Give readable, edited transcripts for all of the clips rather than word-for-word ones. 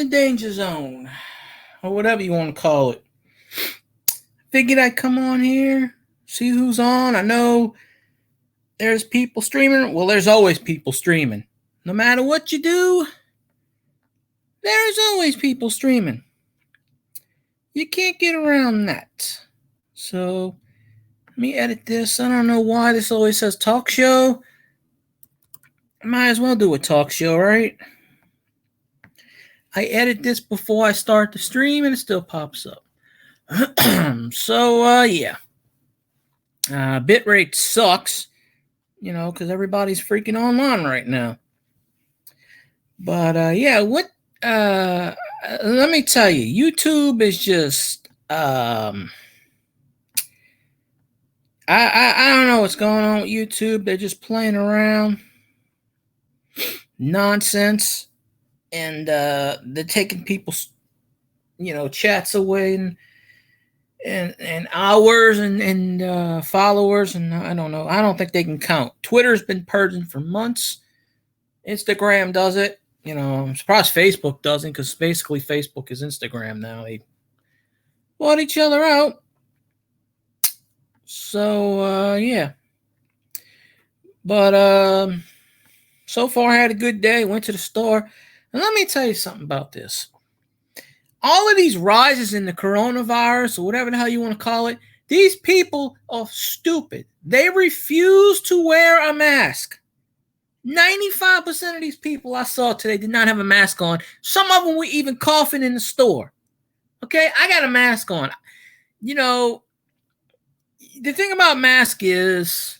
the danger zone, or whatever you want to call it. Figured I'd come on here, see who's on. I know there's people streaming. Well, there's always people streaming. No matter what you do, there's always people streaming. You can't get around that. So, let me edit this. I don't know why this always says talk show. Might as well do a talk show, right? I edit this before I start the stream and it still pops up. So, yeah. Bitrate sucks, because everybody's freaking online right now. But, yeah, let me tell you, YouTube is just, I don't know what's going on with YouTube. They're just playing around. Nonsense. And they're taking people's, chats away and hours and followers. And I don't know. I don't think they can count. Twitter's been purging for months. Instagram does it. I'm surprised Facebook doesn't, because basically Facebook is Instagram now. They bought each other out. So, yeah. But so far I had a good day. Went to the store. And let me tell you something about this. All of these rises in the coronavirus, or whatever the hell you want to call it, these people are stupid. They refuse to wear a mask. 95% of these people I saw today did not have a mask on. Some of them were even coughing in the store. Okay, I got a mask on. The thing about mask is,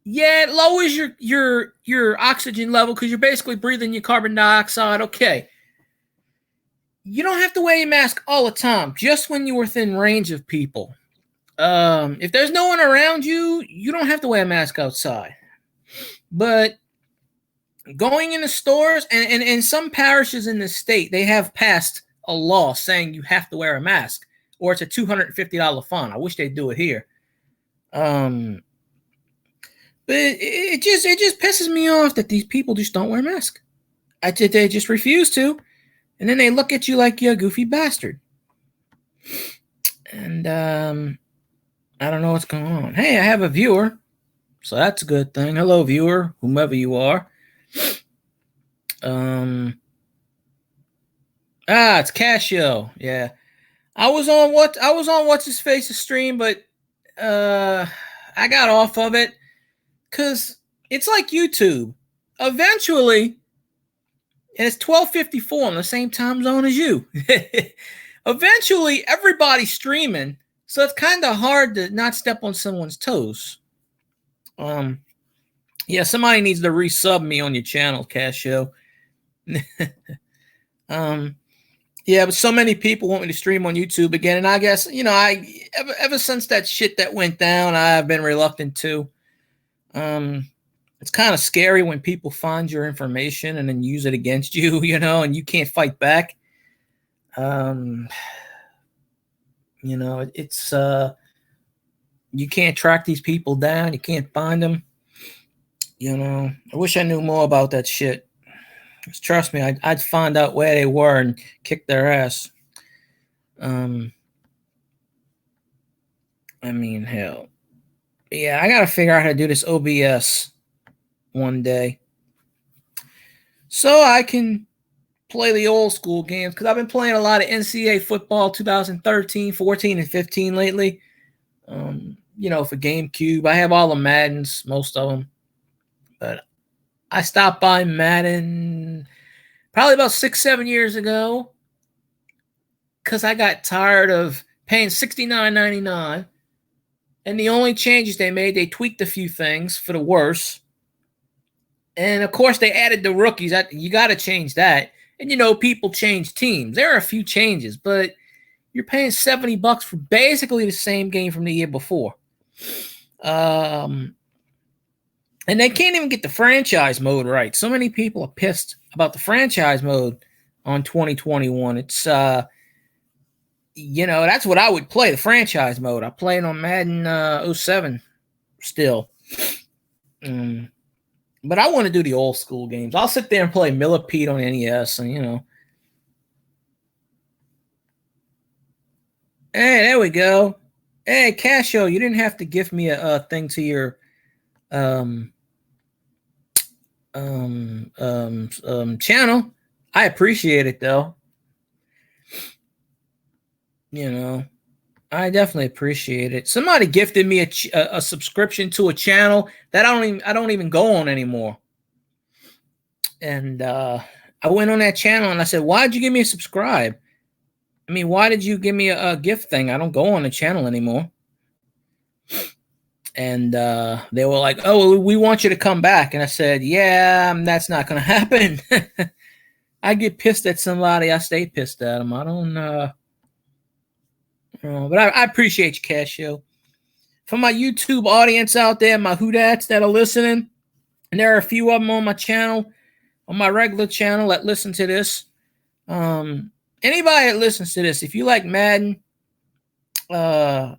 yeah, it lowers your oxygen level because you're basically breathing your carbon dioxide. Okay. You don't have to wear your mask all the time, just when you're within range of people. If there's no one around you, you don't have to wear a mask outside. But going into stores, and in some parishes in the state, they have passed a law saying you have to wear a mask, or it's a $250 fine. I wish they'd do it here. But it just pisses me off that these people just don't wear masks. They just refuse to. And then they look at you like you're a goofy bastard. And I don't know what's going on. Hey, I have a viewer. So that's a good thing. Hello, viewer, whomever you are. It's Casio. Yeah. I was on What's His Face's stream, but I got off of it. Because it's like YouTube. Eventually, and it's 12:54 on the same time zone as you. Eventually, everybody's streaming, so it's kind of hard to not step on someone's toes. Yeah, somebody needs to resub me on your channel, Casio. Yeah, but so many people want me to stream on YouTube again, and I guess ever since that shit that went down, I've been reluctant to. It's kind of scary when people find your information and then use it against you, and you can't fight back. It's you can't track these people down. You can't find them. I wish I knew more about that shit. Just trust me, I'd find out where they were and kick their ass. I mean, hell. Yeah, I gotta figure out how to do this OBS one day, so I can play the old school games, because I've been playing a lot of NCAA football 2013, 14, and 15 lately. For GameCube. I have all the Maddens, most of them. But I stopped buying Madden probably about 6-7 years ago, because I got tired of paying $69.99. And the only changes they made, they tweaked a few things for the worse. And, of course, they added the rookies. You got to change that. And, people change teams. There are a few changes, but you're paying $70 for basically the same game from the year before. And they can't even get the franchise mode right. So many people are pissed about the franchise mode on 2021. It's, that's what I would play, the franchise mode. I play it on Madden 07 still. But I want to do the old school games. I'll sit there and play Millipede on NES and, Hey, there we go. Hey, Casio, you didn't have to give me a thing to your um channel. I appreciate it though. You know, I definitely appreciate it. Somebody gifted me a subscription to a channel that I don't even go on anymore. And I went on that channel and I said, "Why'd you give me a subscribe? I mean, why did you give me a gift thing? I don't go on the channel anymore." And they were like, "Oh, we want you to come back." And I said, "Yeah, that's not going to happen." I get pissed at somebody, I stay pissed at them. I don't, but I appreciate you, Casio. For my YouTube audience out there, my Whodats that are listening, and there are a few of them on my channel, on my regular channel that listen to this. Anybody that listens to this, if you like Madden, go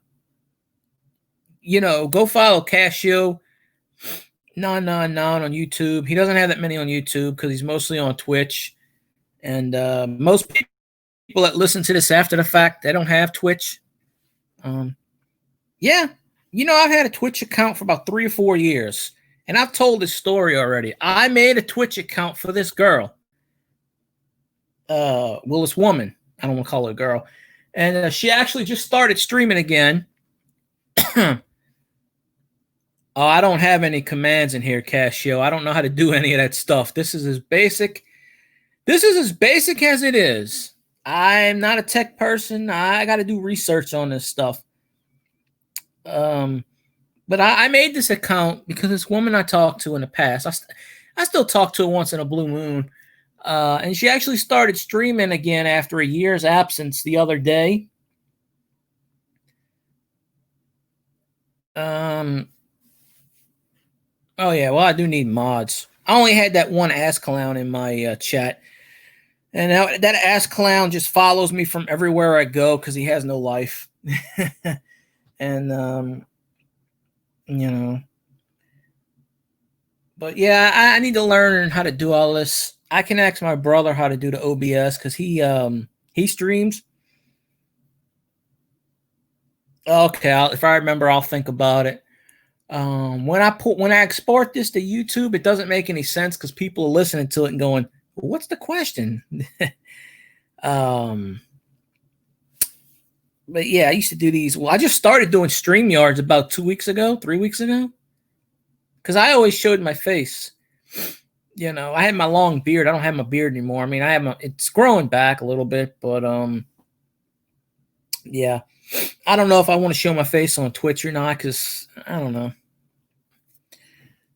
follow Casio 999 on YouTube. He doesn't have that many on YouTube because he's mostly on Twitch. And most people that listen to this after the fact, they don't have Twitch. Yeah, I've had a Twitch account for about 3 or 4 years, and I've told this story already. I made a Twitch account for this girl. This woman. I don't want to call her a girl. And she actually just started streaming again. Oh, I don't have any commands in here, Casio. I don't know how to do any of that stuff. This is as basic as it is. I'm not a tech person. I got to do research on this stuff. But I made this account because this woman I talked to in the past, I still talk to her once in a blue moon. And she actually started streaming again after a year's absence the other day. Oh yeah, well I do need mods. I only had that one ass clown in my chat. And now that ass clown just follows me from everywhere I go because he has no life. And but yeah, I need to learn how to do all this. I can ask my brother how to do the OBS because he streams. Okay, if I remember, I'll think about it. When I export this to YouTube, it doesn't make any sense because people are listening to it and going, well, "What's the question?" But yeah, I used to do these. Well, I just started doing StreamYards about 3 weeks ago, because I always showed my face. I had my long beard. I don't have my beard anymore. I mean, it's growing back a little bit, but yeah, I don't know if I want to show my face on Twitch or not because I don't know.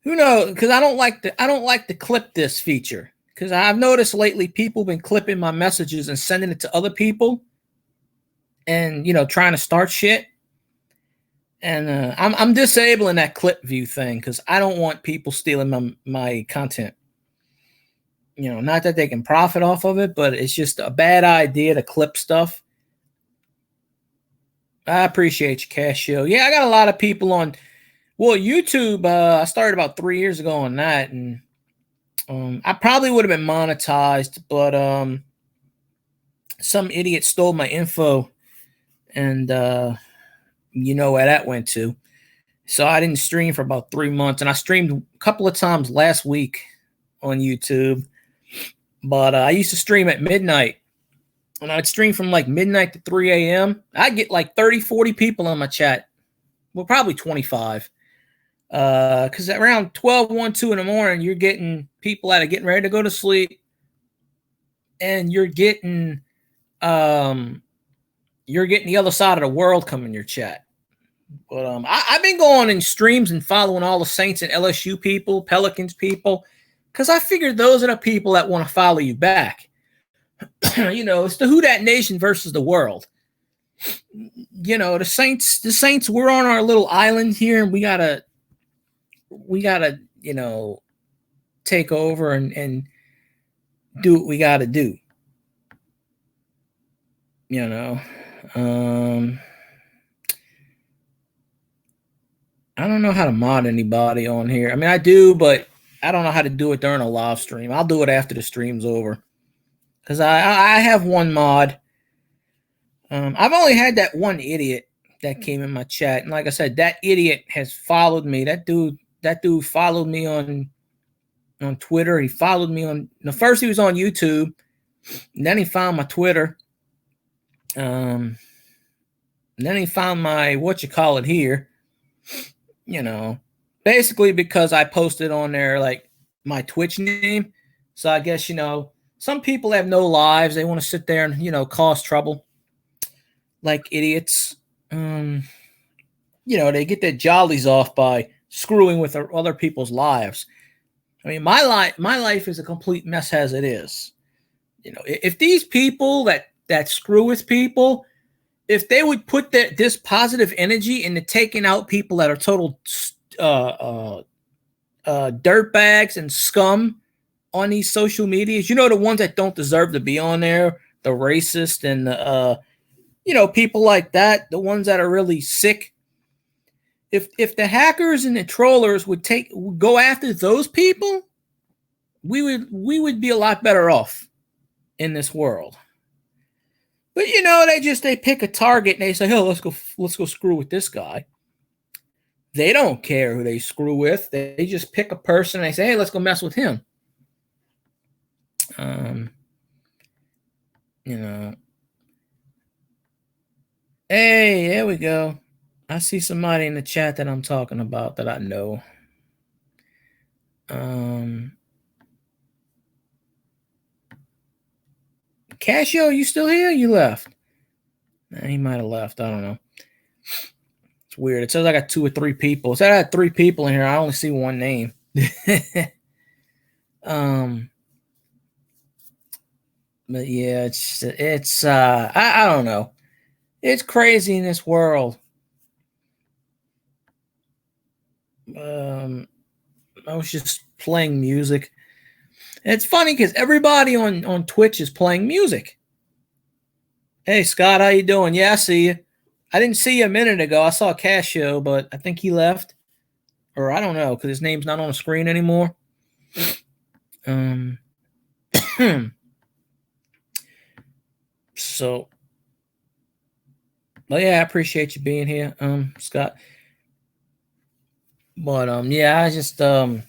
Who knows? Because I don't like the clip this feature because I've noticed lately people have been clipping my messages and sending it to other people. And trying to start shit, and I'm disabling that clip view thing because I don't want people stealing my content. Not that they can profit off of it, but it's just a bad idea to clip stuff. I appreciate you, Casio. Yeah, I got a lot of people on. Well, YouTube. I started about 3 years ago on that, and I probably would have been monetized, but some idiot stole my info. And you know where that went to. So I didn't stream for about 3 months, and I streamed a couple of times last week on YouTube. But I used to stream at midnight, and I'd stream from like midnight to 3 a.m. I'd get like 30, 40 people on my chat. Well, probably 25. Because around 12, 1, 2 in the morning, you're getting people that are getting ready to go to sleep, and you're getting the other side of the world come in your chat. But I've been going in streams and following all the Saints and LSU people, Pelicans people, because I figured those are the people that want to follow you back. It's the Who Dat Nation versus the world. The Saints, we're on our little island here, and we gotta take over and do what we gotta do. I don't know how to mod anybody on here. I mean, I do, but I don't know how to do it during a live stream. I'll do it after the stream's over. Because I have one mod. I've only had that one idiot that came in my chat, and like I said, that idiot has followed me. That dude followed me on Twitter. He followed me on. First he was on YouTube, and then he found my Twitter. And then he found my here. Basically because I posted on there like my Twitch name. So I guess some people have no lives. They want to sit there and cause trouble. Like idiots. They get their jollies off by screwing with other people's lives. I mean, my life is a complete mess as it is. If these people that screw with people, if they would put this positive energy into taking out people that are total dirtbags and scum on these social medias, the ones that don't deserve to be on there, the racist and the people like that, the ones that are really sick. If the hackers and the trollers would go after those people, we would be a lot better off in this world. But they pick a target and they say, "Oh, let's go screw with this guy." They don't care who they screw with. They just pick a person and they say, "Hey, let's go mess with him." Hey, there we go. I see somebody in the chat that I'm talking about that I know. Casio, you still here? You left? Nah, he might have left. I don't know. It's weird. It says I got 2 or 3 people. It said I had 3 people in here. I only see one name. But yeah, it's I don't know. It's crazy in this world. I was just playing music. And it's funny because everybody on Twitch is playing music. Hey Scott, how you doing? Yeah, I see you. I didn't see you a minute ago. I saw Casio, but I think he left. Or I don't know, because his name's not on the screen anymore. So, but yeah, I appreciate you being here, Scott. But yeah, I just I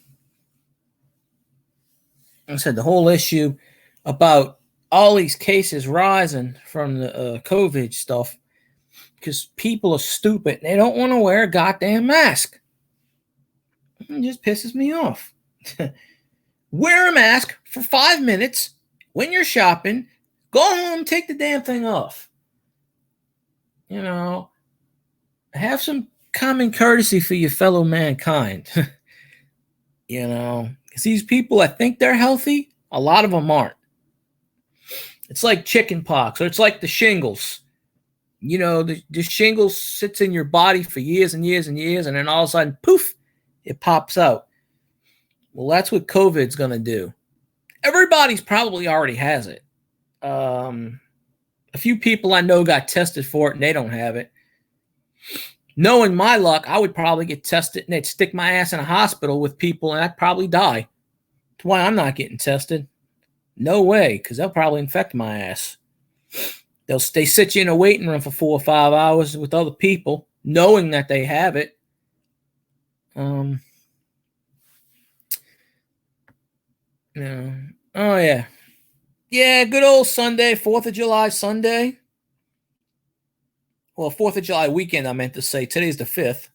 said the whole issue about all these cases rising from the COVID stuff because people are stupid and they don't want to wear a goddamn mask. It just pisses me off. Wear a mask for 5 minutes when you're shopping. Go home, take the damn thing off. Have some common courtesy for your fellow mankind. Because these people that think they're healthy, a lot of them aren't. It's like chicken pox, or it's like the shingles. The shingles sits in your body for years and years and years, and then all of a sudden, poof, it pops out. Well, that's what COVID's going to do. Everybody's probably already has it. A few people I know got tested for it, and they don't have it. Knowing my luck, I would probably get tested, and they'd stick my ass in a hospital with people, and I'd probably die. That's why I'm not getting tested. No way, because they'll probably infect my ass. They sit you in a waiting room for 4 or 5 hours with other people, knowing that they have it. Oh yeah. Yeah, good old Sunday, 4th of July Sunday. Well, 4th of July weekend, I meant to say. Today's the 5th.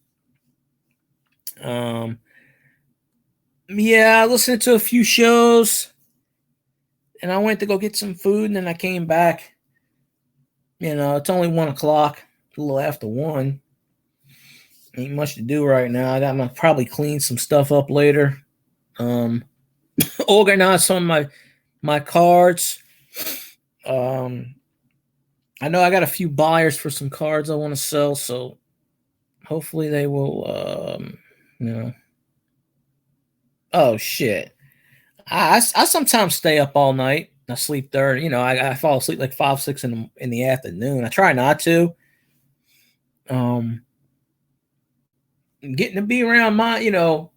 Yeah, I listened to a few shows. And I went to go get some food, and then I came back. It's only 1 o'clock, a little after 1. Ain't much to do right now. I got to probably clean some stuff up later. Organize some of my cards. I know I got a few buyers for some cards I want to sell, so hopefully they will, Oh, shit. I sometimes stay up all night. I sleep there. I fall asleep like 5, 6 in the afternoon. I try not to. Getting to be around my,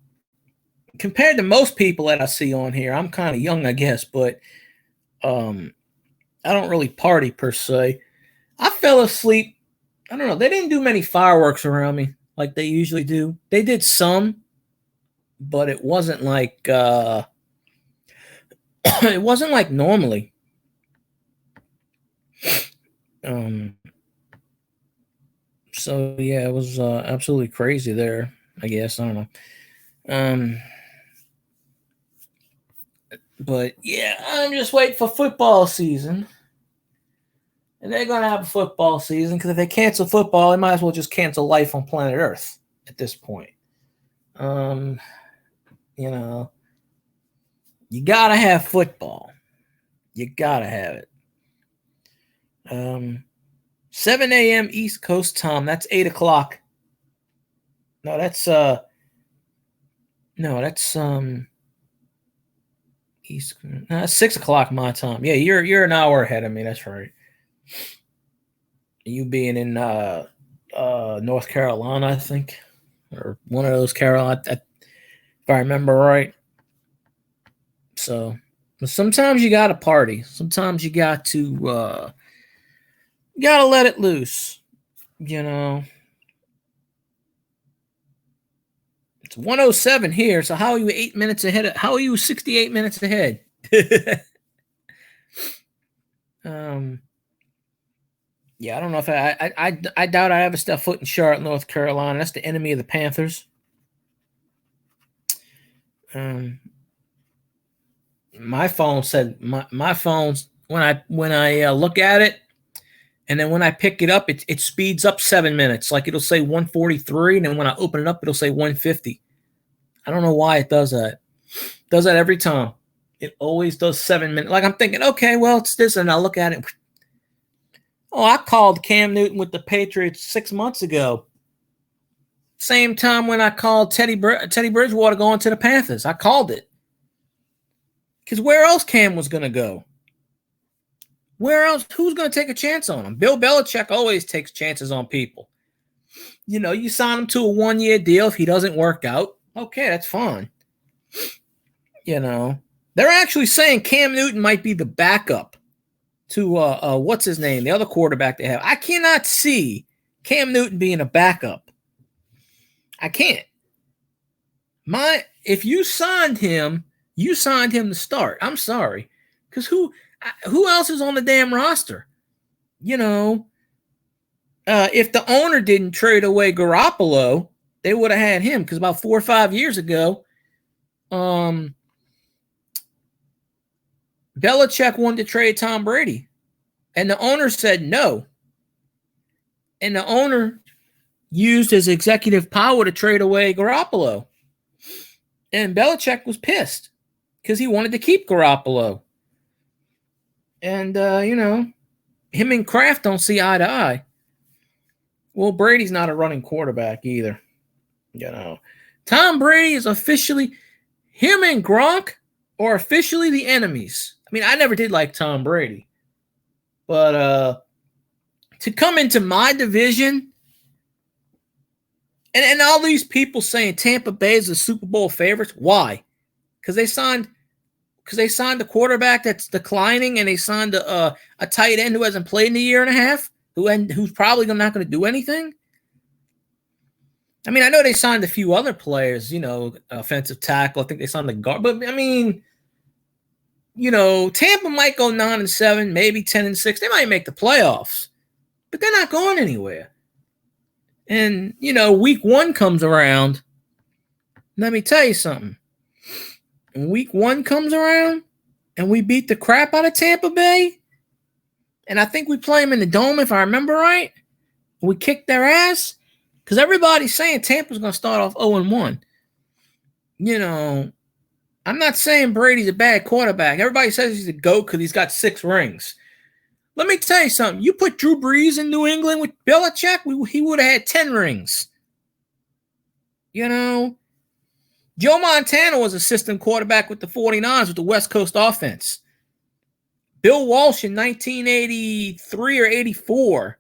compared to most people that I see on here, I'm kind of young, I guess, but I don't really party per se. I fell asleep. I don't know. They didn't do many fireworks around me like they usually do. They did some, but it wasn't like it wasn't like normally. So yeah, it was absolutely crazy there. I guess I don't know. But yeah, I'm just waiting for football season, and they're gonna have a football season because if they cancel football, they might as well just cancel life on planet Earth at this point. You know, you gotta have football. You gotta have it. 7 a.m. East Coast time. That's 8 o'clock. No, that's East. 6 o'clock my time. Yeah, you're an hour ahead of me. That's right. You being in North Carolina, I think, or one of those Carolina, if I remember right. So, but sometimes you got to party. Sometimes you got to let it loose. You know. It's 107 here. So how are you 8 minutes ahead? How are you 68 minutes ahead? Yeah, I don't know if I doubt I ever step foot in Charlotte, North Carolina. That's the enemy of the Panthers. My phone said my phone's when I look at it, and then when I pick it up, it speeds up 7 minutes. Like it'll say 143, and then when I open it up, it'll say 150. I don't know why it does that. It does that every time. It always does 7 minutes. Like I'm thinking, okay, well it's this, and I look at it. Oh, I called Cam Newton with the Patriots 6 months ago. Same time when I called Teddy Bridgewater going to the Panthers. I called it. Because where else Cam was going to go? Where else? Who's going to take a chance on him? Bill Belichick always takes chances on people. You know, you sign him to a 1-year deal. If he doesn't work out, okay, that's fine. You know, they're actually saying Cam Newton might be the backup to what's his name, the other quarterback they have. I cannot see Cam Newton being a backup. I can't. If you signed him to start. I'm sorry, because who else is on the damn roster? You know, if the owner didn't trade away Garoppolo, they would have had him. Because about 4 or 5 years ago, Belichick wanted to trade Tom Brady, and the owner said no. And the owner used his executive power to trade away Garoppolo. And Belichick was pissed because he wanted to keep Garoppolo. And, you know, him and Kraft don't see eye to eye. Well, Brady's not a running quarterback either. You know, Tom Brady is officially, him and Gronk are officially the enemies. I mean, I never did like Tom Brady. But to come into my division, and all these people saying Tampa Bay is the Super Bowl favorites, why? Because they signed a quarterback that's declining, and they signed a tight end who hasn't played in a year and a half, who's probably not going to do anything. I mean, I know they signed a few other players, you know, offensive tackle. I think they signed the guard, but I mean, you know, Tampa might go 9-7, maybe 10-6. They might make the playoffs, but they're not going anywhere. And, you know, week 1 comes around. Let me tell you something. When week 1 comes around and we beat the crap out of Tampa Bay, and I think we play them in the Dome, if I remember right, we kick their ass, because everybody's saying Tampa's going to start off 0-1. You know, I'm not saying Brady's a bad quarterback. Everybody says he's a GOAT because he's got 6 rings. Let me tell you something. You put Drew Brees in New England with Belichick, he would have had 10 rings. You know, Joe Montana was assistant quarterback with the 49ers with the West Coast offense. Bill Walsh in 1983 or 84.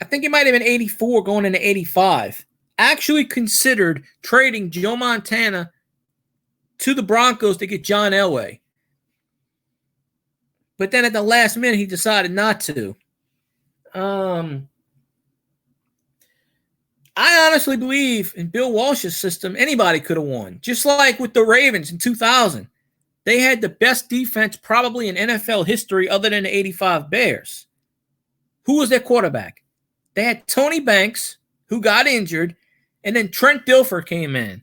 I think it might have been 84 going into 85. Actually considered trading Joe Montana to the Broncos to get John Elway. But then at the last minute, he decided not to. I honestly believe in Bill Walsh's system, anybody could have won. Just like with the Ravens in 2000. They had the best defense probably in NFL history other than the 85 Bears. Who was their quarterback? They had Tony Banks, who got injured, and then Trent Dilfer came in,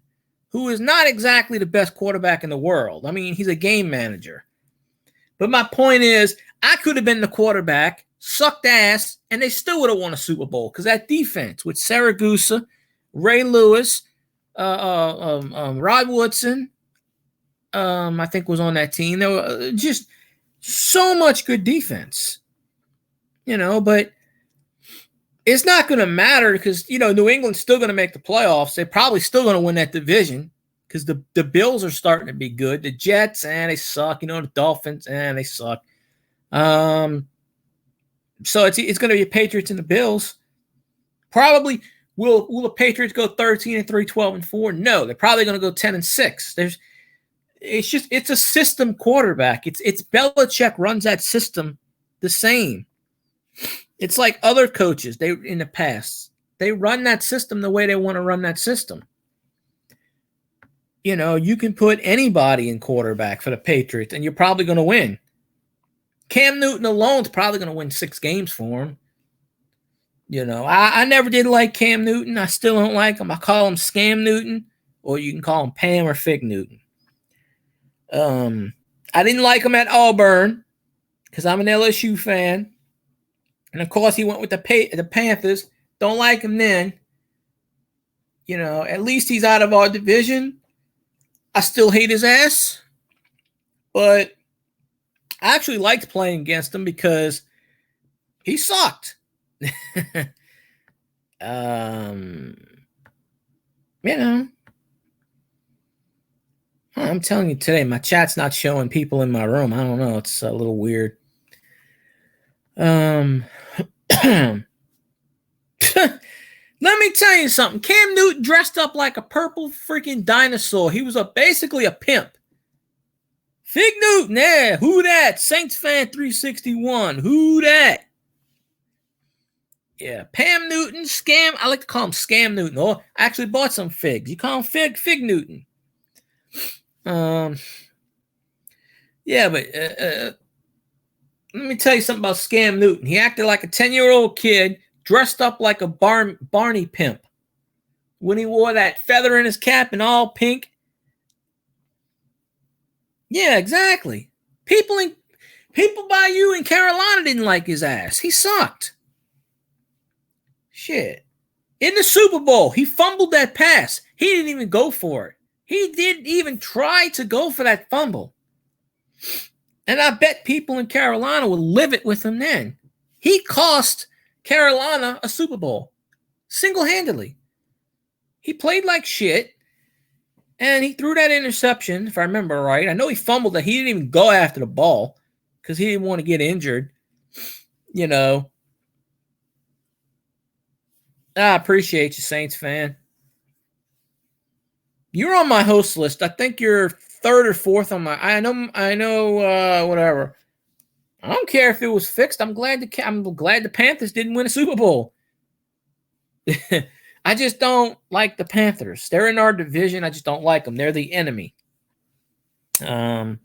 who is not exactly the best quarterback in the world. I mean, he's a game manager. But my point is, I could have been the quarterback, sucked ass, and they still would have won a Super Bowl because that defense with Saragusa, Ray Lewis, Rod Woodson, I think was on that team. There were just so much good defense, but it's not going to matter because, New England's still going to make the playoffs. They're probably still going to win that division because the Bills are starting to be good. The Jets, they suck. The Dolphins, they suck. So it's going to be the Patriots and the Bills. Probably will the Patriots go 13-3, 12-4? No, they're probably going to go 10-6. It's a system quarterback. It's Belichick runs that system the same. It's like other coaches in the past. They run that system the way they want to run that system. You can put anybody in quarterback for the Patriots and you're probably going to win. Cam Newton alone is probably going to win 6 games for him. I never did like Cam Newton. I still don't like him. I call him Scam Newton, or you can call him Pam or Fig Newton. I didn't like him at Auburn because I'm an LSU fan. And, of course, he went with the Panthers. Don't like him then. At least he's out of our division. I still hate his ass. But I actually liked playing against him because he sucked. I'm telling you today, my chat's not showing people in my room. I don't know. It's a little weird. Let me tell you something. Cam Newton dressed up like a purple freaking dinosaur. He was basically a pimp. Fig Newton, yeah. Who that? Saints fan 361. Who that? Yeah, Pam Newton, Scam. I like to call him Scam Newton. Or I actually bought some figs. You call him Fig Newton. Yeah, but let me tell you something about Scam Newton. He acted like a 10-year-old kid dressed up like a Barney pimp. When he wore that feather in his cap and all pink. Yeah, exactly. People by you in Carolina didn't like his ass. He sucked. Shit. In the Super Bowl, he fumbled that pass. He didn't even go for it. He didn't even try to go for that fumble. And I bet people in Carolina would live it with him then. He cost Carolina a Super Bowl. Single-handedly. He played like shit. And he threw that interception, if I remember right. I know he fumbled that. He didn't even go after the ball because he didn't want to get injured. I appreciate you, Saints fan. You're on my host list. I think you're 3rd or 4th on my. I know. Whatever. I don't care if it was fixed. I'm glad the Panthers didn't win a Super Bowl. I just don't like the Panthers. They're in our division. I just don't like them. They're the enemy. What's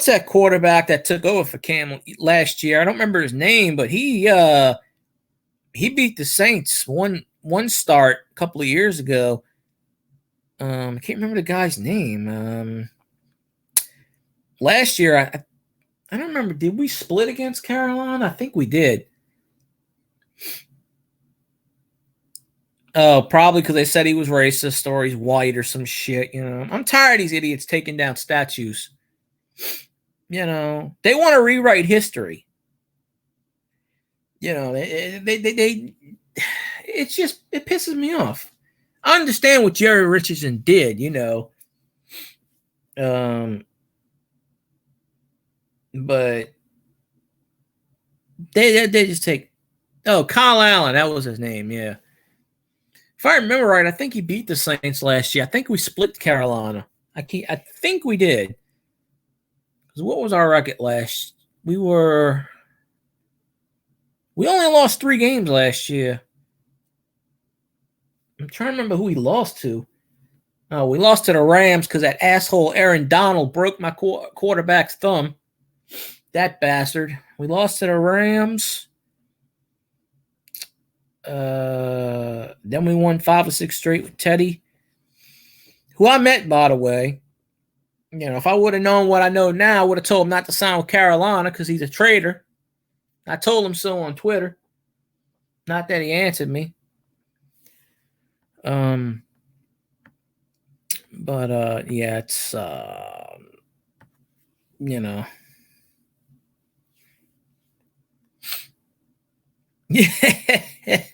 that quarterback that took over for Cam last year? I don't remember his name, but he beat the Saints one start a couple of years ago. I can't remember the guy's name. Last year, I don't remember. Did we split against Carolina? I think we did. Oh, probably because they said he was racist or he's white or some shit. I'm tired of these idiots taking down statues. They want to rewrite history. They it pisses me off. I understand what Jerry Richardson did, but they just take. Oh, Kyle Allen, that was his name, yeah. If I remember right, I think he beat the Saints last year. I think we split Carolina. I think we did. Because what was our record last? We were. We only lost 3 games last year. I'm trying to remember who we lost to. Oh, we lost to the Rams because that asshole Aaron Donald broke my quarterback's thumb. That bastard. We lost to the Rams. Then we won 5 or 6 straight with Teddy, who I met, by the way. You know, if I would have known what I know now, I would have told him not to sign with Carolina because he's a traitor. I told him so on Twitter. Not that he answered me. But yeah, it's you know. Yeah.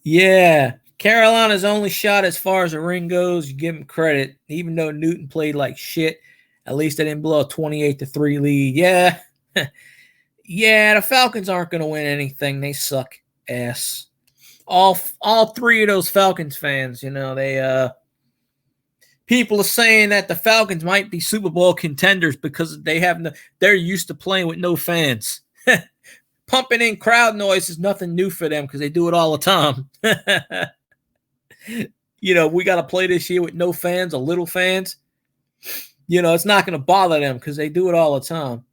Yeah. Carolina's only shot as far as the ring goes. You give them credit. Even though Newton played like shit, at least they didn't blow a 28-3 lead. Yeah. Yeah, the Falcons aren't going to win anything. They suck ass. All 3 of those Falcons fans, you know, they people are saying that the Falcons might be Super Bowl contenders because they're used to playing with no fans. Pumping in crowd noise is nothing new for them because they do it all the time. You know, we got to play this year with no fans or little fans. You know, it's not going to bother them because they do it all the time.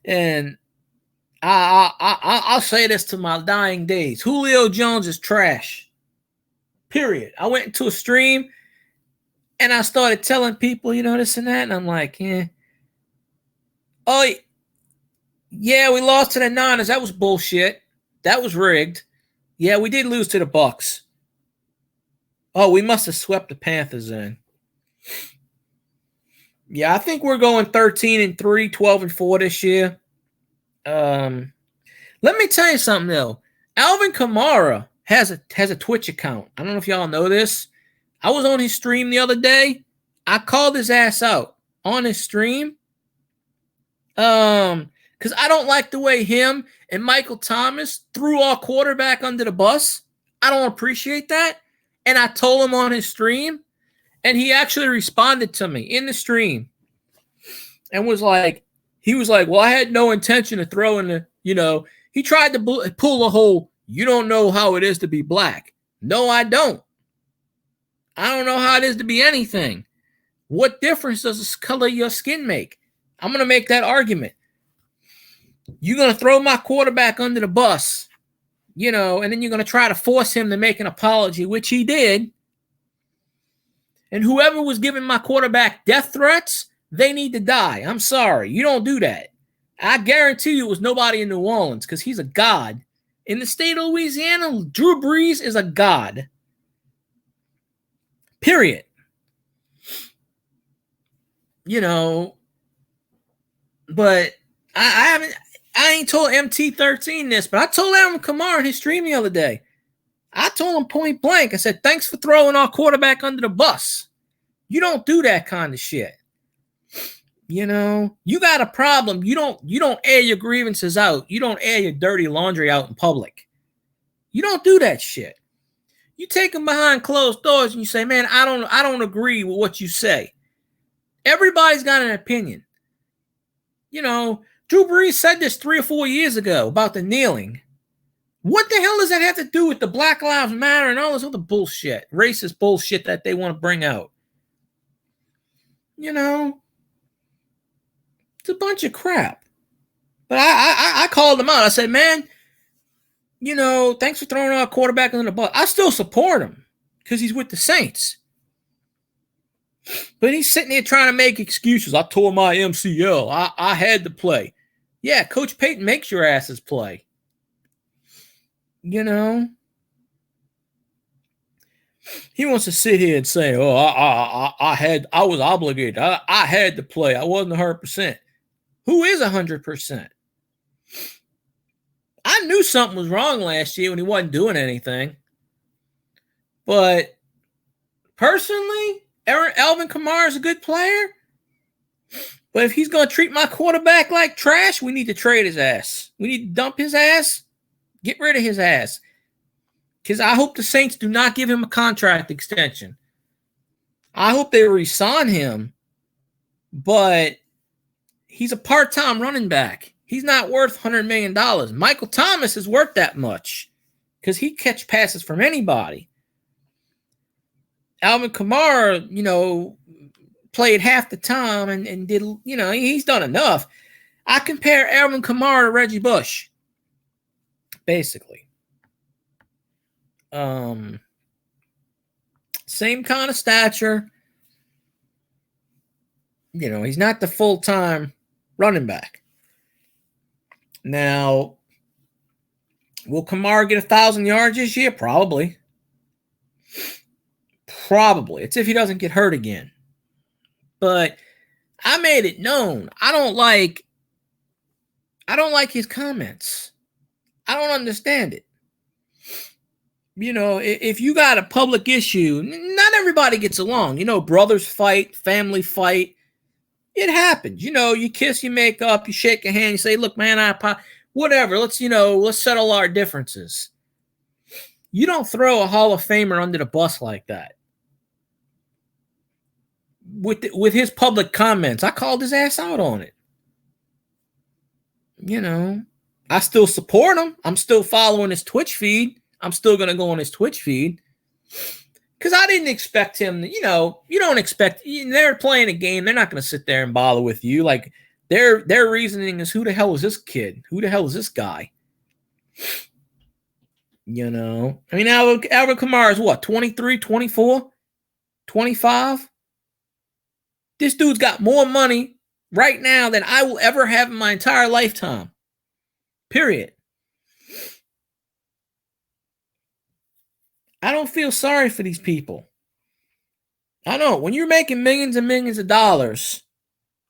And I'll say this to my dying days. Julio Jones is trash. Period. I went into a stream and I started telling people, you know, this and that. And I'm like, yeah. Oh, yeah, we lost to the Niners. That was bullshit. That was rigged. Yeah, we did lose to the Bucs. Oh, we must have swept the Panthers in. Yeah, I think we're going 13-3, 12-4 this year. Let me tell you something though. Alvin Kamara has a Twitch account. I don't know if y'all know this. I was on his stream the other day. I called his ass out on his stream. Because I don't like the way him and Michael Thomas threw our quarterback under the bus. I don't appreciate that. And I told him on his stream, and he actually responded to me in the stream and was like, well, I had no intention of throwing the, you know, he tried to pull a whole, you don't know how it is to be black. No, I don't. I don't know how it is to be anything. What difference does the color of your skin make? I'm going to make that argument. You're going to throw my quarterback under the bus, you know, and then you're going to try to force him to make an apology, which he did. And whoever was giving my quarterback death threats, they need to die. I'm sorry. You don't do that. I guarantee you it was nobody in New Orleans because he's a god. In the state of Louisiana, Drew Brees is a god. Period. You know, but I ain't told MT13 this, but I told Alvin Kamara in his stream the other day. I told him point blank. I said, thanks for throwing our quarterback under the bus. You don't do that kind of shit. You know, you got a problem. You don't air your grievances out. You don't air your dirty laundry out in public. You don't do that shit. You take them behind closed doors and you say, man, I don't agree with what you say. Everybody's got an opinion. You know, Drew Brees said this 3 or 4 years ago about the kneeling. What the hell does that have to do with the Black Lives Matter and all this other bullshit, racist bullshit that they want to bring out? You know, it's a bunch of crap. But I called them out. I said, man, you know, thanks for throwing our quarterback under the bus. I still support him because he's with the Saints. But he's sitting there trying to make excuses. I tore my MCL. I had to play. Yeah, Coach Payton makes your asses play. You know? He wants to sit here and say, oh, I was obligated. I had to play. I wasn't 100%. Who is 100%? I knew something was wrong last year when he wasn't doing anything. But personally, Alvin Kamara is a good player. But if he's going to treat my quarterback like trash, we need to trade his ass. We need to dump his ass. Get rid of his ass. Because I hope the Saints do not give him a contract extension. I hope they re-sign him. But he's a part-time running back. He's not worth $100 million. Michael Thomas is worth that much because he catch passes from anybody. Alvin Kamara, played half the time and did, he's done enough. I compare Alvin Kamara to Reggie Bush, basically. Same kind of stature. He's not the full-time running back. Now, will Kamara get 1,000 yards this year? Probably. It's if he doesn't get hurt again. But I made it known. I don't like his comments. I don't understand it. If you got a public issue, not everybody gets along. Brothers fight, family fight. It happens. You kiss, you make up, you shake a hand, you say, look, man, whatever. Let's settle our differences. You don't throw a Hall of Famer under the bus like that. With his public comments, I called his ass out on it. I still support him. I'm still following his Twitch feed. I'm still going to go on his Twitch feed. Because I didn't expect him, you don't expect, they're playing a game. They're not going to sit there and bother with you. Like, their reasoning is, who the hell is this kid? Who the hell is this guy? Alvin Kamara is what, 23, 24, 25? This dude's got more money right now than I will ever have in my entire lifetime. Period. I don't feel sorry for these people. I know when you're making millions and millions of dollars,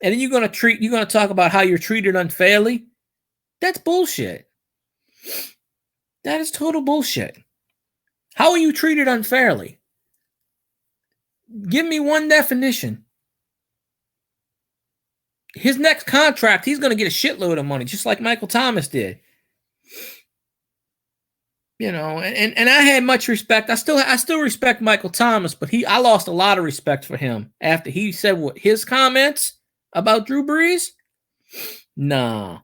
and then you're going to talk about how you're treated unfairly. That's bullshit. That is total bullshit. How are you treated unfairly? Give me one definition. His next contract, he's going to get a shitload of money, just like Michael Thomas did. And I had much respect. I still respect Michael Thomas, but I lost a lot of respect for him after he said what his comments about Drew Brees. Nah.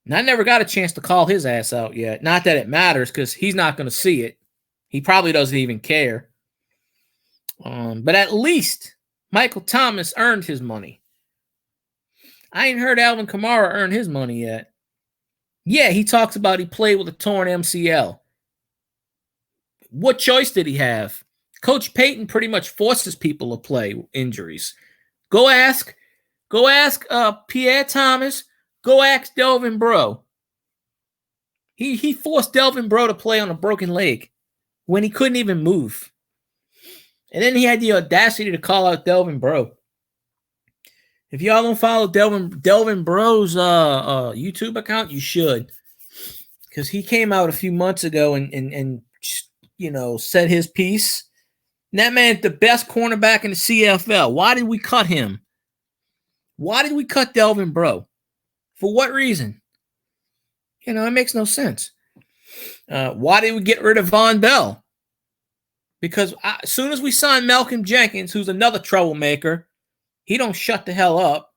And I never got a chance to call his ass out yet. Not that it matters, because he's not going to see it. He probably doesn't even care. But at least Michael Thomas earned his money. I ain't heard Alvin Kamara earn his money yet. Yeah, he talks about he played with a torn MCL. What choice did he have? Coach Payton pretty much forces people to play injuries. Go ask Pierre Thomas. Go ask Delvin Breaux. He forced Delvin Breaux to play on a broken leg when he couldn't even move. And then he had the audacity to call out Delvin Breaux. If y'all don't follow Delvin Breaux's YouTube account, you should. Because he came out a few months ago and said his piece. And that man's the best cornerback in the CFL. Why did we cut him? Why did we cut Delvin Breaux? For what reason? It makes no sense. Why did we get rid of Von Bell? Because as soon as we signed Malcolm Jenkins, who's another troublemaker, he don't shut the hell up.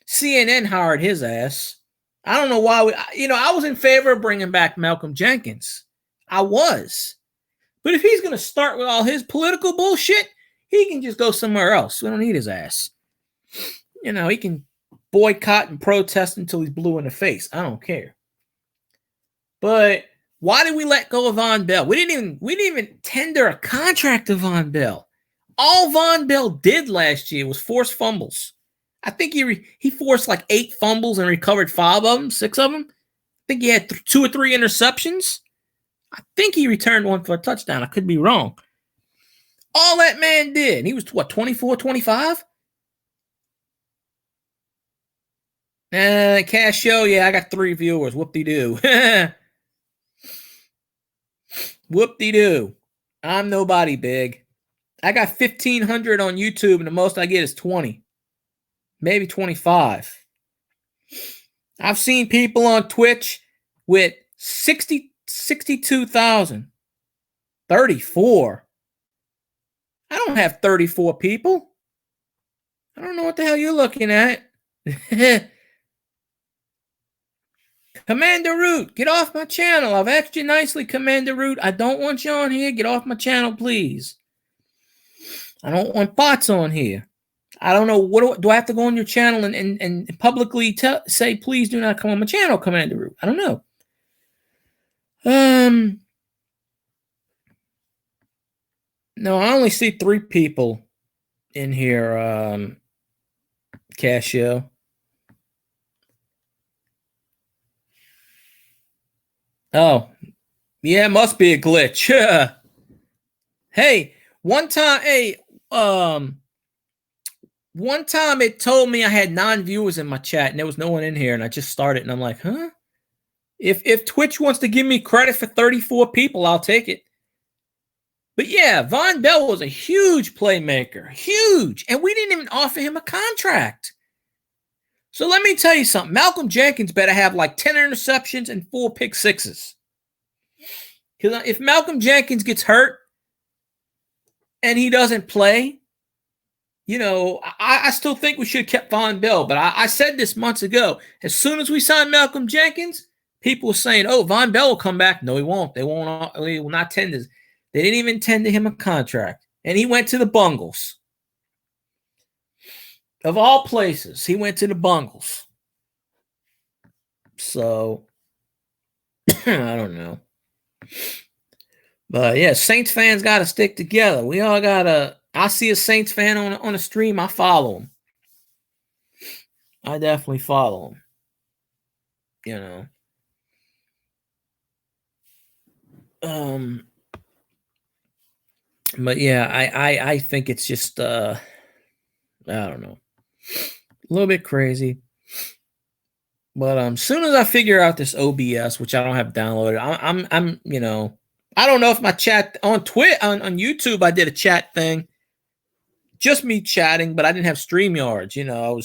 CNN hired his ass. I don't know why I was in favor of bringing back Malcolm Jenkins. I was. But if he's going to start with all his political bullshit, he can just go somewhere else. We don't need his ass. He can boycott and protest until he's blue in the face. I don't care. But why did we let go of Von Bell? We didn't even tender a contract to Von Bell. All Von Bell did last year was force fumbles. I think he forced like 8 fumbles and recovered 5 of them, 6 of them. I think he had 2 or 3 interceptions. I think he returned one for a touchdown. I could be wrong. All that man did. He was, 24, 25? Cash show, yeah, I got 3 viewers. Whoop-de-doo. Whoop-de-doo. I'm nobody big. I got 1,500 on YouTube, and the most I get is 20. Maybe 25. I've seen people on Twitch with 62,000. 34. I don't have 34 people. I don't know what the hell you're looking at. Commander Root, get off my channel. I've asked you nicely, Commander Root. I don't want you on here. Get off my channel, please. I don't want bots on here. I don't know. What do I have to go on your channel and publicly say, please do not come on my channel, Commander Root? I don't know. No, I only see 3 people in here, Casio. Oh, yeah, it must be a glitch. Hey, one time it told me I had 9 viewers in my chat and there was no one in here, and I just started and I'm like, huh? If Twitch wants to give me credit for 34 people, I'll take it. But yeah, Vonn Bell was a huge playmaker, huge, and we didn't even offer him a contract. So let me tell you something. Malcolm Jenkins better have like 10 interceptions and 4 pick sixes. Because if Malcolm Jenkins gets hurt and he doesn't play, you know, I still think we should have kept Vonn Bell. But I said this months ago. As soon as we signed Malcolm Jenkins, people were saying, oh, Vonn Bell will come back. No, he won't. They will not tender. They didn't even tender him a contract. And he went to the Bungles. Of all places, he went to the Bungles. So, I don't know. But yeah, Saints fans got to stick together. We all got to. I see a Saints fan on a stream, I follow him. I definitely follow him. You know. But yeah, I think it's just I don't know. A little bit crazy. But soon as I figure out this OBS, which I don't have downloaded, I'm you know, I don't know if my chat on YouTube I did a chat thing. Just me chatting, but I didn't have StreamYards. You know,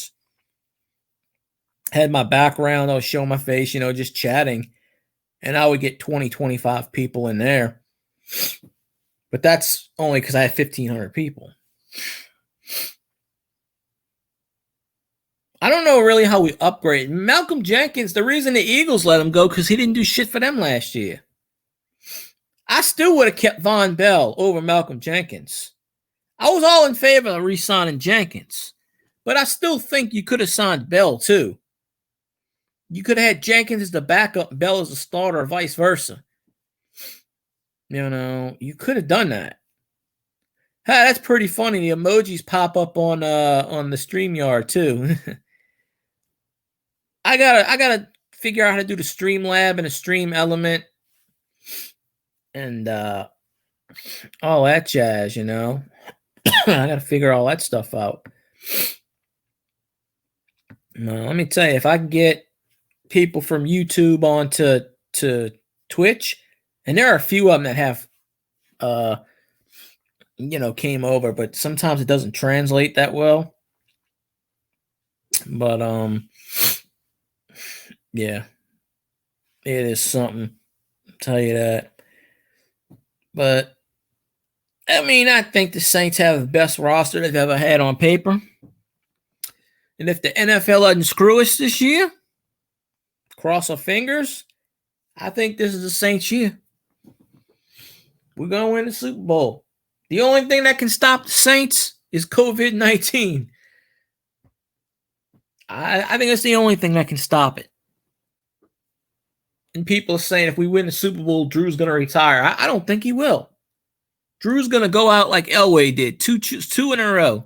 had my background, I was showing my face, you know, just chatting. And I would get 20, 25 people in there. But that's only because I had 1,500 people. I don't know really how we upgrade. Malcolm Jenkins, the reason the Eagles let him go because he didn't do shit for them last year. I still would have kept Vonn Bell over Malcolm Jenkins. I was all in favor of re-signing Jenkins. But I still think you could have signed Bell too. You could have had Jenkins as the backup, Bell as the starter, or vice versa. You know, you could have done that. Hey, that's pretty funny. The emojis pop up on the StreamYard too. I gotta figure out how to do the Streamlab and the Stream Element and all that jazz, you know. I gotta figure all that stuff out. Now, let me tell you, if I can get people from YouTube onto Twitch, and there are a few of them that have you know, came over, but sometimes it doesn't translate that well. But yeah, it is something, I'll tell you that. But I mean, I think the Saints have the best roster they've ever had on paper. And if the NFL doesn't screw us this year, cross our fingers, I think this is the Saints year. We're going to win the Super Bowl. The only thing that can stop the Saints is COVID-19. I think that's the only thing that can stop it. And people are saying if we win the Super Bowl, Drew's going to retire. I don't think he will. Drew's going to go out like Elway did, two in a row.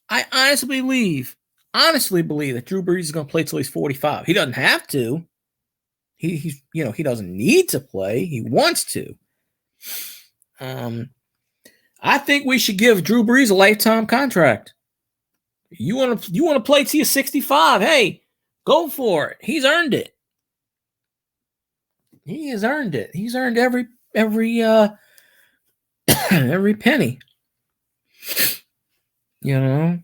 I honestly believe that Drew Brees is going to play till he's 45. He doesn't have to. He doesn't need to play. He wants to. I think we should give Drew Brees a lifetime contract. You want to play till you're 65? Hey, go for it. He's earned it. He has earned it. He's earned every every penny. You know.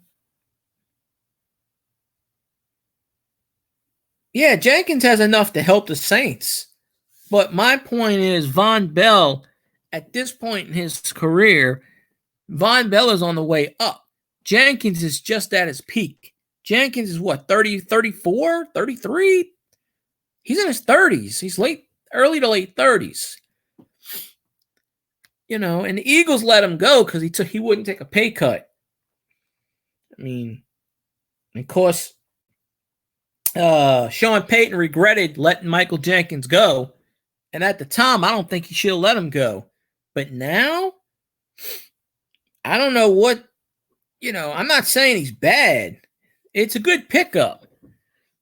Yeah, Jenkins has enough to help the Saints. But my point is Vonn Bell, at this point in his career, Vonn Bell is on the way up. Jenkins is just at his peak. Jenkins is what, 30, 34, 33? He's in his 30s. He's early to late 30s. And the Eagles let him go because he wouldn't take a pay cut. I mean, of course, Sean Payton regretted letting Michael Jenkins go. And at the time, I don't think he should have let him go. But now, I don't know what, I'm not saying he's bad. It's a good pickup.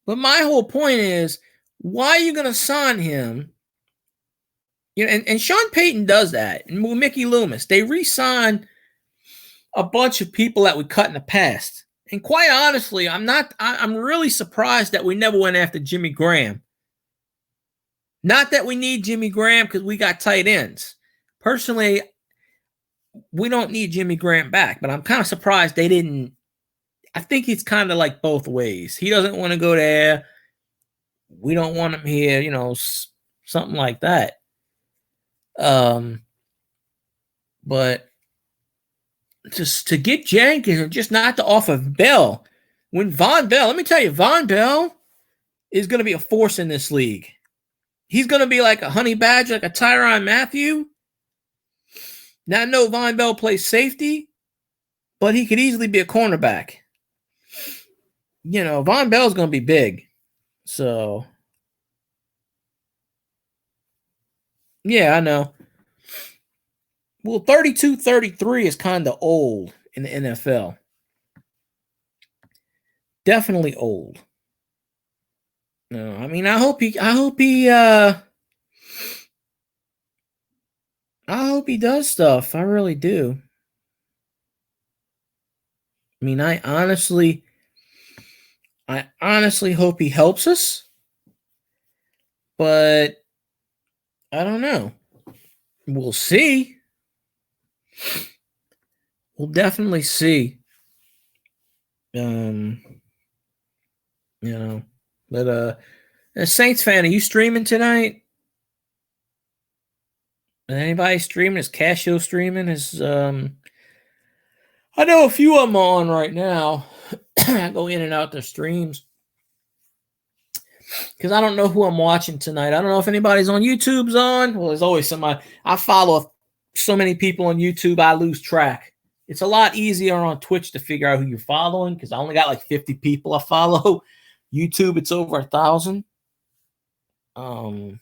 But my whole point is, why are you going to sign him? And Sean Payton does that. And with Mickey Loomis, they re-signed a bunch of people that we cut in the past. And quite honestly, I'm really surprised that we never went after Jimmy Graham. Not that we need Jimmy Graham because we got tight ends. Personally, we don't need Jimmy Graham back, but I'm kind of surprised they didn't. I think it's kind of like both ways. He doesn't want to go there. We don't want him here, something like that. But just to get Jenkins and just not to offer Bell. When Von Bell, let me tell you, Von Bell is going to be a force in this league. He's going to be like a honey badger, like a Tyrann Mathieu. Now, I know Von Bell plays safety, but he could easily be a cornerback. Von Bell's going to be big. So, yeah, I know. Well, 32-33 is kind of old in the NFL. Definitely old. No, I mean, I hope he does stuff. I really do. I mean, I honestly hope he helps us. But I don't know. We'll see. We'll definitely see. But a Saints fan, are you streaming tonight? Is anybody streaming? Is Casio streaming? I know a few of them are on right now. I go in and out their streams because I don't know who I'm watching tonight. I don't know if anybody's on YouTube's on. Well, there's always somebody. I follow so many people on YouTube, I lose track. It's a lot easier on Twitch to figure out who you're following because I only got like 50 people I follow. YouTube, it's over 1,000. Oh,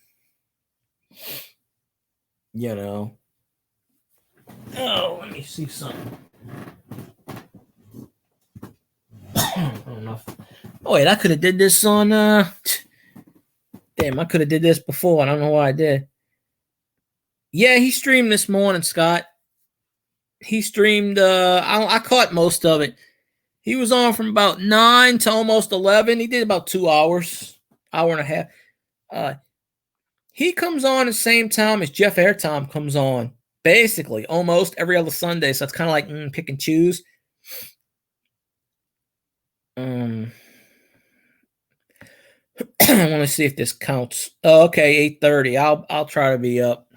let me see something. I don't know. Oh, wait, I could have did this on, damn, I could have did this before. I don't know why I did. Yeah, he streamed this morning, Scott. He streamed, I caught most of it. He was on from about 9 to almost 11. He did about 2 hours, hour and a half. He comes on the same time as Jeff Airtime comes on, basically, almost every other Sunday. So it's kind of like pick and choose. I want to see if this counts. Oh, okay, 8:30. I'll try to be up.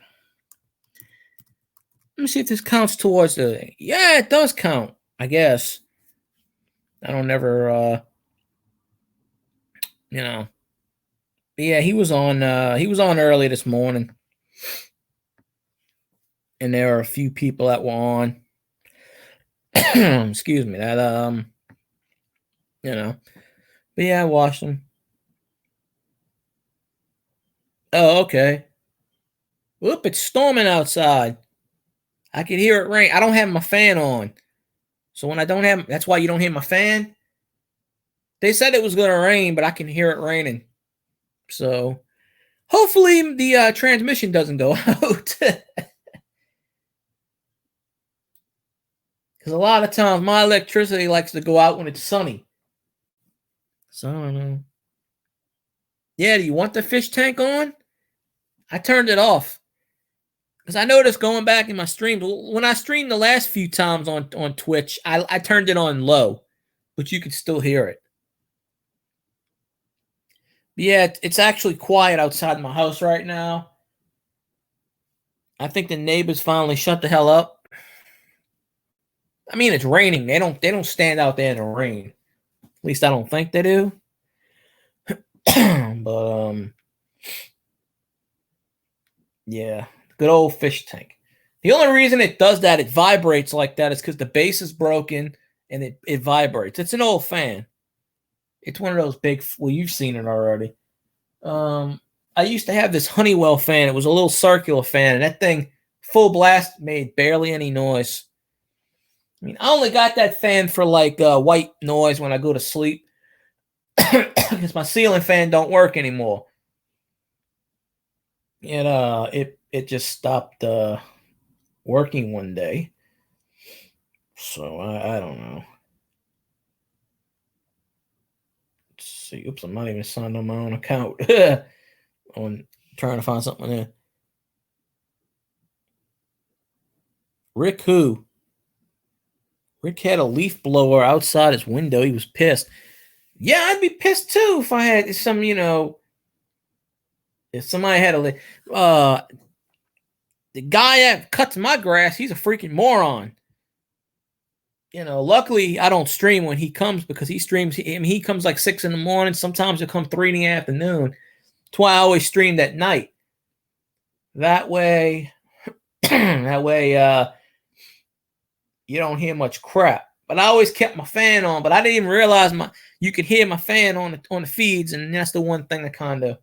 Let me see if this counts towards the. Yeah, it does count. I guess. I don't ever. But yeah, he was on. He was on early this morning, and there are a few people that were on. Excuse me. That But yeah, I watched them. Oh, okay. Whoop! It's storming outside. I can hear it rain. I don't have my fan on. So when I don't have, that's why you don't hear my fan. They said it was going to rain, but I can hear it raining. So hopefully the transmission doesn't go out. Because a lot of times my electricity likes to go out when it's sunny. So I don't know. Yeah, do you want the fish tank on? I turned it off. Because I noticed going back in my streams, when I streamed the last few times on Twitch, I turned it on low, but you could still hear it. But yeah, it's actually quiet outside my house right now. I think the neighbors finally shut the hell up. I mean, it's raining. They don't stand out there in the rain. At least I don't think they do. But Yeah, good old fish tank. The only reason it does that, it vibrates like that, is because the base is broken and it vibrates. It's an old fan. It's one of those big. Well, you've seen it already. I used to have this Honeywell fan. It was a little circular fan, and that thing, full blast, made barely any noise. I mean, I only got that fan for like white noise when I go to sleep, because my ceiling fan don't work anymore. It just stopped working one day. So I don't know. Let's see. Oops, I'm not even signed on my own account. On trying to find something there. Rick who? Rick had a leaf blower outside his window. He was pissed. Yeah, I'd be pissed too if I had some, if somebody had the guy that cuts my grass, he's a freaking moron. Luckily I don't stream when he comes, because he streams. He comes like 6 a.m. Sometimes he'll come 3 p.m. That's why I always streamed at night. That way, you don't hear much crap. But I always kept my fan on. But I didn't even realize you could hear my fan on the feeds, and that's the one thing that kind of,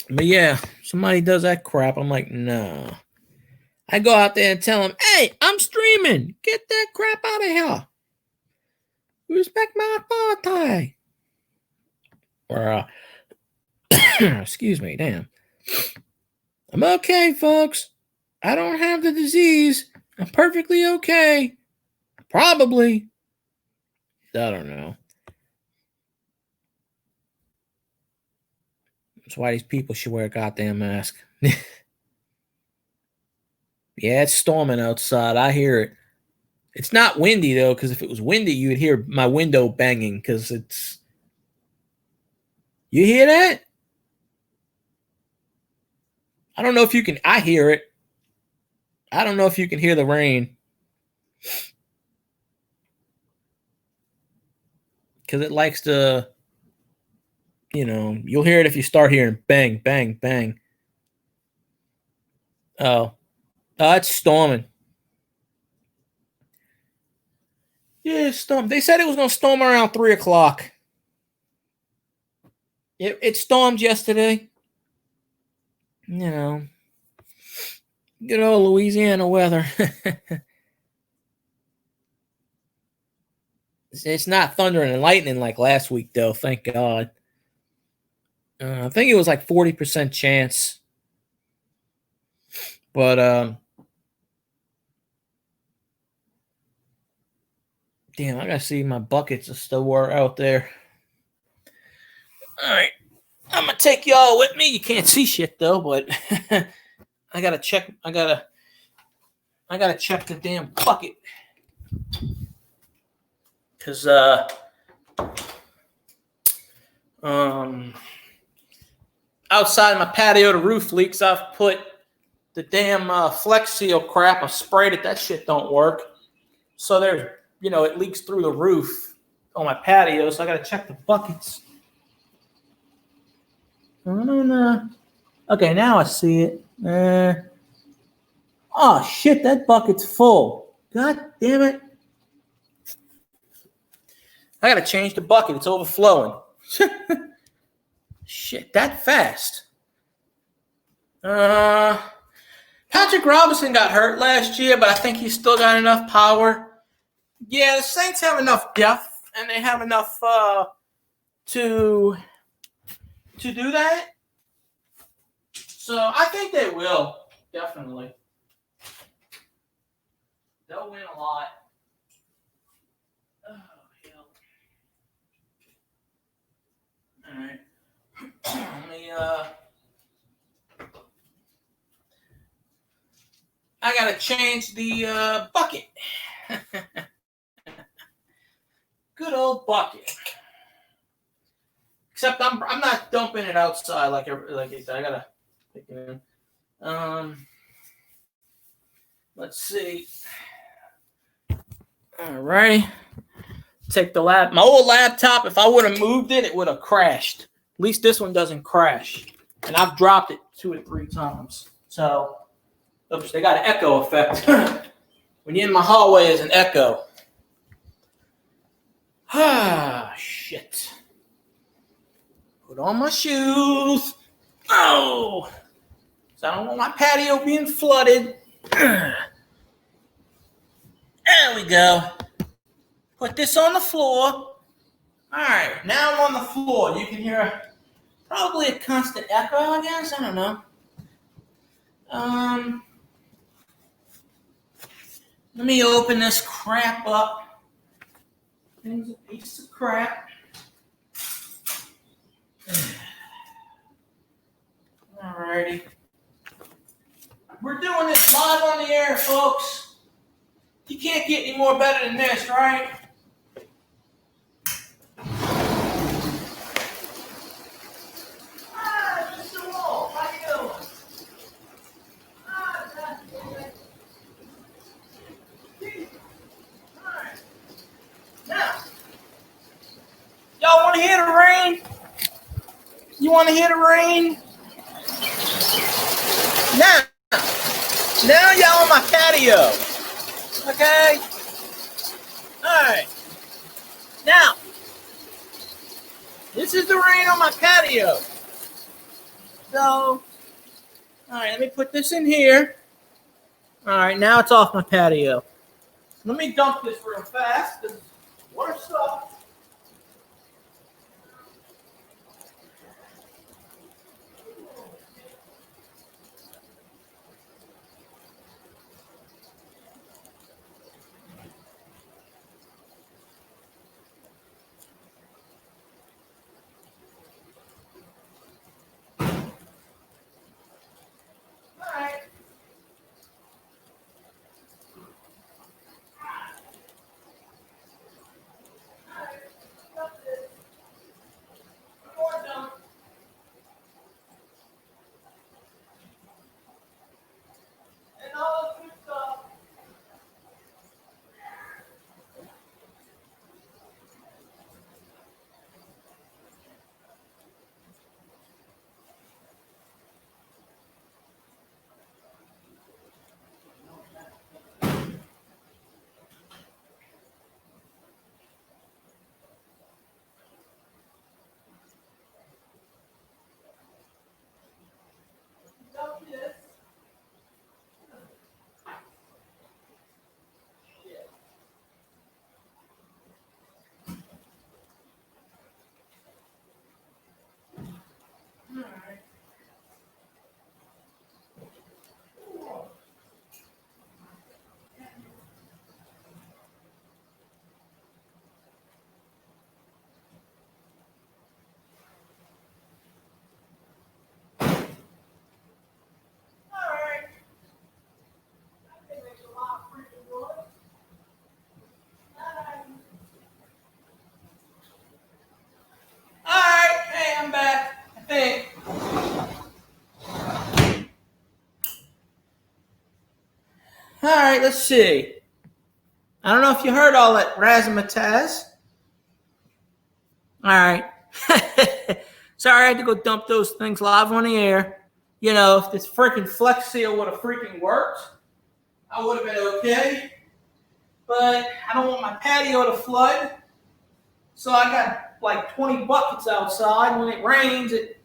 But yeah, somebody does that crap, I'm like, nah. I go out there and tell them, hey, I'm streaming. Get that crap out of here. Respect my authority. Or, excuse me, damn. I'm okay, folks. I don't have the disease. I'm perfectly okay. Probably. I don't know. That's why these people should wear a goddamn mask. Yeah, it's storming outside. I hear it. It's not windy, though, because if it was windy, you would hear my window banging, because it's... You hear that? I don't know if you can... I hear it. I don't know if you can hear the rain. Because it likes to... you'll hear it if you start hearing bang, bang, bang. Oh. It's storming. Yeah, storm. They said it was going to storm around 3 o'clock. It stormed yesterday. Good old Louisiana weather. It's not thundering and lightning like last week, though. Thank God. I think it was like 40% chance. But damn, I gotta see my buckets of still were out there. All right, I'm gonna take y'all with me. You can't see shit though, but I gotta check. I gotta check the damn bucket, cause outside my patio, the roof leaks. I've put the damn Flex Seal crap. I sprayed it. That shit don't work. So there's, it leaks through the roof on my patio. So I got to check the buckets. Okay, now I see it. Oh, shit, that bucket's full. God damn it. I got to change the bucket. It's overflowing. Shit, that fast. Patrick Robinson got hurt last year, but I think he's still got enough power. Yeah, the Saints have enough depth, and they have enough to do that. So I think they will, definitely. They'll win a lot. Oh, hell. All right. Let me, I gotta change the bucket. Good old bucket. Except I'm not dumping it outside like I said. I gotta pick it in. Let's see. All right. Take my old laptop. If I would have moved it, it would have crashed. At least this one doesn't crash. And I've dropped it 2 or 3 times. So, oops, they got an echo effect. When you're in my hallway, there's an echo. Ah, shit. Put on my shoes. Oh! So I don't want my patio being flooded. There we go. Put this on the floor. All right, now I'm on the floor. You can hear probably a constant echo, I guess. I don't know. Let me open this crap up. Thing's a piece of crap. Alrighty. We're doing this live on the air, folks. You can't get any more better than this, right? Mr. Wolf, how you doing? Alright. Now, y'all want to hear the rain? You want to hear the rain? Now y'all on my patio. Okay? Alright. Now, this is the rain on my patio. So, alright, let me put this in here. Alright, now it's off my patio. Let me dump this real fast. This is worse stuff. I'm back, I think. All right, let's see. I don't know if you heard all that razzmatazz. All right. Sorry, I had to go dump those things live on the air. You know, if this freaking Flex Seal would have freaking worked, I would have been okay. But I don't want my patio to flood. So I got like 20 buckets outside. When it rains, they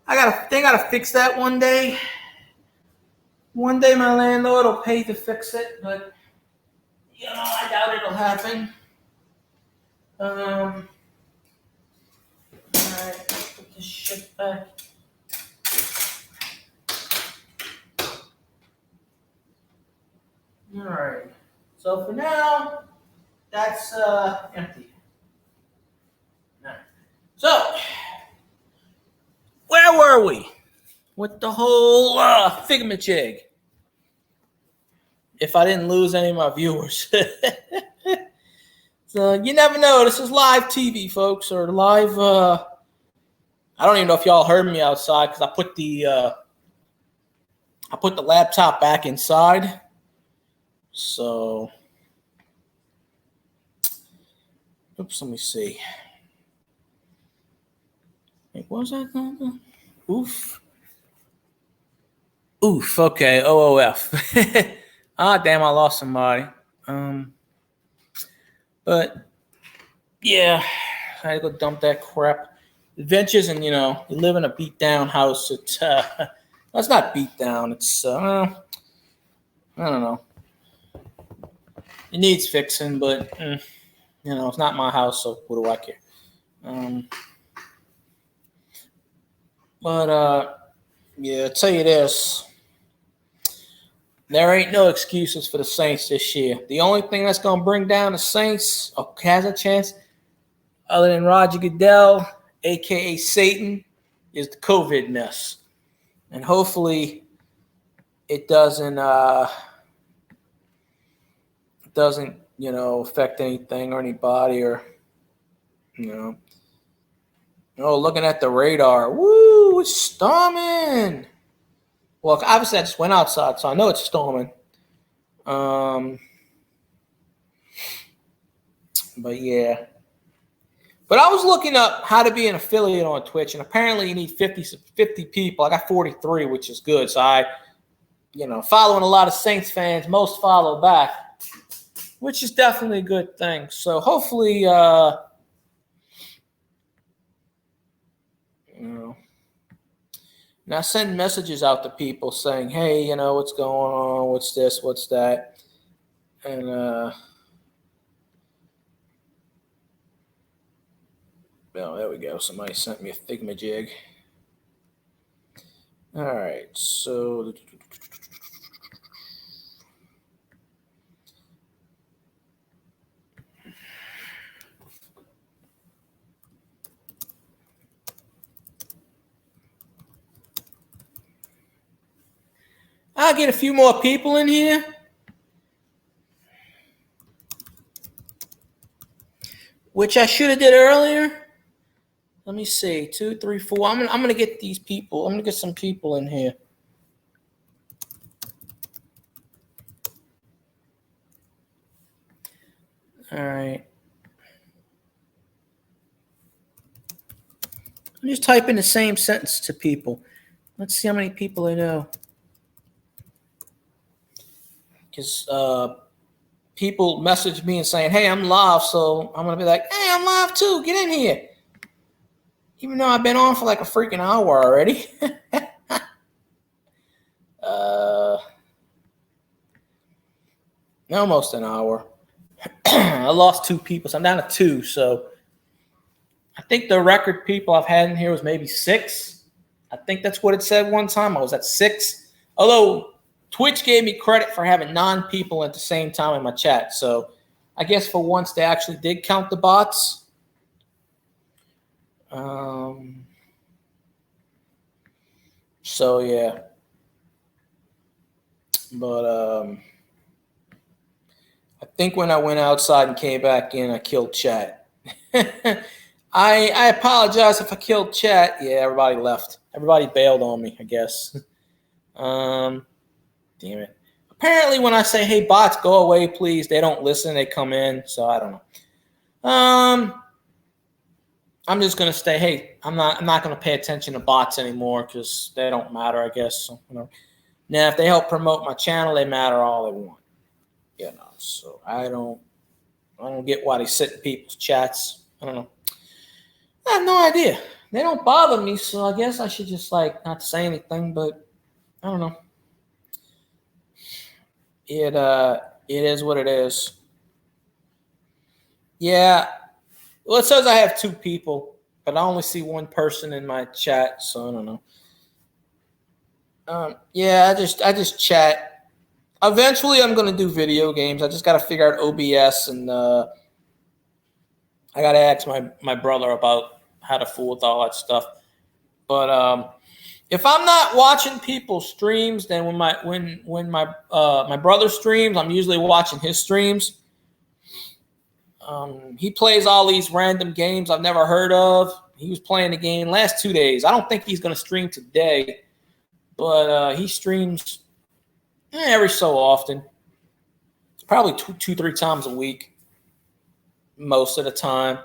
gotta fix that one day. One day my landlord will pay to fix it, but I doubt it'll happen. Alright, let's put this shit back. Alright. So for now, that's empty. Right. So, where were we with the whole thingamajig? If I didn't lose any of my viewers. So you never know. This is live TV, folks, or live. I don't even know if y'all heard me outside because I put the laptop back inside. So Oops, let me see. Wait, what was that number? Oof. Oof. Okay. OOF. Ah, damn! I lost somebody. But yeah, I had to go dump that crap. Adventures, and you live in a beat down house. It's that's not beat down. It's I don't know. It needs fixing, but it's not my house, so what do I care? But yeah, I'll tell you this. There ain't no excuses for the Saints this year. The only thing that's going to bring down the Saints, or has a chance, other than Roger Goodell, a.k.a. Satan, is the COVID mess. And hopefully it doesn't affect anything or anybody or, looking at the radar. Woo, it's storming. Well, obviously I just went outside, so I know it's storming. But yeah. But I was looking up how to be an affiliate on Twitch, and apparently you need 50 people. I got 43, which is good. So I, following a lot of Saints fans, most follow back, which is definitely a good thing. So hopefully, now send messages out to people saying, hey, what's going on? What's this? What's that? And oh, there we go. Somebody sent me a thingamajig. All right, so I'll get a few more people in here. Which I should have did earlier. Let me see. 2, 3, 4. I'm gonna get these people. I'm gonna get some people in here. All right. I'm just typing the same sentence to people. Let's see how many people I know. Because people message me and saying, hey, I'm live. So I'm going to be like, hey, I'm live too. Get in here. Even though I've been on for like a freaking hour already. Almost an hour. I lost 2 people. So I'm down to 2. So I think the record people I've had in here was maybe 6. I think that's what it said one time. I was at 6. Although Twitch gave me credit for having 9 people at the same time in my chat. So I guess for once they actually did count the bots. So yeah. But I think when I went outside and came back in, I killed chat. I apologize if I killed chat. Yeah, everybody left. Everybody bailed on me, I guess. Damn it. Apparently, when I say, hey, bots, go away, please, they don't listen. They come in. So I don't know. I'm just going to stay, hey, I'm not going to pay attention to bots anymore because they don't matter, I guess. So, now, if they help promote my channel, they matter all they want. So I don't get why they sit in people's chats. I don't know. I have no idea. They don't bother me, so I guess I should just not say anything, but I don't know. It is what it is. Yeah. Well, it says I have 2 people, but I only see 1 person in my chat, so I don't know. Yeah, I just chat. Eventually, I'm going to do video games. I just got to figure out OBS, and I got to ask my brother about how to fool with all that stuff. But if I'm not watching people's streams, then when my brother streams, I'm usually watching his streams. He plays all these random games I've never heard of. He was playing the game last 2 days. I don't think he's going to stream today, but he streams every so often, probably 2-3 times a week. most of the time.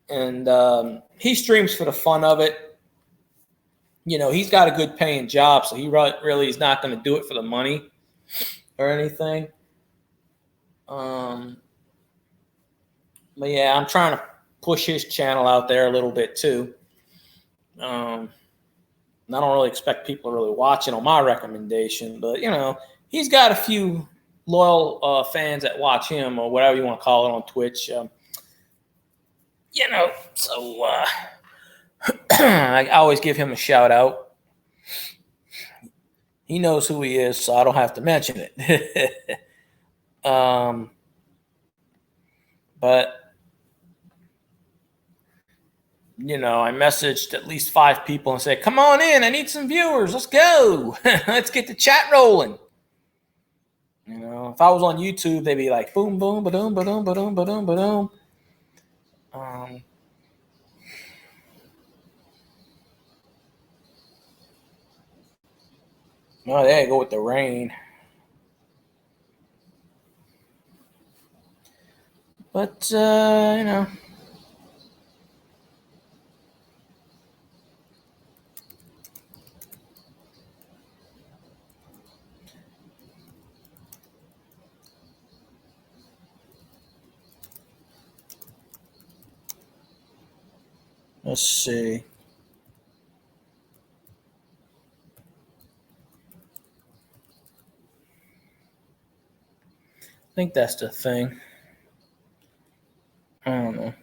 And he streams for the fun of it. You know, he's got a good paying job, so he really is not going to do it for the money or anything. But yeah, I'm trying to push his channel out there a little bit too. And I don't really expect people to really watch it on my recommendation, but you know, he's got a few loyal fans that watch him or whatever you want to call it on Twitch. You know, so I always give him a shout out. He knows who he is, so I don't have to mention it. But you know, I messaged at least 5 people and said, "Come on in, I need some viewers. Let's go. Let's get the chat rolling." You know, if I was on YouTube, they'd be like, "Boom, boom, ba-doom, ba-doom, ba-doom, ba-doom, ba-doom." Oh, there you go with the rain. But you know. Let's see. I think that's the thing. I don't know.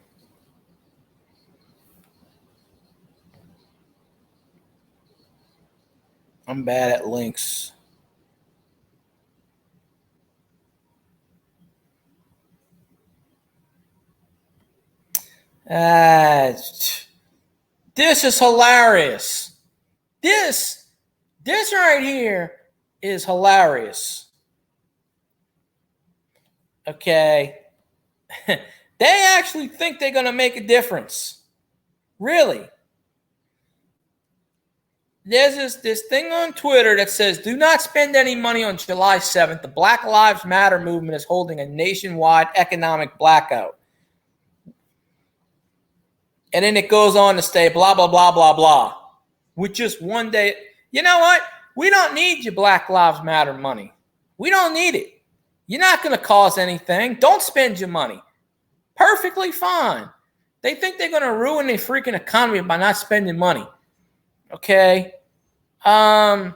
I'm bad at links. This is hilarious. This right here is hilarious. Okay. They actually think they're going to make a difference. Really. There's this thing on Twitter that says, "Do not spend any money on July 7th. The Black Lives Matter movement is holding a nationwide economic blackout." And then it goes on to say, blah, blah, blah, blah, blah. With just one day. You know what? We don't need your Black Lives Matter money. We don't need it. You're not going to cause anything. Don't spend your money. Perfectly fine. They think they're going to ruin their freaking economy by not spending money. Okay? There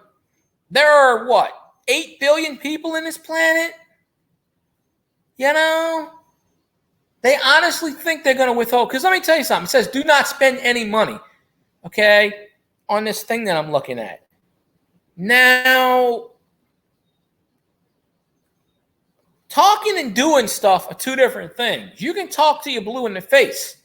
are, what, 8 billion people in this planet? You know? They honestly think they're going to withhold. Because let me tell you something. It says, "Do not spend any money." Okay? On this thing that I'm looking at. Now, talking and doing stuff are 2 different things. You can talk to your blue in the face.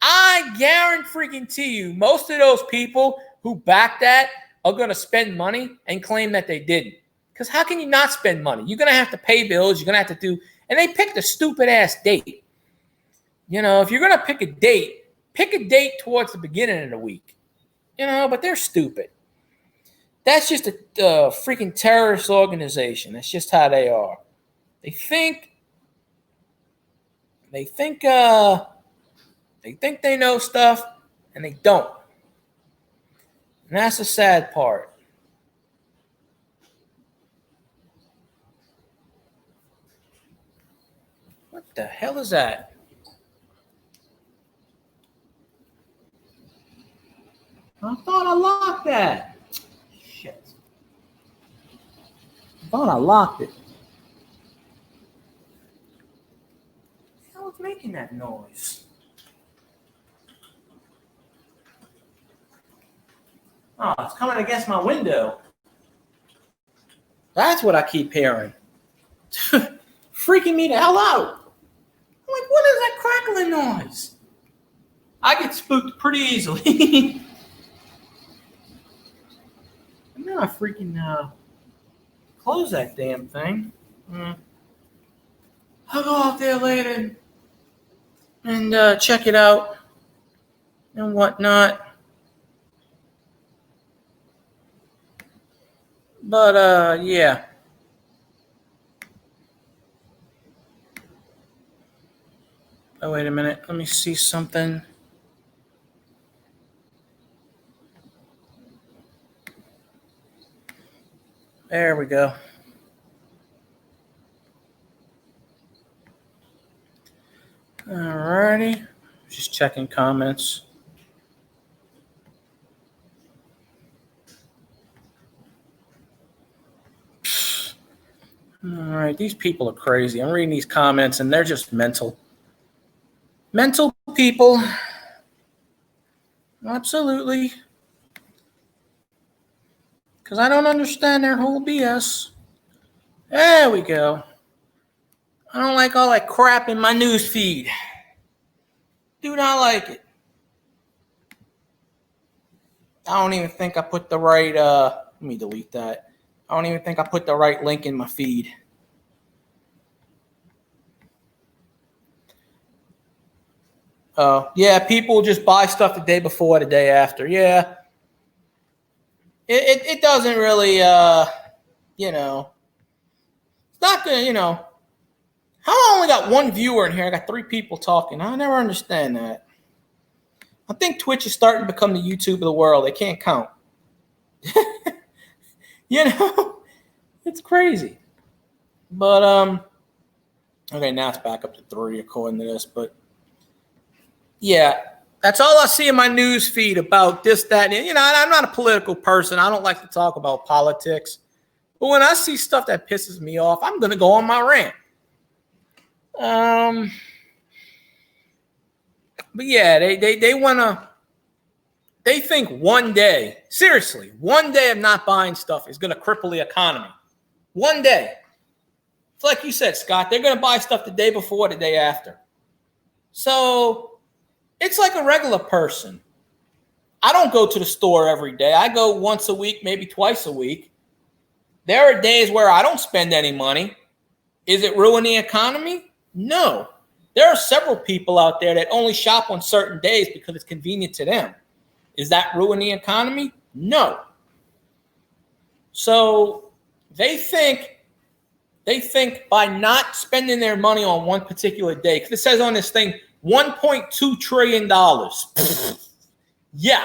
I guarantee you, most of those people who back that are going to spend money and claim that they didn't. Because how can you not spend money? You're going to have to pay bills. You're going to have to do, and they picked a stupid ass date. You know, if you're going to pick a date towards the beginning of the week. You know, but they're stupid. That's just a freaking terrorist organization. That's just how they are. They think they know stuff, and they don't. And that's the sad part. What the hell is that? I thought I locked that. Shit. I thought I locked it. What the hell is making that noise? Oh, it's coming against my window. That's what I keep hearing. Freaking me the hell out. I'm like, what is that crackling noise? I get spooked pretty easily. And then I freaking close that damn thing. I'll go out there later and check it out and whatnot. But yeah. Oh, wait a minute. Let me see something. There we go. Alrighty. Just checking comments. All right, these people are crazy. I'm reading these comments and they're just mental. Mental people. Absolutely. Because I don't understand their whole BS. There we go. I don't like all that crap in my news feed. Do not like it. I don't even think I put the right, let me delete that. I don't even think I put the right link in my feed. Yeah, people just buy stuff the day before, the day after. Yeah. It doesn't really, you know, it's not gonna, you know, how I only got one viewer in here? I got 3 people talking. I never understand that. I think Twitch is starting to become the YouTube of the world. They can't count. You know, it's crazy. But okay, now it's back up to 3 according to this. But yeah, that's all I see in my news feed about this, that, and you know, I'm not a political person. I don't like to talk about politics. But when I see stuff that pisses me off, I'm gonna go on my rant. But yeah, they wanna. They think one day, seriously, one day of not buying stuff is going to cripple the economy. One day. It's like you said, Scott, they're going to buy stuff the day before, the day after. So it's like a regular person. I don't go to the store every day. I go once a week, maybe twice a week. There are days where I don't spend any money. Is it ruining the economy? No. There are several people out there that only shop on certain days because it's convenient to them. Is that ruining the economy? No. So they think by not spending their money on one particular day, because it says on this thing, $1.2 trillion. Yeah.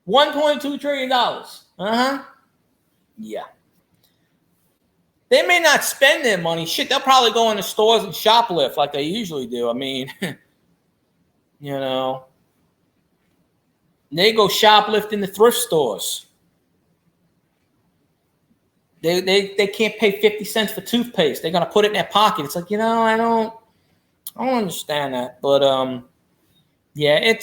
$1.2 trillion. Yeah. They may not spend their money. Shit, they'll probably go into stores and shoplift like they usually do. I mean, you know. They go shoplift in the thrift stores. They can't pay 50 cents for toothpaste. They're gonna put it in their pocket. It's like, you know, I don't understand that. But yeah,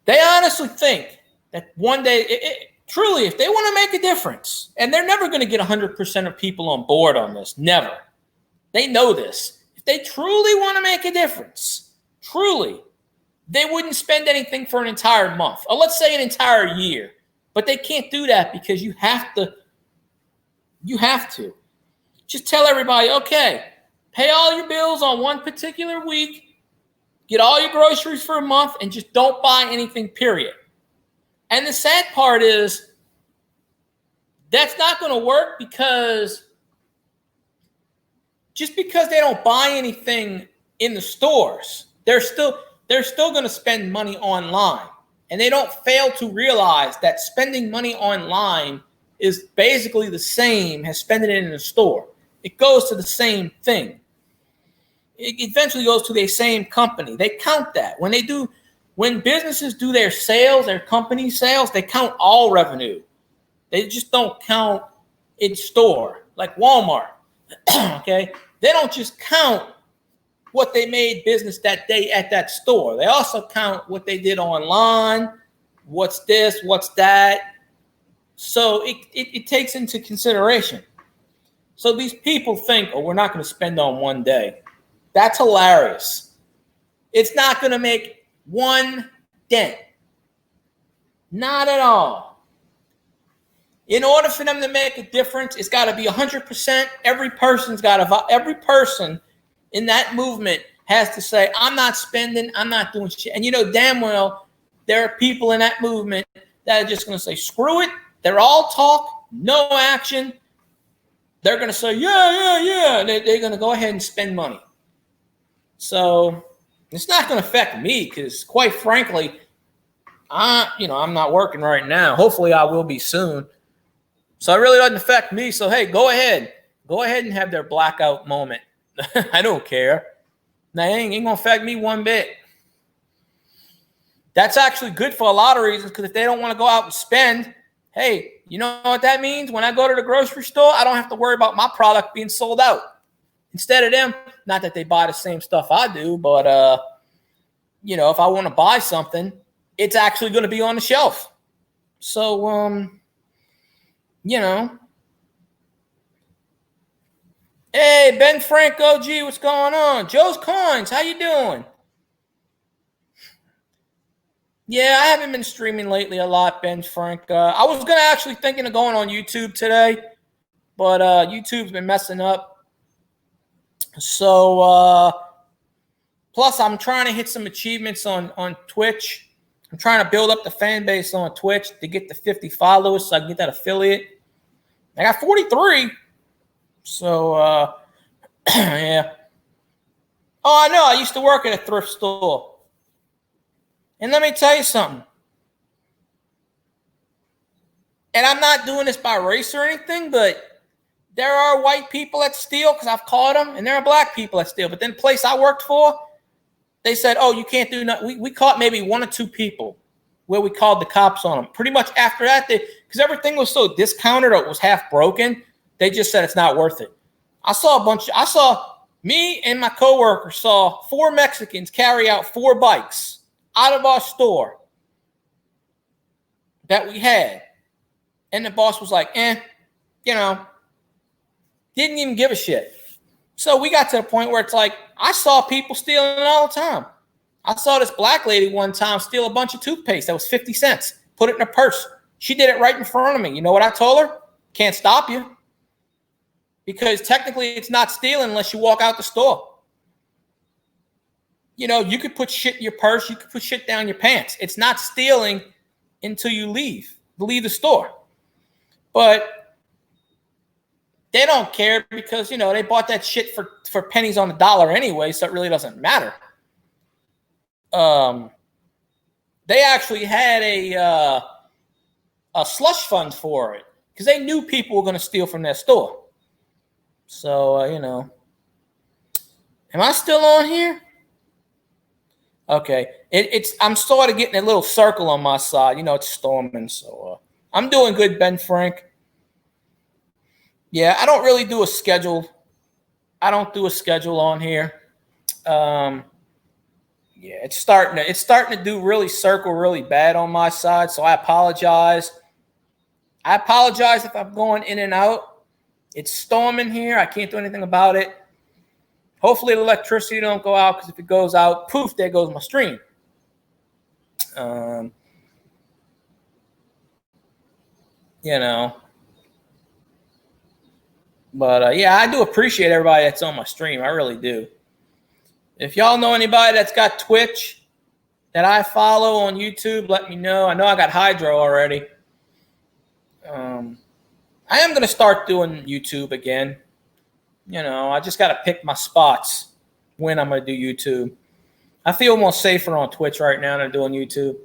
they honestly think that one day, truly, if they want to make a difference, and they're never going to get 100% of people on board on this, never. They know this. If they truly want to make a difference, truly, they wouldn't spend anything for an entire month, or let's say an entire year. But they can't do that because you have to. You have to. Just tell everybody, okay, pay all your bills on one particular week, get all your groceries for a month, and just don't buy anything, period. And the sad part is that's not going to work because just because they don't buy anything in the stores, they're still going to spend money online. And they don't fail to realize that spending money online is basically the same as spending it in a store. It goes to the same thing. It eventually goes to the same company. They count that. When businesses do their sales, their company sales, they count all revenue. They just don't count in store, like Walmart. Okay? They don't just count what they made business that day at that store. They also count what they did online, what's this, what's that. So it takes into consideration. So these people think, oh, we're not going to spend on one day. That's hilarious. It's not going to make one dent. Not at all. In order for them to make a difference, it's got to be 100%. Every person in that movement has to say, I'm not spending, I'm not doing shit. And you know damn well there are people in that movement that are just going to say, screw it. They're all talk, no action. They're going to say, yeah. And they're going to go ahead and spend money. So it's not going to affect me because, quite frankly, I'm not working right now. Hopefully, I will be soon. So it really doesn't affect me. So hey, go ahead and have their blackout moment. I don't care. Now, it ain't gonna affect me one bit. That's actually good for a lot of reasons, because if they don't want to go out and spend, hey, you know what that means? When I go to the grocery store, I don't have to worry about my product being sold out. Instead of them, not that they buy the same stuff I do, but if I want to buy something, it's actually going to be on the shelf. So, Hey, Ben Frank OG, what's going on? Joe's Coins, how you doing? Yeah, I haven't been streaming lately a lot, Ben Frank. I was actually thinking of going on YouTube today, but YouTube's been messing up. So, plus I'm trying to hit some achievements on Twitch. I'm trying to build up the fan base on Twitch to get to 50 followers so I can get that affiliate. I got 43. So, yeah. Oh, I know. I used to work at a thrift store. And let me tell you something. And I'm not doing this by race or anything, but there are white people that steal, because I've caught them, and there are black people that steal. But then the place I worked for, they said, oh, you can't do nothing. We caught maybe one or two people where we called the cops on them. Pretty much after that, because everything was so discounted or it was half broken, they just said it's not worth it. Me and my coworker saw 4 Mexicans carry out 4 bikes out of our store that we had. And the boss was like, didn't even give a shit. So we got to the point where it's like, I saw people stealing all the time. I saw this black lady one time steal a bunch of toothpaste that was 50 cents, put it in her purse. She did it right in front of me. You know what I told her? Can't stop you. Because technically it's not stealing unless you walk out the store. You could put shit in your purse. You could put shit down your pants. It's not stealing until you leave the store. But they don't care because, they bought that shit for pennies on the dollar anyway, so it really doesn't matter. They actually had a slush fund for it because they knew people were going to steal from their store. So, am I still on here? Okay. I'm sort of getting a little circle on my side. It's storming, so I'm doing good, Ben Frank. Yeah, I don't really do a schedule. I don't do a schedule on here. Yeah, it's starting to do really circle really bad on my side, so I apologize. I apologize if I'm going in and out. It's storming here. I can't do anything about it. Hopefully the electricity don't go out, because if it goes out, poof, there goes my stream. But yeah, I do appreciate everybody that's on my stream. I really do. If y'all know anybody that's got Twitch that I follow on YouTube, let me know. I know I got Hydro already. I am going to start doing YouTube again. I just got to pick my spots when I'm going to do YouTube. I feel more safer on Twitch right now than doing YouTube.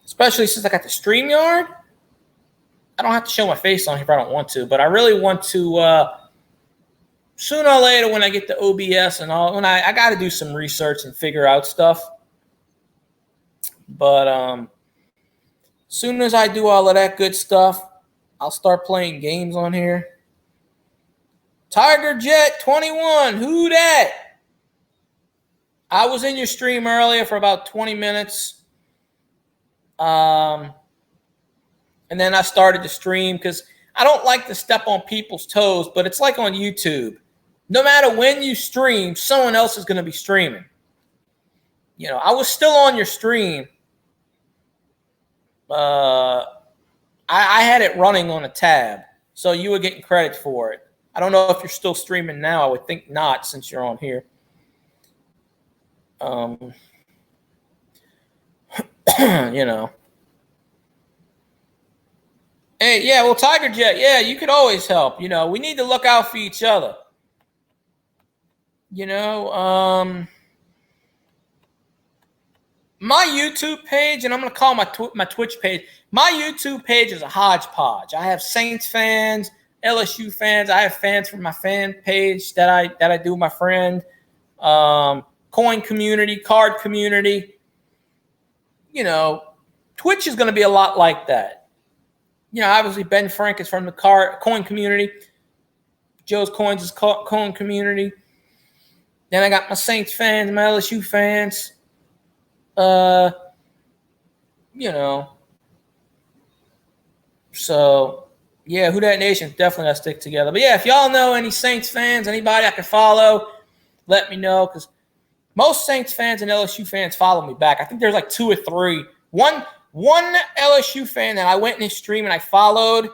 Especially since I got the StreamYard. I don't have to show my face on here if I don't want to, but I really want to, sooner or later when I get the OBS and all, when I got to do some research and figure out stuff. But soon as I do all of that good stuff, I'll start playing games on here. Tiger Jet 21, who dat? I was in your stream earlier for about 20 minutes. And then I started to stream because I don't like to step on people's toes, but it's like on YouTube. No matter when you stream, someone else is going to be streaming. I was still on your stream. I had it running on a tab, so you were getting credit for it. I don't know if you're still streaming now. I would think not, since you're on here. Hey, yeah, well, Tiger Jet, yeah, you could always help. We need to look out for each other. You know, my YouTube page, and I'm going to call my Twitch page. My YouTube page is a hodgepodge. I have Saints fans, LSU fans. I have fans from my fan page that I do with my friend. Coin community, card community. You know, Twitch is going to be a lot like that. You know, obviously Ben Frank is from the coin community. Joe's Coins is coin community. Then I got my Saints fans, my LSU fans. You know, so yeah, Who Dat Nation definitely got to stick together. But yeah, if y'all know any Saints fans, anybody I can follow, let me know, because most Saints fans and LSU fans follow me back. I think there's like 2 or 3. One LSU fan that I went in his stream and I followed.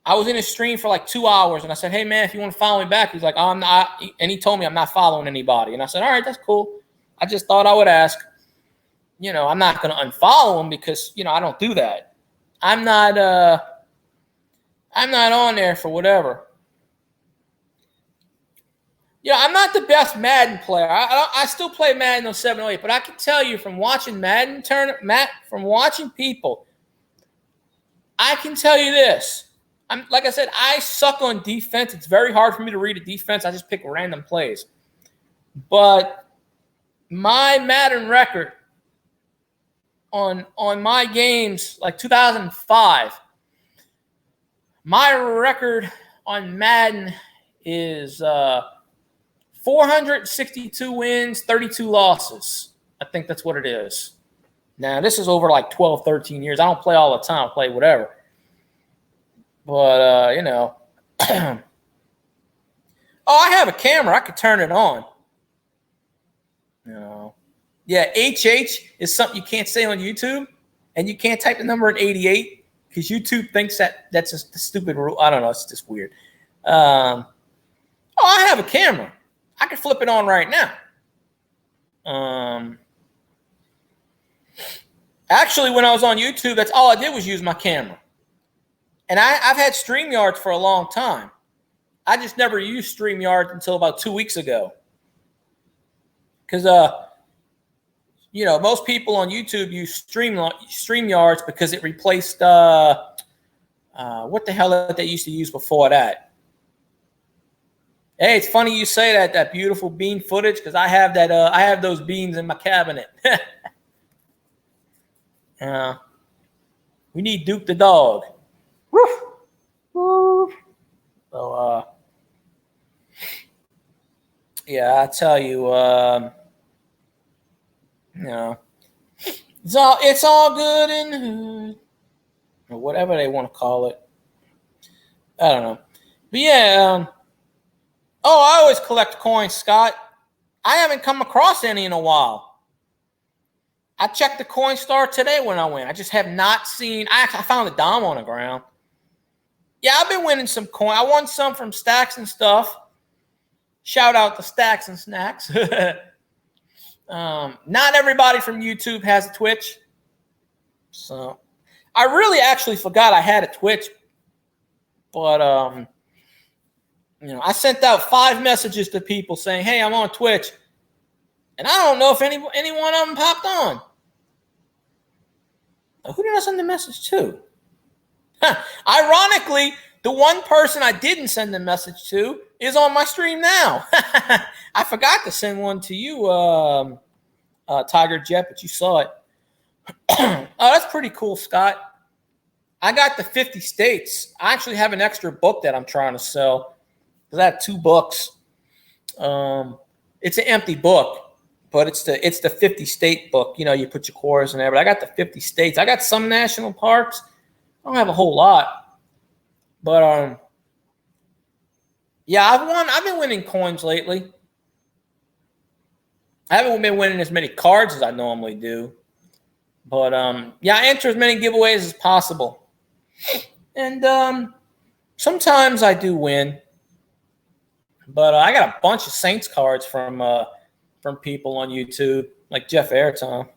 I was in his stream for like 2 hours, and I said, "Hey man, if you want to follow me back," he's like, "I'm not," and he told me I'm not following anybody, and I said, "All right, that's cool. I just thought I would ask." You know, I'm not going to unfollow him because, you know, I don't do that. I'm not on there for whatever. You know, I'm not the best Madden player. I still play Madden 07, 08, but I can tell you from watching from watching people, I can tell you this. Like I said, I suck on defense. It's very hard for me to read a defense. I just pick random plays. But my Madden record on my games, like 2005, my record on Madden is 462 wins, 32 losses. I think that's what it is. Now, this is over like 12, 13 years. I don't play all the time. I play whatever. But, you know. Oh, I have a camera. I could turn it on. You know. Yeah, HH is something you can't say on YouTube, and you can't type the number in 88 because YouTube thinks that's just a stupid rule. I don't know. It's just weird. Oh, I have a camera. I can flip it on right now. Actually, when I was on YouTube, that's all I did was use my camera. And I've had StreamYard for a long time. I just never used StreamYard until about 2 weeks ago. Because, you know, most people on YouTube use StreamYards because it replaced what the hell did they used to use before that? Hey, it's funny you say that beautiful bean footage, because I have that. I have those beans in my cabinet. We need Duke the dog. Woof. Woof. So, yeah, I tell you, you know, it's all good in the hood, or whatever they want to call it. I don't know, but yeah. Oh, I always collect coins, Scott. I haven't come across any in a while. I checked the Coinstar today when I went. I just have not seen. I found a Dom on the ground. Yeah, I've been winning some coin. I won some from Stacks and Stuff. Shout out to Stacks and Snacks. Not everybody from YouTube has a Twitch. So I really actually forgot I had a Twitch. But, you know, I sent out 5 messages to people saying, "Hey, I'm on Twitch." And I don't know if any one of them popped on. Now, who did I send the message to? Ironically, the one person I didn't send the message to is on my stream now. I forgot to send one to you, Tiger Jet, but you saw it. Oh, that's pretty cool, Scott. I got the 50 states. I actually have an extra book that I'm trying to sell, because I have 2 books. It's an empty book, but it's the 50 state book. You know, you put your cores in there. But I got the 50 states. I got some national parks. I don't have a whole lot, but yeah, I've been winning coins lately. I haven't been winning as many cards as I normally do, but yeah, I enter as many giveaways as possible, and sometimes I do win. But I got a bunch of Saints cards from people on YouTube, like Jeff Airtime.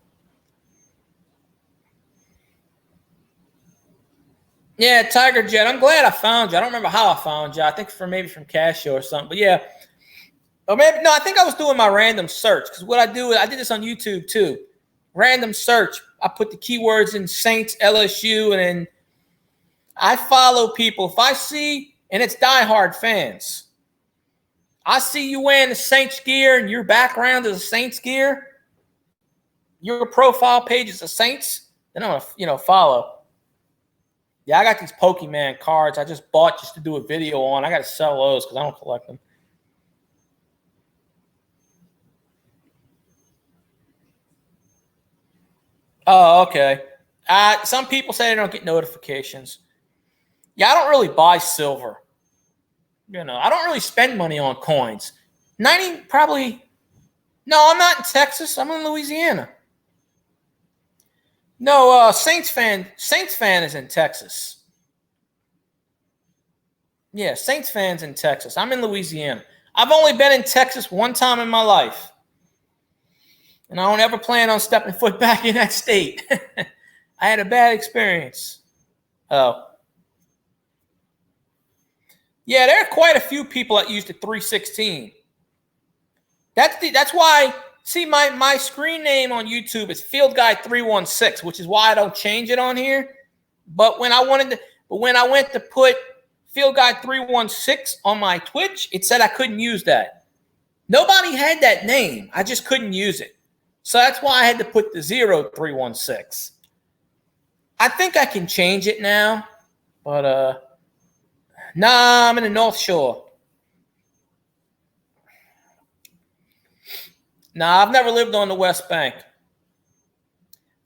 Yeah, Tiger Jet. I'm glad I found you. I don't remember how I found you. I think maybe from Casio or something. But yeah, or maybe no. I think I was doing my random search because what I do is I did this on YouTube too. Random search. I put the keywords in Saints, LSU, and then I follow people. If I see, and it's diehard fans, I see you wearing the Saints gear and your background is a Saints gear, your profile page is a Saints, then I'm gonna follow. Yeah, I got these Pokemon cards I just bought just to do a video on. I got to sell those because I don't collect them. Oh, okay. Some people say they don't get notifications. Yeah, I don't really buy silver. I don't really spend money on coins. 90 probably. No, I'm not in Texas. I'm in Louisiana. No, Saints fan is in Texas. Yeah, Saints fans in Texas. I'm in Louisiana. I've only been in Texas one time in my life. And I don't ever plan on stepping foot back in that state. I had a bad experience. Oh. Yeah, there are quite a few people that used the 316. That's why, see, my screen name on YouTube is Field Guy 316, which is why I don't change it on here. But when I went to put Field Guy 316 on my Twitch, it said I couldn't use that. Nobody had that name. I just couldn't use it. So that's why I had to put the 0316. I think I can change it now, but nah, I'm in the North Shore. Nah, I've never lived on the West Bank.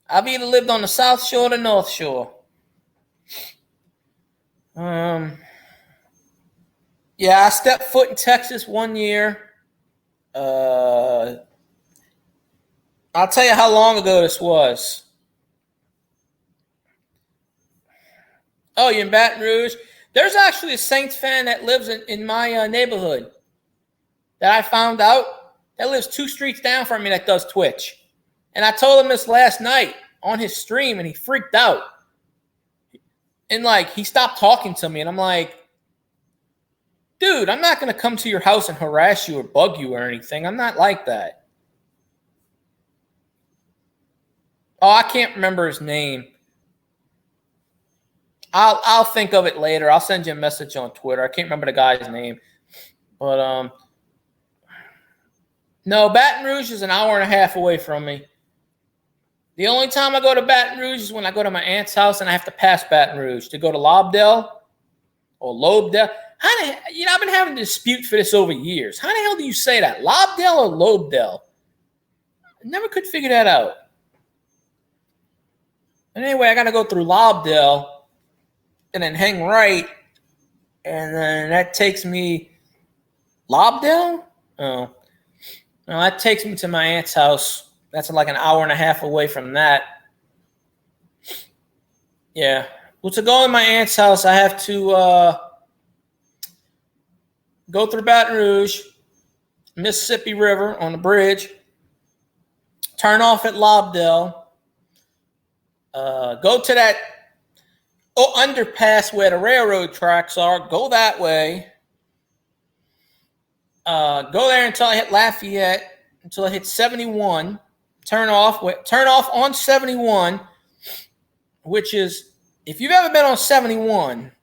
I've either lived on the South Shore or the North Shore. Yeah, I stepped foot in Texas one year. I'll tell you how long ago this was. Oh, you're in Baton Rouge? There's actually a Saints fan that lives in my neighborhood that I found out that lives 2 streets down from me that does Twitch. And I told him this last night on his stream, and he freaked out. And, he stopped talking to me, and I'm like, dude, I'm not going to come to your house and harass you or bug you or anything. I'm not like that. Oh, I can't remember his name. I'll think of it later. I'll send you a message on Twitter. I can't remember the guy's name. But no, Baton Rouge is an hour and a half away from me. The only time I go to Baton Rouge is when I go to my aunt's house and I have to pass Baton Rouge to go to Lobdell or Lobdell. I've been having a dispute for this over years. How the hell do you say that? Lobdell or Lobdell? I never could figure that out. And anyway, I got to go through Lobdell and then hang right, and then that takes me Lobdell? Oh. No, that takes me to my aunt's house. That's like an hour and a half away from that. Yeah. Well, to go in my aunt's house, I have to go through Baton Rouge, Mississippi River on the bridge, turn off at Lobdell, go to that underpass where the railroad tracks are, go that way, go there until I hit Lafayette, until I hit 71, turn off on 71, which is, if you've ever been on 71,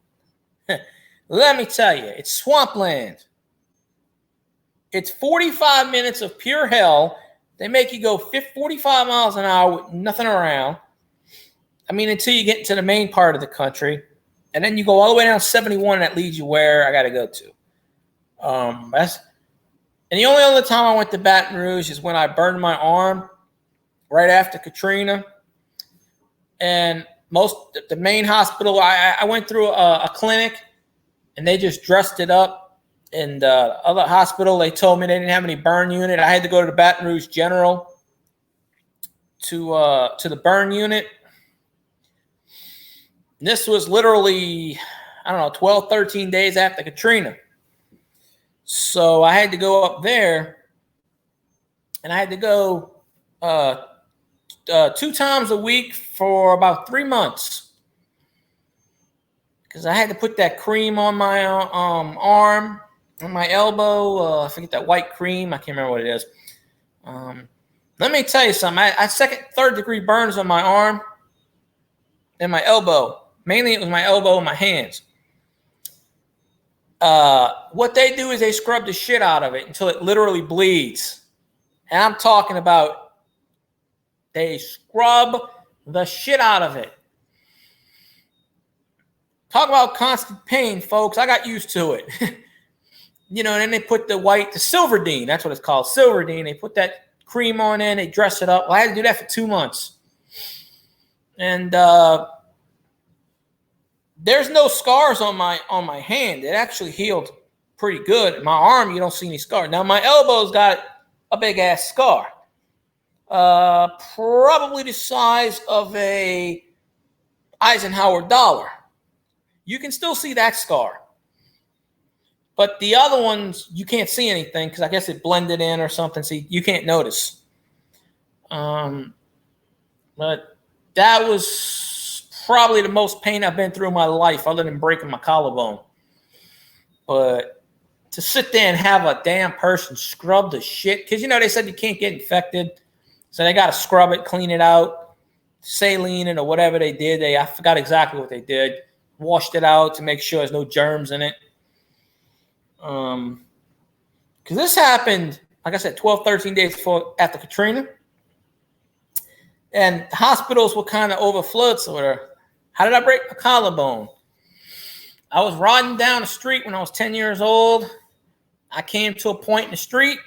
let me tell you, it's swampland. It's 45 minutes of pure hell. They make you go 45 miles an hour with nothing around. I mean, until you get into the main part of the country. And then you go all the way down 71, and that leads you where I got to go to. And the only other time I went to Baton Rouge is when I burned my arm right after Katrina. And the main hospital, I went through a clinic, and they just dressed it up. And the other hospital, they told me they didn't have any burn unit. I had to go to the Baton Rouge General to the burn unit. And this was literally, 12, 13 days after Katrina. So I had to go up there, and I had to go 2 times a week for about 3 months. because I had to put that cream on my arm, on my elbow. I forget that white cream. I can't remember what it is. Let me tell you something. I second, third degree burns on my arm and my elbow. Mainly it was my elbow and my hands. What they do is they scrub the shit out of it until it literally bleeds. And I'm talking about they scrub the shit out of it. Talk about constant pain, folks. I got used to it. And then they put the Silverdene. That's what it's called, Silverdene. They put that cream on in, they dress it up. Well, I had to do that for 2 months. And there's no scars on my hand. It actually healed pretty good. My arm, you don't see any scars. Now my elbow's got a big ass scar. Probably the size of a Eisenhower dollar. You can still see that scar. But the other ones, you can't see anything because I guess it blended in or something. So you can't notice. But that was probably the most pain I've been through in my life other than breaking my collarbone. But to sit there and have a damn person scrub the shit, because, they said you can't get infected. So they got to scrub it, clean it out, saline it or whatever they did. I forgot exactly what they did. Washed it out to make sure there's no germs in it. Because this happened, like I said, 12, 13 days after Katrina. And the hospitals were kind of overflowed. So how did I break my collarbone? I was riding down the street when I was 10 years old. I came to a point in the street.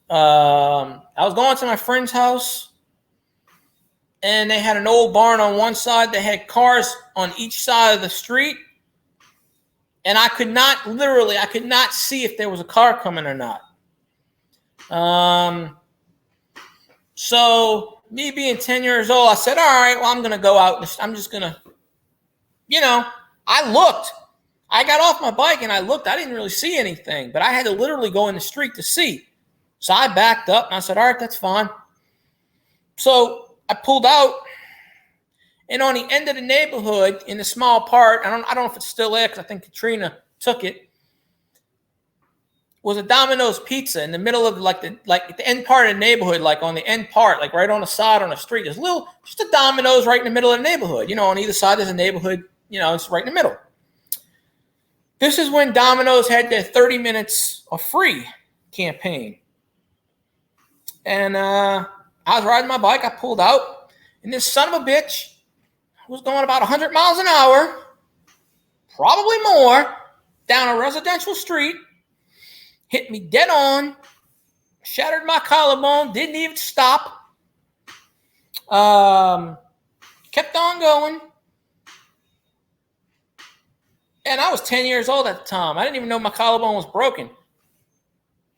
I was going to my friend's house. And they had an old barn on one side. They had cars on each side of the street. And I could not see if there was a car coming or not. So me being 10 years old, I said, all right, well, I'm going to go out. I'm just going to, I looked. I got off my bike and I looked. I didn't really see anything, but I had to literally go in the street to see. So I backed up and I said, all right, that's fine. So I pulled out. And on the end of the neighborhood, in the small part, I don't know if it's still there because I think Katrina took it, was a Domino's Pizza in the middle of the end part of the neighborhood, like on the end part, like right on the side on the street. There's just a Domino's right in the middle of the neighborhood. On either side there's a neighborhood, it's right in the middle. This is when Domino's had their 30 minutes of free campaign. And I was riding my bike. I pulled out, and this son of a bitch was going about 100 miles an hour, probably more, down a residential street, hit me dead on, shattered my collarbone, didn't even stop, kept on going. And I was 10 years old at the time. I didn't even know my collarbone was broken.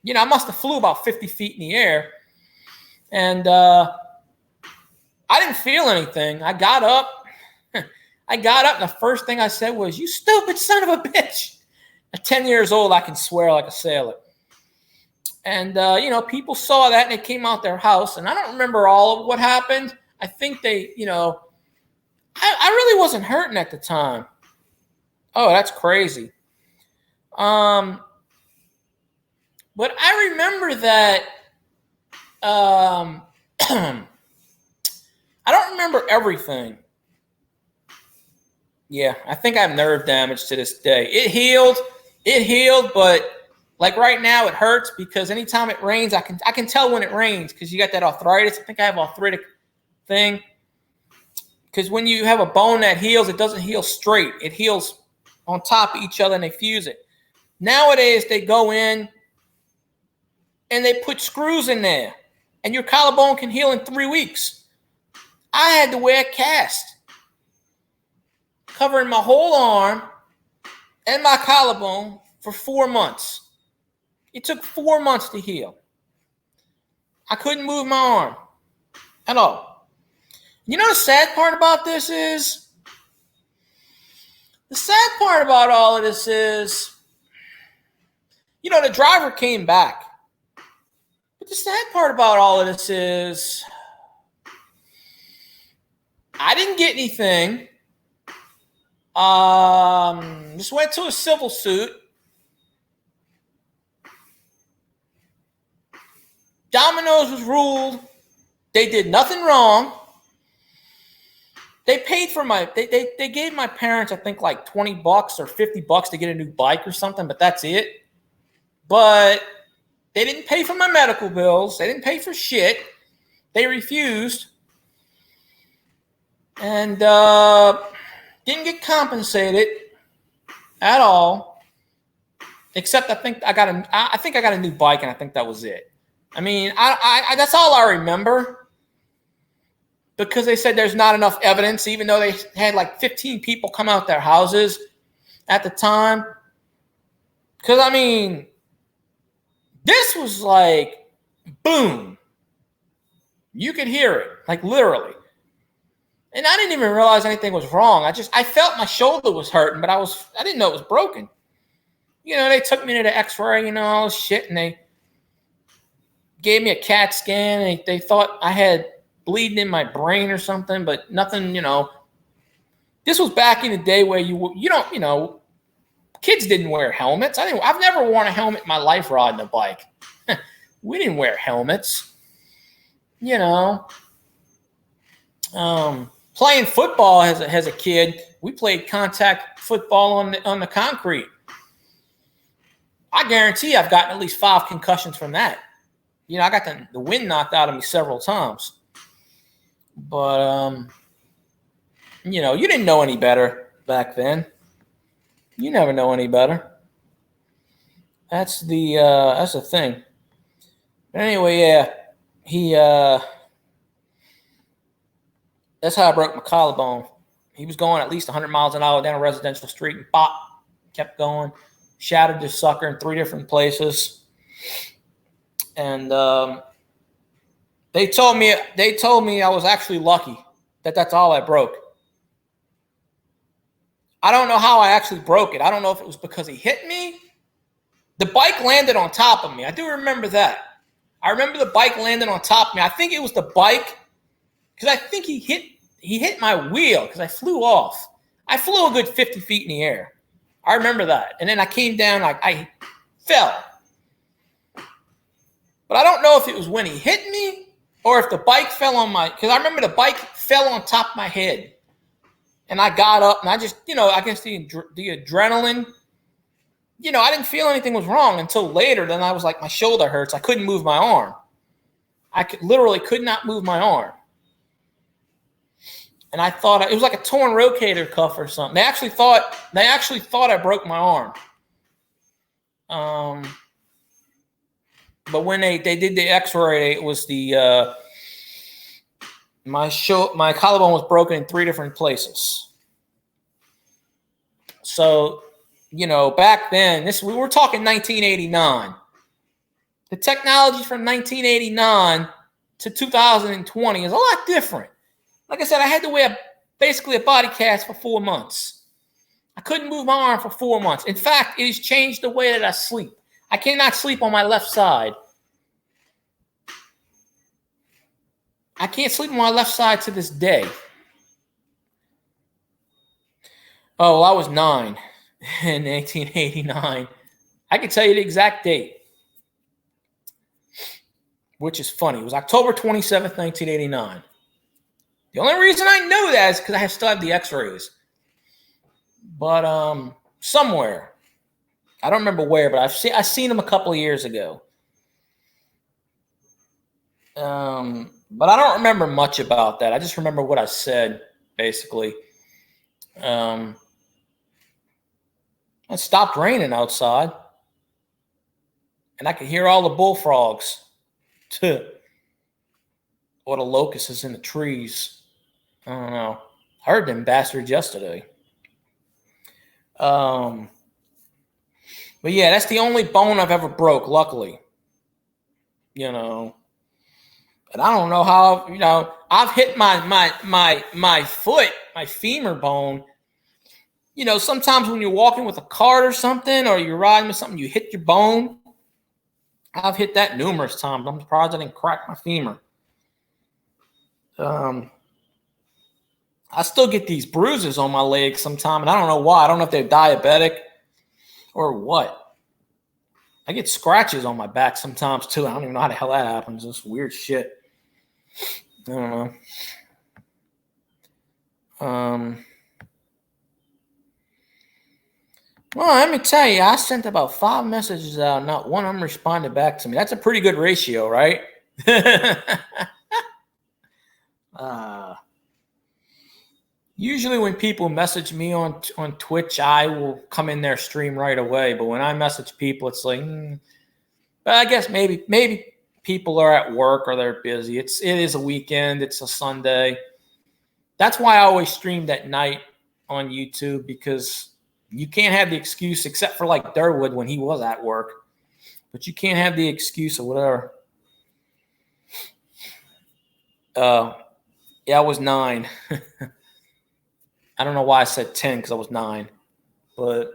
I must have flew about 50 feet in the air. And I didn't feel anything. I got up, and the first thing I said was, "You stupid son of a bitch." At 10 years old, I can swear like a sailor. And, people saw that, and they came out their house. And I don't remember all of what happened. I think they, I really wasn't hurting at the time. Oh, that's crazy. But I remember that I don't remember everything. Yeah, I think I have nerve damage to this day. It healed, but like right now it hurts because anytime it rains, I can tell when it rains because you got that arthritis. I think I have arthritic thing. Because when you have a bone that heals, it doesn't heal straight. It heals on top of each other and they fuse it. Nowadays, they go in and they put screws in there. And your collarbone can heal in 3 weeks. I had to wear a cast covering my whole arm and my collarbone for 4 months. It took 4 months to heal. I couldn't move my arm at all. The sad part about this is, the driver came back. But the sad part about all of this is I didn't get anything. Just went to a civil suit. Domino's was ruled they did nothing wrong. They paid for they gave my parents, I think, like $20 or $50 to get a new bike or something, but that's it. But they didn't pay for my medical bills. They didn't pay for shit. They refused. And didn't get compensated at all. Except I think I got a new bike, and I think that was it. I mean, I that's all I remember, because they said there's not enough evidence, even though they had like 15 people come out their houses at the time. Because, I mean, this was like, boom. You could hear it, like literally. And I didn't even realize anything was wrong. I felt my shoulder was hurting, but I didn't know it was broken. You know, they took me to the x-ray, all this shit, and they gave me a CAT scan, and they thought I had bleeding in my brain or something, but nothing, This was back in the day where kids didn't wear helmets. I've never worn a helmet in my life riding a bike. We didn't wear helmets. Playing football as a kid, we played contact football on the concrete. I guarantee I've gotten at least 5 concussions from that. I got the wind knocked out of me several times. But, you didn't know any better back then. You never know any better. That's the thing. But anyway, yeah, that's how I broke my collarbone. He was going at least 100 miles an hour down a residential street, and pop, kept going. Shattered this sucker in 3 different places. And they told me I was actually lucky that that's all I broke. I don't know how I actually broke it. I don't know if it was because he hit me. The bike landed on top of me. I do remember that. I remember the bike landing on top of me. I think it was the bike, because I think he hit my wheel, because I flew off. I flew a good 50 feet in the air. I remember that. And then I came down, I fell. But I don't know if it was when he hit me or if the bike fell on because I remember the bike fell on top of my head. And I got up, and I just, I guess the adrenaline, I didn't feel anything was wrong until later. Then I was like, my shoulder hurts. I couldn't move my arm. I literally could not move my arm. And I thought it was like a torn rotator cuff or something. They actually thought I broke my arm. But when they did the X-ray, it was my collarbone was broken in 3 different places. So, back then, we were talking 1989. The technology from 1989 to 2020 is a lot different. Like I said, I had to wear basically a body cast for 4 months. I couldn't move my arm for 4 months. In fact, it has changed the way that I sleep. I cannot sleep on my left side. I can't sleep on my left side to this day. Oh, well, I was 9 in 1889. I can tell you the exact date, which is funny. It was October 27th, 1989. The only reason I know that is because I still have the X-rays. But somewhere, I don't remember where, but I've seen them a couple of years ago. But I don't remember much about that. I just remember what I said, basically. It stopped raining outside, and I could hear all the bullfrogs, or the locusts in the trees. I don't know. I heard them bastards yesterday. But yeah, that's the only bone I've ever broke, luckily. And I don't know how, I've hit my foot, my femur bone. Sometimes when you're walking with a cart or something, or you're riding with something, you hit your bone. I've hit that numerous times. I'm surprised I didn't crack my femur. I still get these bruises on my legs sometimes, and I don't know why. I don't know if they're diabetic or what. I get scratches on my back sometimes too. I don't even know how the hell that happens. It's weird shit. I don't know. Well, let me tell you, I sent about 5 messages out. Not one of them responded back to me. That's a pretty good ratio, right? Usually when people message me on Twitch, I will come in their stream right away. But when I message people, it's like, but I guess maybe people are at work or they're busy. It is a weekend. It's a Sunday. That's why I always streamed at night on YouTube, because you can't have the excuse, except for like Durwood when he was at work. But you can't have the excuse or whatever. Yeah, I was 9. I don't know why I said 10 because I was 9. But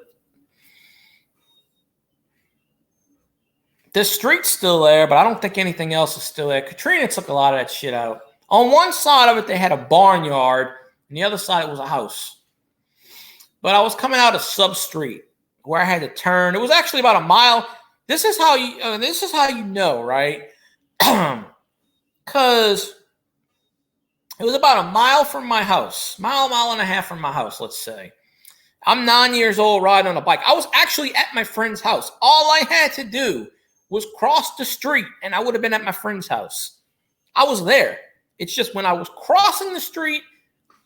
the street's still there, but I don't think anything else is still there. Katrina took a lot of that shit out. On one side of it, they had a barnyard, and the other side it was a house. But I was coming out of Sub Street where I had to turn. It was actually about a mile. This is how you know, right? Because it was about a mile from my house, mile and a half from my house, let's say. I'm 9 years old riding on a bike. I was actually at my friend's house. All I had to do was cross the street, and I would have been at my friend's house. I was there. It's just when I was crossing the street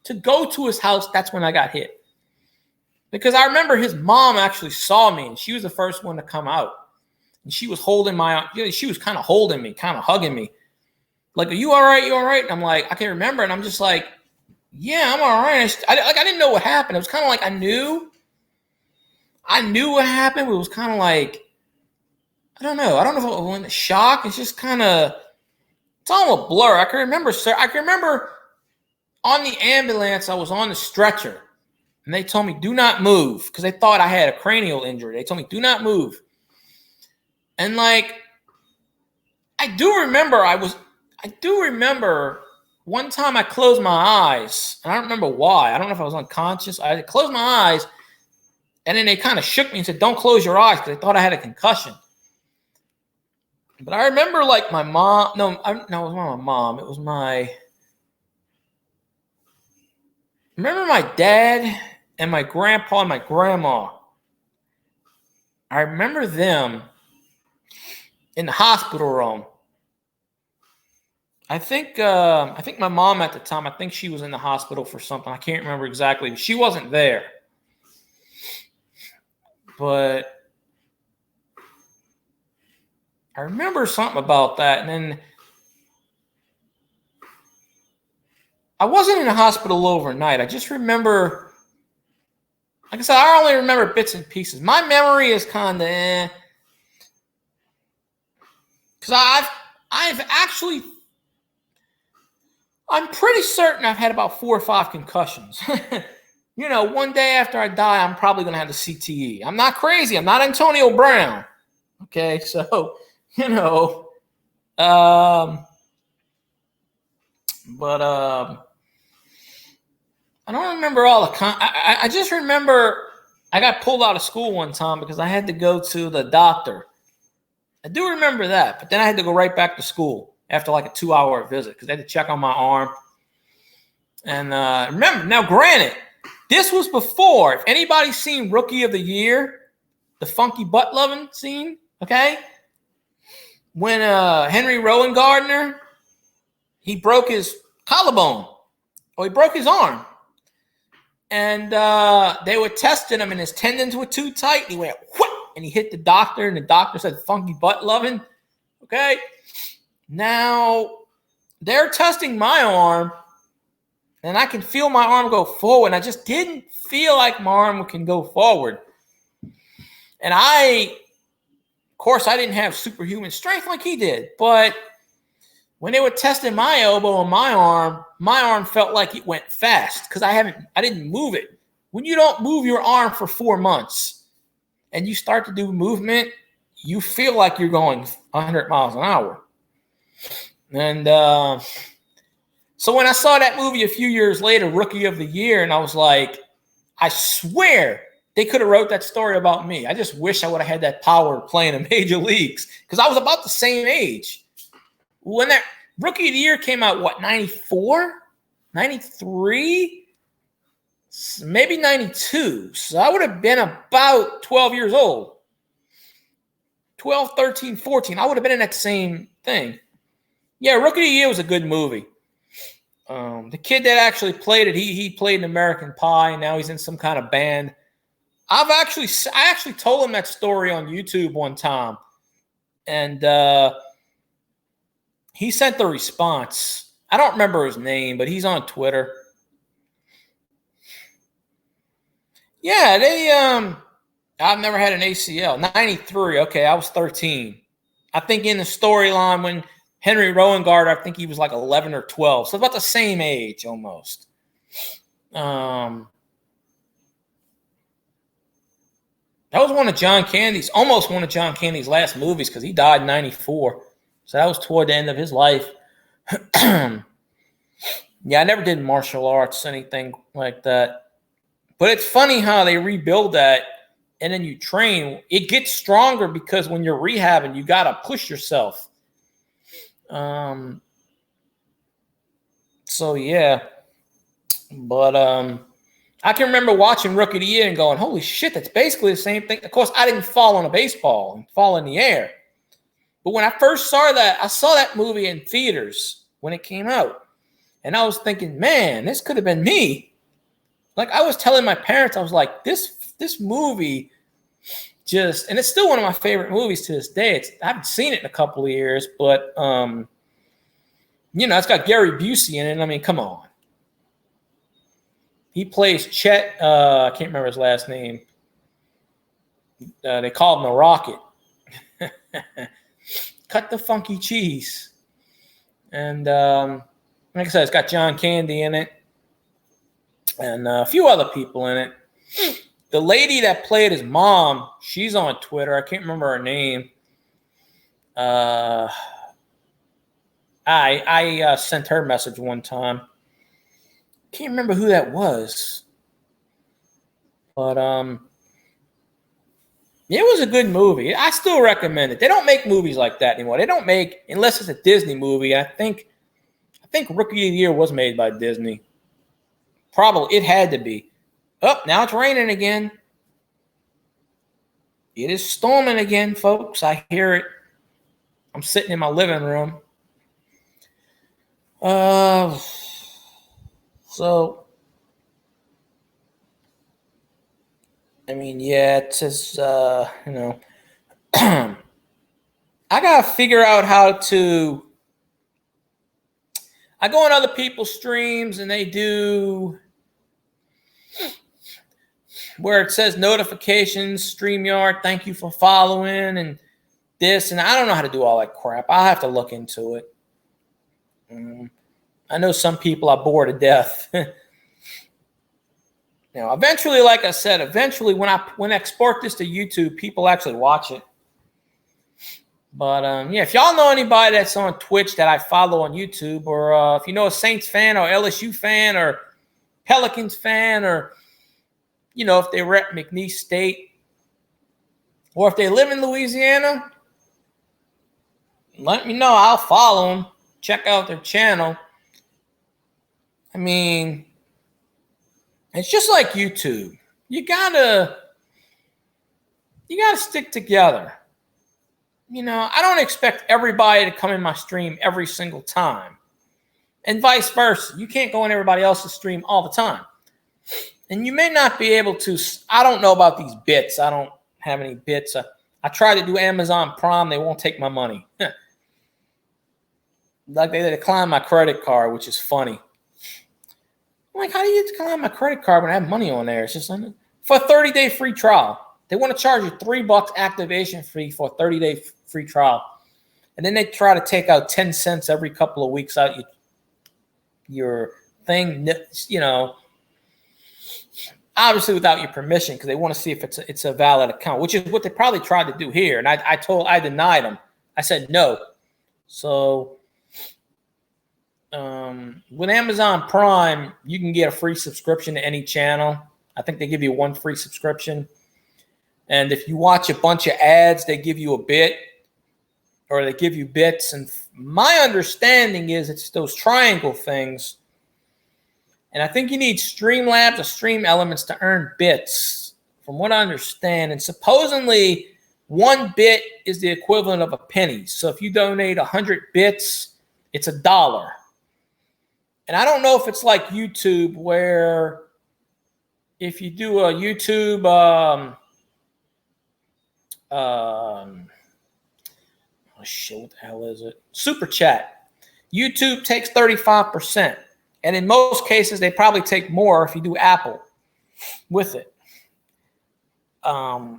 to go to his house, that's when I got hit. Because I remember his mom actually saw me, and she was the first one to come out. And she was holding she was kind of holding me, kind of hugging me. Like, are you all right? You all right? And I'm like, I can't remember. And I'm just like, yeah, I'm all right. I didn't know what happened. It was kind of like I knew what happened, but it was kind of like, I don't know. I don't know if it was in shock. It's just kind of, it's all a blur. I can remember on the ambulance, I was on the stretcher, and they told me, do not move, because they thought I had a cranial injury. They told me, do not move. And like, I do remember one time I closed my eyes, and I don't remember why. I don't know if I was unconscious. I closed my eyes, and then they kind of shook me and said, don't close your eyes, because they thought I had a concussion. But I remember like my mom, it was not my mom. It was remember my dad and my grandpa and my grandma. I remember them in the hospital room. I think my mom at the time, I think she was in the hospital for something. I can't remember exactly. She wasn't there. But I remember something about that. And then I wasn't in the hospital overnight. I just remember, like I said, I only remember bits and pieces. My memory is kind of because I'm pretty certain I've had about 4 or 5 concussions. One day after I die, I'm probably going to have the CTE. I'm not crazy. I'm not Antonio Brown. Okay, so, but I don't remember all the I just remember I got pulled out of school one time because I had to go to the doctor. I do remember that, but then I had to go right back to school after like a 2-hour visit because they had to check on my arm. And remember, now granted, this was before, if anybody's seen Rookie of the Year, the funky butt loving scene, okay? When Henry Rowan Gardner, he broke his collarbone, or he broke his arm. And they were testing him, and his tendons were too tight. And he went, whoop, and he hit the doctor, and the doctor said, funky butt loving. Okay? Now, they're testing my arm, and I can feel my arm go forward. And I just didn't feel like my arm can go forward. And of course, I didn't have superhuman strength like he did. But when they were testing my elbow and my arm felt like it went fast because I didn't move it. When you don't move your arm for 4 months and you start to do movement, you feel like you're going 100 miles an hour. And So when I saw that movie a few years later, Rookie of the Year, and I was like, I swear they could have wrote that story about me. I just wish I would have had that power playing in major leagues because I was about the same age. When that Rookie of the Year came out, what, 94? 93? Maybe 92. So I would have been about 12 years old. 12, 13, 14. I would have been in that same thing. Yeah, Rookie of the Year was a good movie. The kid that actually played it, he played in American Pie, and now he's in some kind of band. I actually told him that story on YouTube one time, and he sent the response. I don't remember his name, but he's on Twitter. Yeah, I've never had an ACL. 93. Okay, I was 13. I think in the storyline when Henry Rowengarter, I think he was like 11 or 12. So about the same age almost. That was almost one of John Candy's last movies because he died in 94. So that was toward the end of his life. Yeah, I never did martial arts, anything like that. But it's funny how they rebuild that and then you train. It gets stronger because when you're rehabbing, you got to push yourself. So yeah, but I can remember watching Rookie of the Year and going, holy shit, that's basically the same thing. Of course, I didn't fall on a baseball and fall in the air. But when I first saw that, I saw that movie in theaters when it came out. And I was thinking, man, this could have been me. Like I was telling my parents, I was like, this movie just, and it's still one of my favorite movies to this day. I haven't seen it in a couple of years, but it's got Gary Busey in it. I mean, come on. He plays Chet. I can't remember his last name. They called him the Rocket. Cut the funky cheese. And like I said, it's got John Candy in it. And a few other people in it. The lady that played his mom, she's on Twitter. I can't remember her name. I sent her a message one time. Can't remember who that was. But it was a good movie. I still recommend it. They don't make movies like that anymore. They don't make, unless it's a Disney movie. I think Rookie of the Year was made by Disney. Probably it had to be. Oh, now it's raining again. It is storming again, folks. I hear it. I'm sitting in my living room. So, I mean, yeah, it says, I got to figure out how to, I go on other people's streams and they do where it says notifications, StreamYard, thank you for following and this. And I don't know how to do all that crap. I'll have to look into it. I know some people are bored to death. Eventually, like I said, when I export this to YouTube, people actually watch it. But if y'all know anybody that's on Twitch that I follow on YouTube, or if you know a Saints fan or LSU fan or Pelicans fan, or if they rep McNeese State, or if they live in Louisiana, let me know. I'll follow them. Check out their channel. I mean, it's just like YouTube. You gotta stick together. I don't expect everybody to come in my stream every single time. And vice versa. You can't go in everybody else's stream all the time. And you may not be able to. I don't know about these bits. I don't have any bits. I try to do Amazon Prime. They won't take my money. Like they decline my credit card, which is funny. I'm like, how do you decline my credit card when I have money on there? It's just for a 30-day free trial. They want to charge you $3 activation fee for a 30-day free trial. And then they try to take out 10 cents every couple of weeks out your thing, obviously without your permission, because they want to see if it's a valid account, which is what they probably tried to do here. And I denied them. I said no. So with Amazon Prime, you can get a free subscription to any channel. I think they give you one free subscription. And if you watch a bunch of ads, they give you a bit, or they give you bits. And my understanding is it's those triangle things. And I think you need Streamlabs or Stream Elements to earn bits, from what I understand. And supposedly, 1 bit is the equivalent of a penny. So if you donate 100 bits, it's $1. And I don't know if it's like YouTube, where if you do a YouTube, oh shit, what the hell is it? Super Chat. YouTube takes 35%. And in most cases, they probably take more if you do Apple with it. I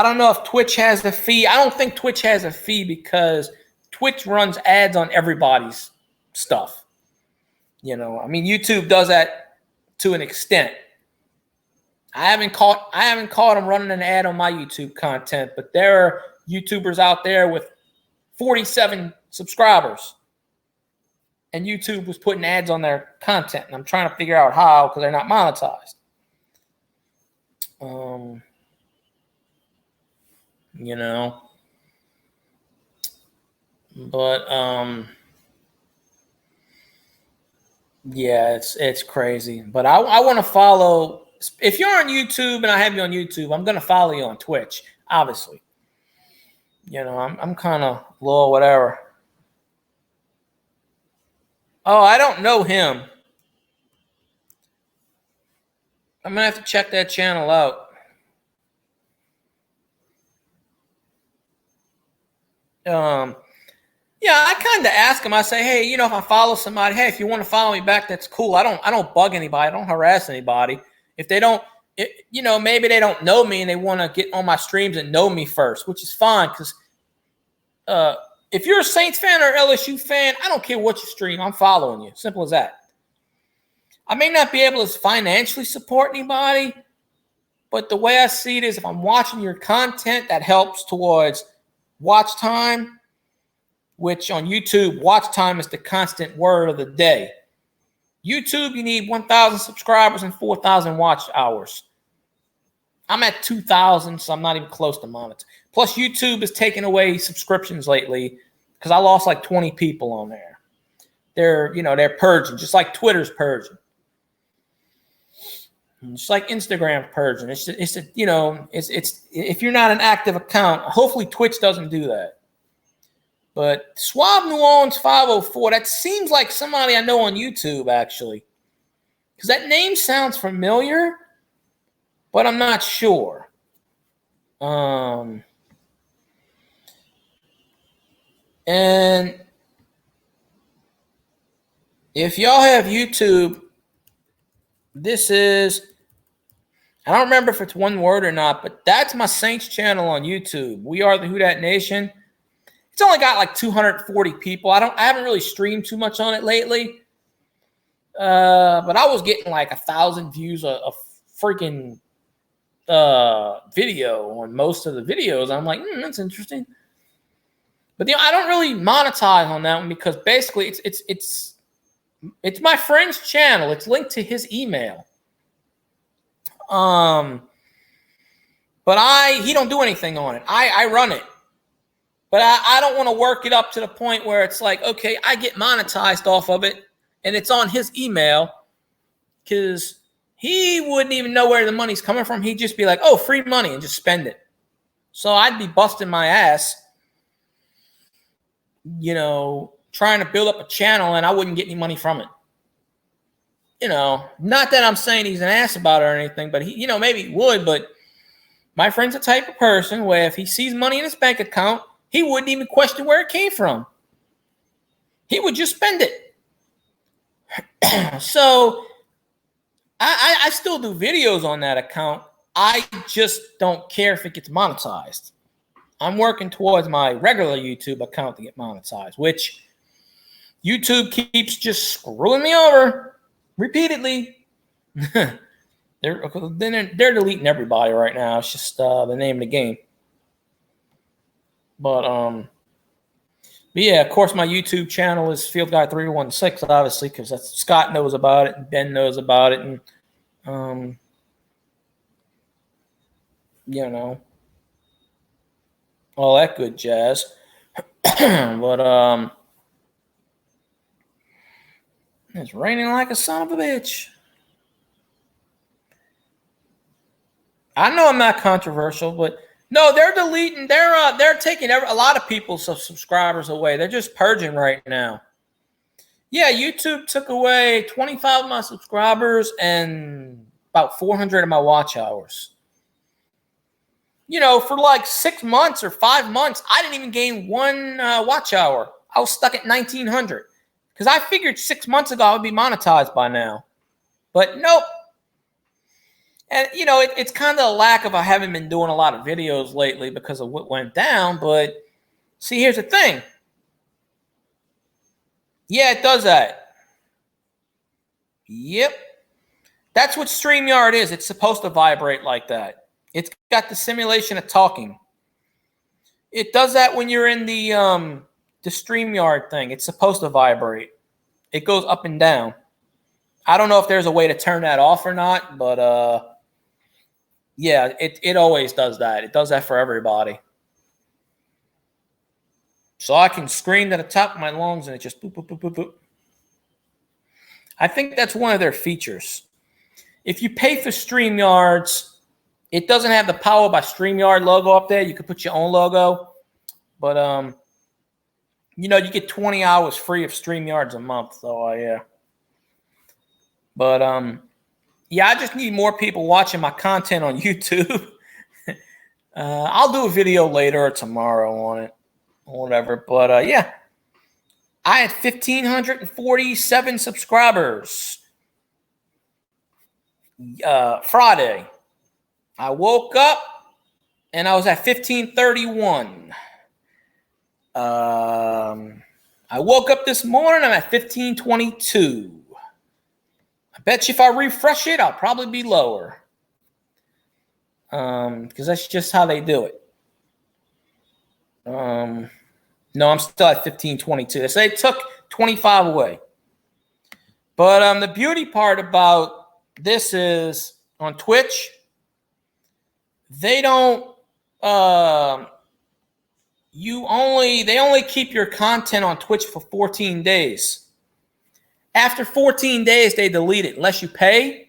don't know if Twitch has a fee. I don't think Twitch has a fee because Twitch runs ads on everybody's stuff. I mean, YouTube does that to an extent. I haven't caught them running an ad on my YouTube content, but there are YouTubers out there with 47 subscribers, and YouTube was putting ads on their content, and I'm trying to figure out how, because they're not monetized. But yeah, it's crazy. But I want to follow. If you're on YouTube and I have you on YouTube, I'm gonna follow you on Twitch, obviously. I'm kind of low, whatever. Oh, I don't know him. I'm gonna have to check that channel out. Yeah, I kind of ask him. I say, hey, if I follow somebody, hey, if you want to follow me back, that's cool. I don't bug anybody. I don't harass anybody. If they don't, maybe they don't know me and they want to get on my streams and know me first, which is fine. Because if you're a Saints fan or LSU fan, I don't care what you stream. I'm following you. Simple as that. I may not be able to financially support anybody, but the way I see it is, if I'm watching your content, that helps towards watch time, which on YouTube, watch time is the constant word of the day. YouTube, you need 1,000 subscribers and 4,000 watch hours. I'm at 2,000, so I'm not even close to monetized. Plus, YouTube is taking away subscriptions lately because I lost like 20 people on there. They're purging, just like Twitter's purging. Just like Instagram's purging. It's if you're not an active account, hopefully Twitch doesn't do that. But Swab New Orleans 504, that seems like somebody I know on YouTube, actually. Because that name sounds familiar, but I'm not sure. And if y'all have YouTube, this is, I don't remember if it's one word or not, but that's my Saints channel on YouTube. We Are the Who Dat Nation. It's only got like 240 people. I haven't really streamed too much on it lately. But I was getting like 1,000 views a freaking video on most of the videos. I'm like, that's interesting. But I don't really monetize on that one because basically it's my friend's channel. It's linked to his email. But he don't do anything on it. I run it. But I don't want to work it up to the point where it's like, okay, I get monetized off of it, and it's on his email, because he wouldn't even know where the money's coming from. He'd just be like, oh, free money, and just spend it. So I'd be busting my ass, trying to build up a channel, and I wouldn't get any money from it. Not that I'm saying he's an ass about it or anything, but he, maybe he would. But my friend's the type of person where if he sees money in his bank account, he wouldn't even question where it came from. He would just spend it. So I still do videos on that account. I just don't care if it gets monetized. I'm working towards my regular YouTube account to get monetized, which YouTube keeps just screwing me over repeatedly. They're deleting everybody right now. It's just the name of the game. But But yeah, of course, my YouTube channel is Field Guy 316, obviously, because Scott knows about it and Ben knows about it, and you know, all that good jazz. But it's raining like a son of a bitch. I know I'm not controversial, but no, they're deleting. They're taking a lot of people's subscribers away. They're just purging right now. Yeah, YouTube took away 25 of my subscribers and about 400 of my watch hours. You know, for like 6 months or 5 months, I didn't even gain one watch hour. I was stuck at 1,900 because I figured 6 months ago I would be monetized by now. But nope. And, you know, it's kind of a lack of I haven't been doing a lot of videos lately because of what went down. But see, here's the thing. Yeah, it does that. Yep. That's what StreamYard is. It's supposed to vibrate like that. It's got the simulation of talking. It does that when you're in the StreamYard thing. It's supposed to vibrate. It goes up and down. I don't know if there's a way to turn that off or not, but yeah, it always does that. It does that for everybody. So I can scream to the top of my lungs and it just boop, boop, boop, boop, boop. I think that's one of their features. If you pay for StreamYards, it doesn't have the Power by StreamYard logo up there. You could put your own logo. But, you know, you get 20 hours free of StreamYards a month. So, yeah. But, yeah, I just need more people watching my content on YouTube. I'll do a video later or tomorrow on it or whatever. But, yeah, I had 1,547 subscribers Friday. I woke up and I was at 1,531. I woke up this morning, I'm at 1,522. I bet you if I refresh it, I'll probably be lower. Because that's just how they do it. No, I'm still at 1,522. So they took 25 away. But the beauty part about this is on Twitch, they don't they only keep your content on Twitch for 14 days. After 14 days, they delete it unless you pay.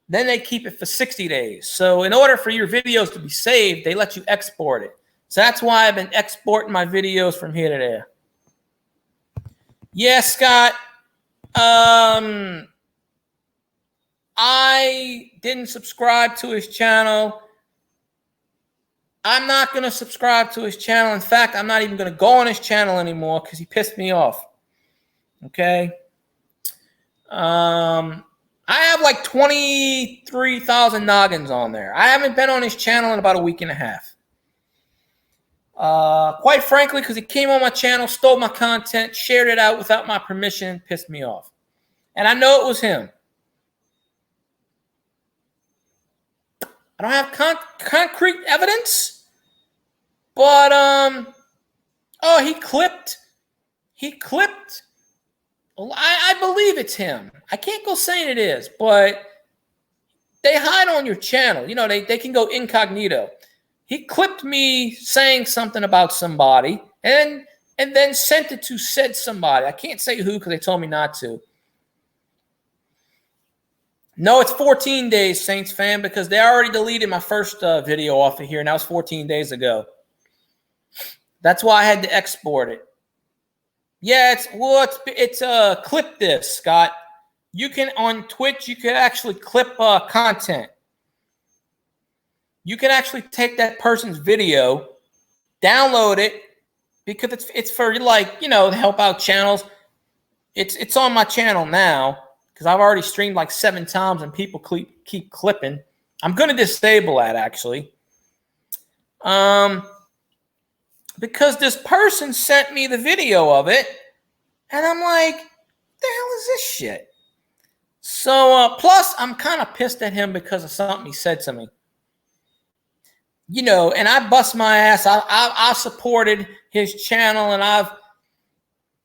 Then they keep it for 60 days. So in order for your videos to be saved, they let you export it. So that's why I've been exporting my videos from here to there. Yeah, Scott. I didn't subscribe to his channel. I'm not going to subscribe to his channel. In fact, I'm not even going to go on his channel anymore because he pissed me off. Okay? I have like 23,000 noggins on there. I haven't been on his channel in about a week and a half. Quite frankly, because he came on my channel, stole my content, shared it out without my permission, pissed me off. And I know it was him. I don't have concrete evidence, but oh, he clipped. I believe it's him. I can't go saying it is, but they hide on your channel. You know, they can go incognito. He clipped me saying something about somebody and then sent it to said somebody. I can't say who because they told me not to. No, it's 14 days, Saints fan, because they already deleted my first video off of here, and that was 14 days ago. That's why I had to export it. Yeah, it's clip this, Scott. You can, on Twitch, you can actually clip content. You can actually take that person's video, download it, because it's for, like, you know, help out channels. It's on my channel now. Because I've already streamed like 7 times and people keep clipping. I'm going to disable that, actually. Because this person sent me the video of it. And I'm like, what the hell is this shit? So, plus, I'm kind of pissed at him because of something he said to me. You know, and I bust my ass. I supported his channel, and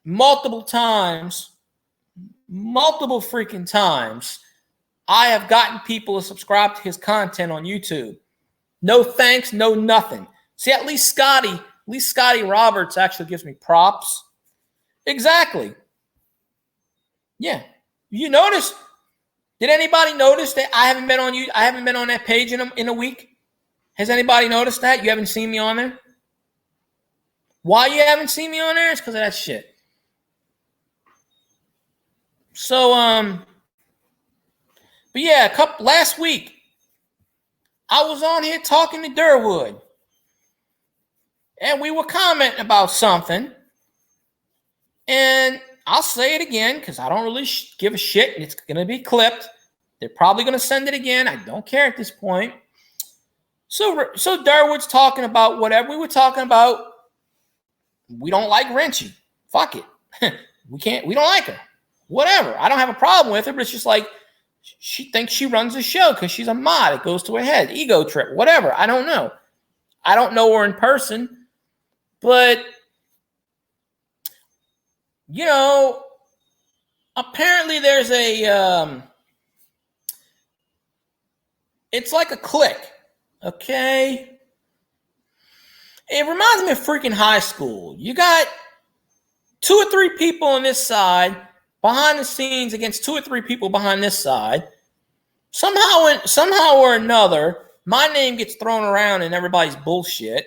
multiple freaking times, I have gotten people to subscribe to his content on YouTube. No thanks, no nothing. See, at least Scotty Roberts actually gives me props. Exactly. Yeah. You notice? Did anybody notice that I haven't been on that page in a week? Has anybody noticed that? You haven't seen me on there? Why you haven't seen me on there? It's because of that shit. So, but yeah, last week, I was on here talking to Durwood. And we were commenting about something. And I'll say it again because I don't really give a shit. And it's going to be clipped. They're probably going to send it again. I don't care at this point. So Durwood's talking about whatever we were talking about. We don't like Renchi. Fuck it. We don't like her. Whatever. I don't have a problem with her, but it's just like she thinks she runs the show because she's a mod. It goes to her head. Ego trip. Whatever. I don't know. I don't know her in person. But, you know, apparently there's it's like a clique. Okay? It reminds me of freaking high school. You got 2 or 3 people on this side behind the scenes against 2 or 3 people behind this side. Somehow or another, my name gets thrown around in everybody's bullshit.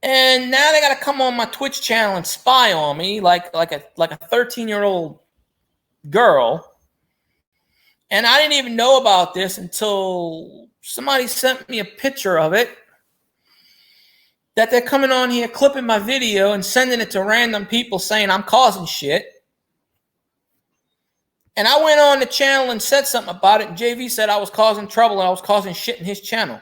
And now they got to come on my Twitch channel and spy on me like a 13-year-old girl. And I didn't even know about this until somebody sent me a picture of it. That they're coming on here, clipping my video and sending it to random people saying I'm causing shit. And I went on the channel and said something about it. And JV said I was causing trouble and I was causing shit in his channel.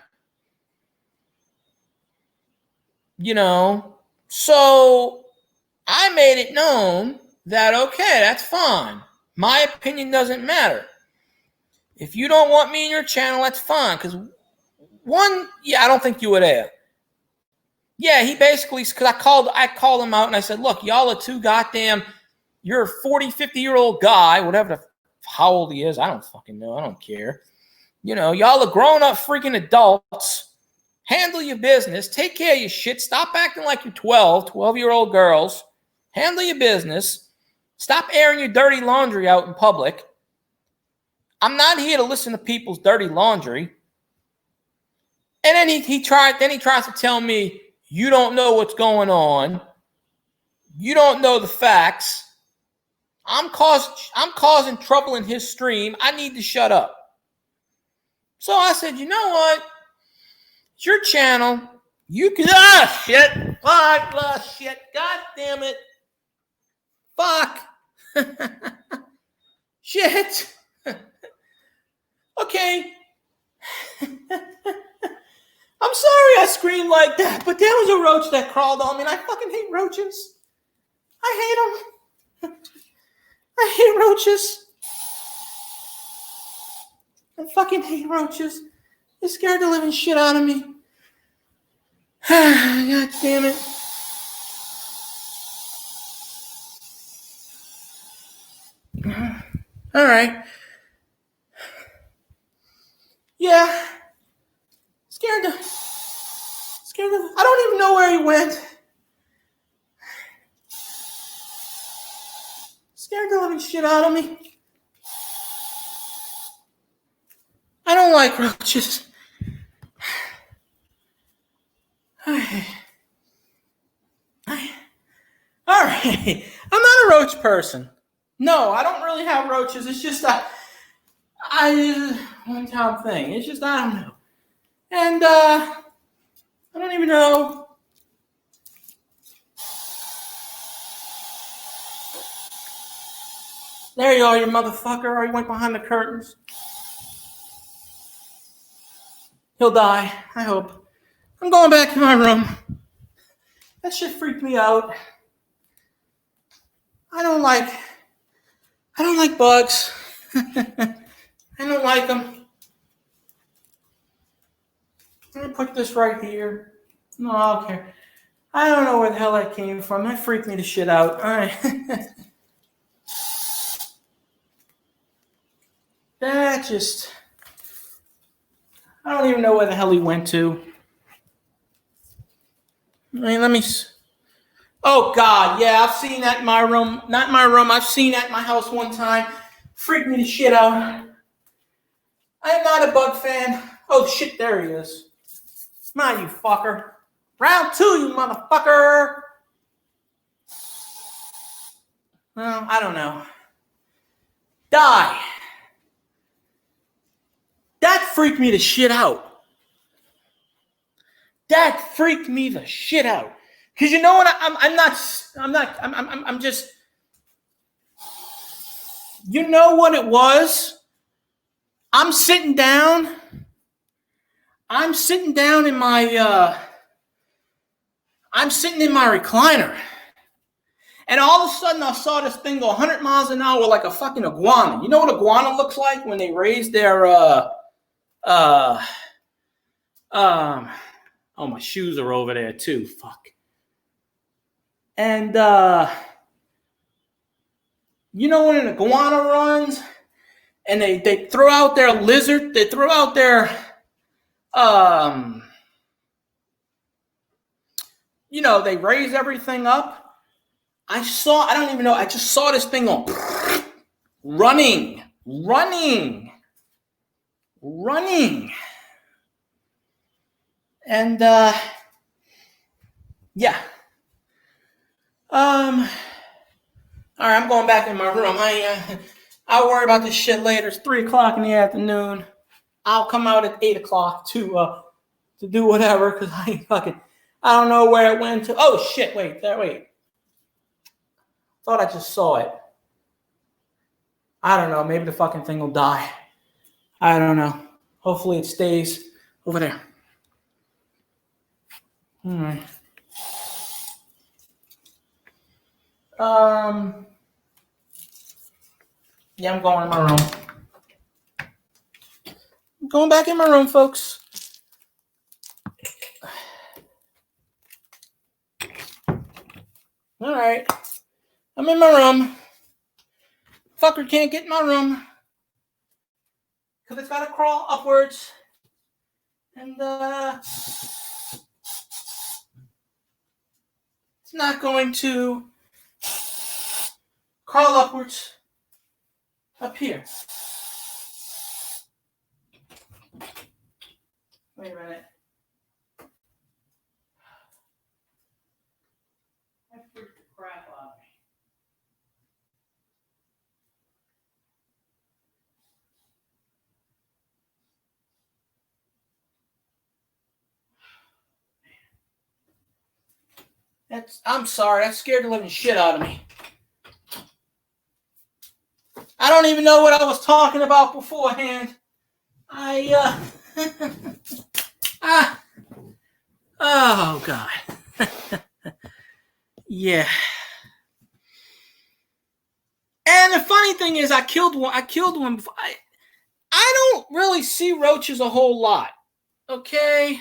You know, so I made it known that, okay, that's fine. My opinion doesn't matter. If you don't want me in your channel, that's fine. Because I don't think you were there. Yeah, he basically, because I called him out and I said, look, y'all are too goddamn, you're a 40, 50-year-old guy, how old he is, I don't fucking know. I don't care. You know, y'all are grown-up freaking adults. Handle your business. Take care of your shit. Stop acting like you're 12-year-old girls. Handle your business. Stop airing your dirty laundry out in public. I'm not here to listen to people's dirty laundry. And then he tries to tell me, you don't know what's going on. You don't know the facts. I'm causing trouble in his stream. I need to shut up. So I said, you know what? It's your channel. You can shit. Fuck, shit. God damn it. Fuck. Shit. Okay. I'm sorry I screamed like that, but there was a roach that crawled on me, and I fucking hate roaches. I hate them. I hate roaches. I fucking hate roaches. They scared the living shit out of me. God damn it. All right. Yeah. Scared the I don't even know where he went. Scared the living shit out of me. I don't like roaches. All right. I'm not a roach person. No, I don't really have roaches. It's just one-time thing. It's just, I don't know. And I don't even know. There you are, you motherfucker. Or he went behind the curtains. He'll die, I hope. I'm going back to my room. That shit freaked me out. I don't like bugs. I don't like them. I'm going to put this right here. No, I don't care. I don't know where the hell that came from. That freaked me the shit out. All right. That just... I don't even know where the hell he went to. I mean, let me... Oh, God. Yeah, I've seen that in my room. Not in my room. I've seen that in my house one time. Freaked me the shit out. I'm not a bug fan. Oh, shit, there he is. Come on, you fucker. Round 2, you motherfucker. Well, I don't know. Die. That freaked me the shit out. That freaked me the shit out. Because you know what? I'm just... You know what it was? I'm sitting down in my... I'm sitting in my recliner. And all of a sudden, I saw this thing go 100 miles an hour like a fucking iguana. You know what iguana looks like when they raise their... oh, my shoes are over there, too. Fuck. And, you know when an iguana runs and they throw out their lizard, they throw out their, you know, they raise everything up. I don't even know, I just saw this thing on running. And, yeah. All right, I'm going back in my room. I'll worry about this shit later. It's 3 o'clock in the afternoon. I'll come out at 8 o'clock to do whatever because I don't know where it went to. Oh shit! Wait. Thought I just saw it. I don't know. Maybe the fucking thing will die. I don't know. Hopefully it stays over there. All right. Yeah, I'm going in my room. I'm going back in my room, folks. All right. I'm in my room. Fucker can't get in my room. Because it's got to crawl upwards. And, it's not going to crawl upwards up here. Wait a minute. That freaked the crap out of me. I'm sorry, that scared the living shit out of me. I don't even know what I was talking about beforehand. Oh God. Yeah. And the funny thing is, I killed one before. I don't really see roaches a whole lot. Okay.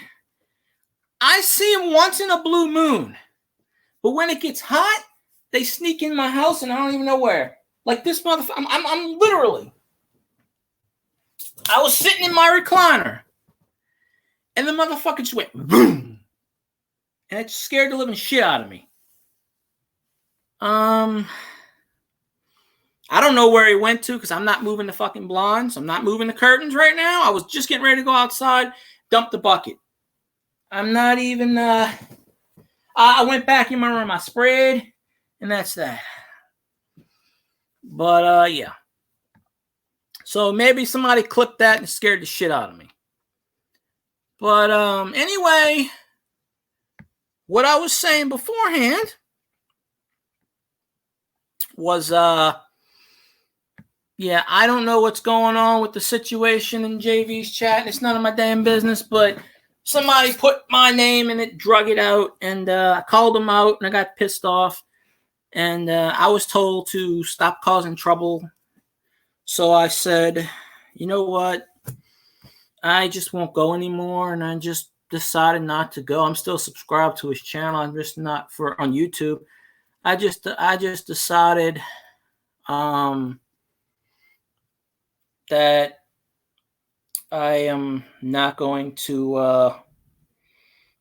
I see them once in a blue moon. But when it gets hot, they sneak in my house and I don't even know where. Like this motherfucker, I'm literally. I was sitting in my recliner. And the motherfucker just went boom. And it scared the living shit out of me. I don't know where he went to because I'm not moving the fucking blinds. I'm not moving the curtains right now. I was just getting ready to go outside, dump the bucket. I'm not even... I went back in my room. I sprayed, and that's that. But, yeah. So maybe somebody clipped that and scared the shit out of me. But, anyway, what I was saying beforehand was, yeah, I don't know what's going on with the situation in JV's chat. It's none of my damn business, but somebody put my name in it, drug it out, and I called them out, and I got pissed off. And I was told to stop causing trouble. So I said, you know what? I just won't go anymore, and I just decided not to go. I'm still subscribed to his channel. I'm just not on YouTube. I just decided that I am not going to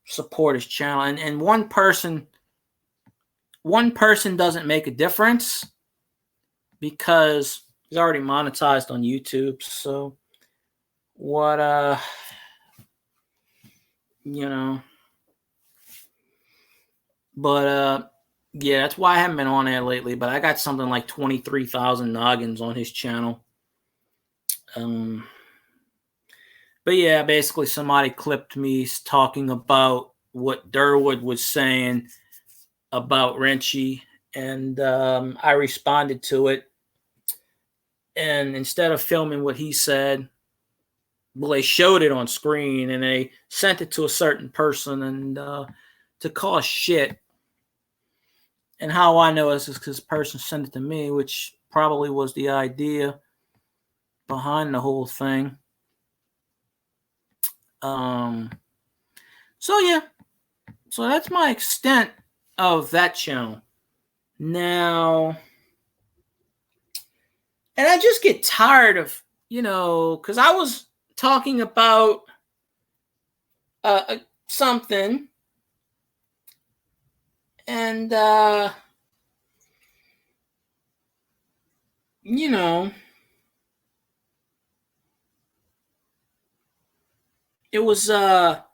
support his channel. And one person doesn't make a difference because he's already monetized on YouTube. So what but yeah, that's why I haven't been on there lately. But I got something like 23,000 noggins on his channel. But yeah, basically somebody clipped me talking about what Durwood was saying about Renchi, and I responded to it. And instead of filming what he said, well, they showed it on screen and they sent it to a certain person and to cause shit. And how I know this is because the person sent it to me, which probably was the idea behind the whole thing. So yeah, so that's my extent of that channel. Now, and I just get tired of, because I was talking about something, and it was a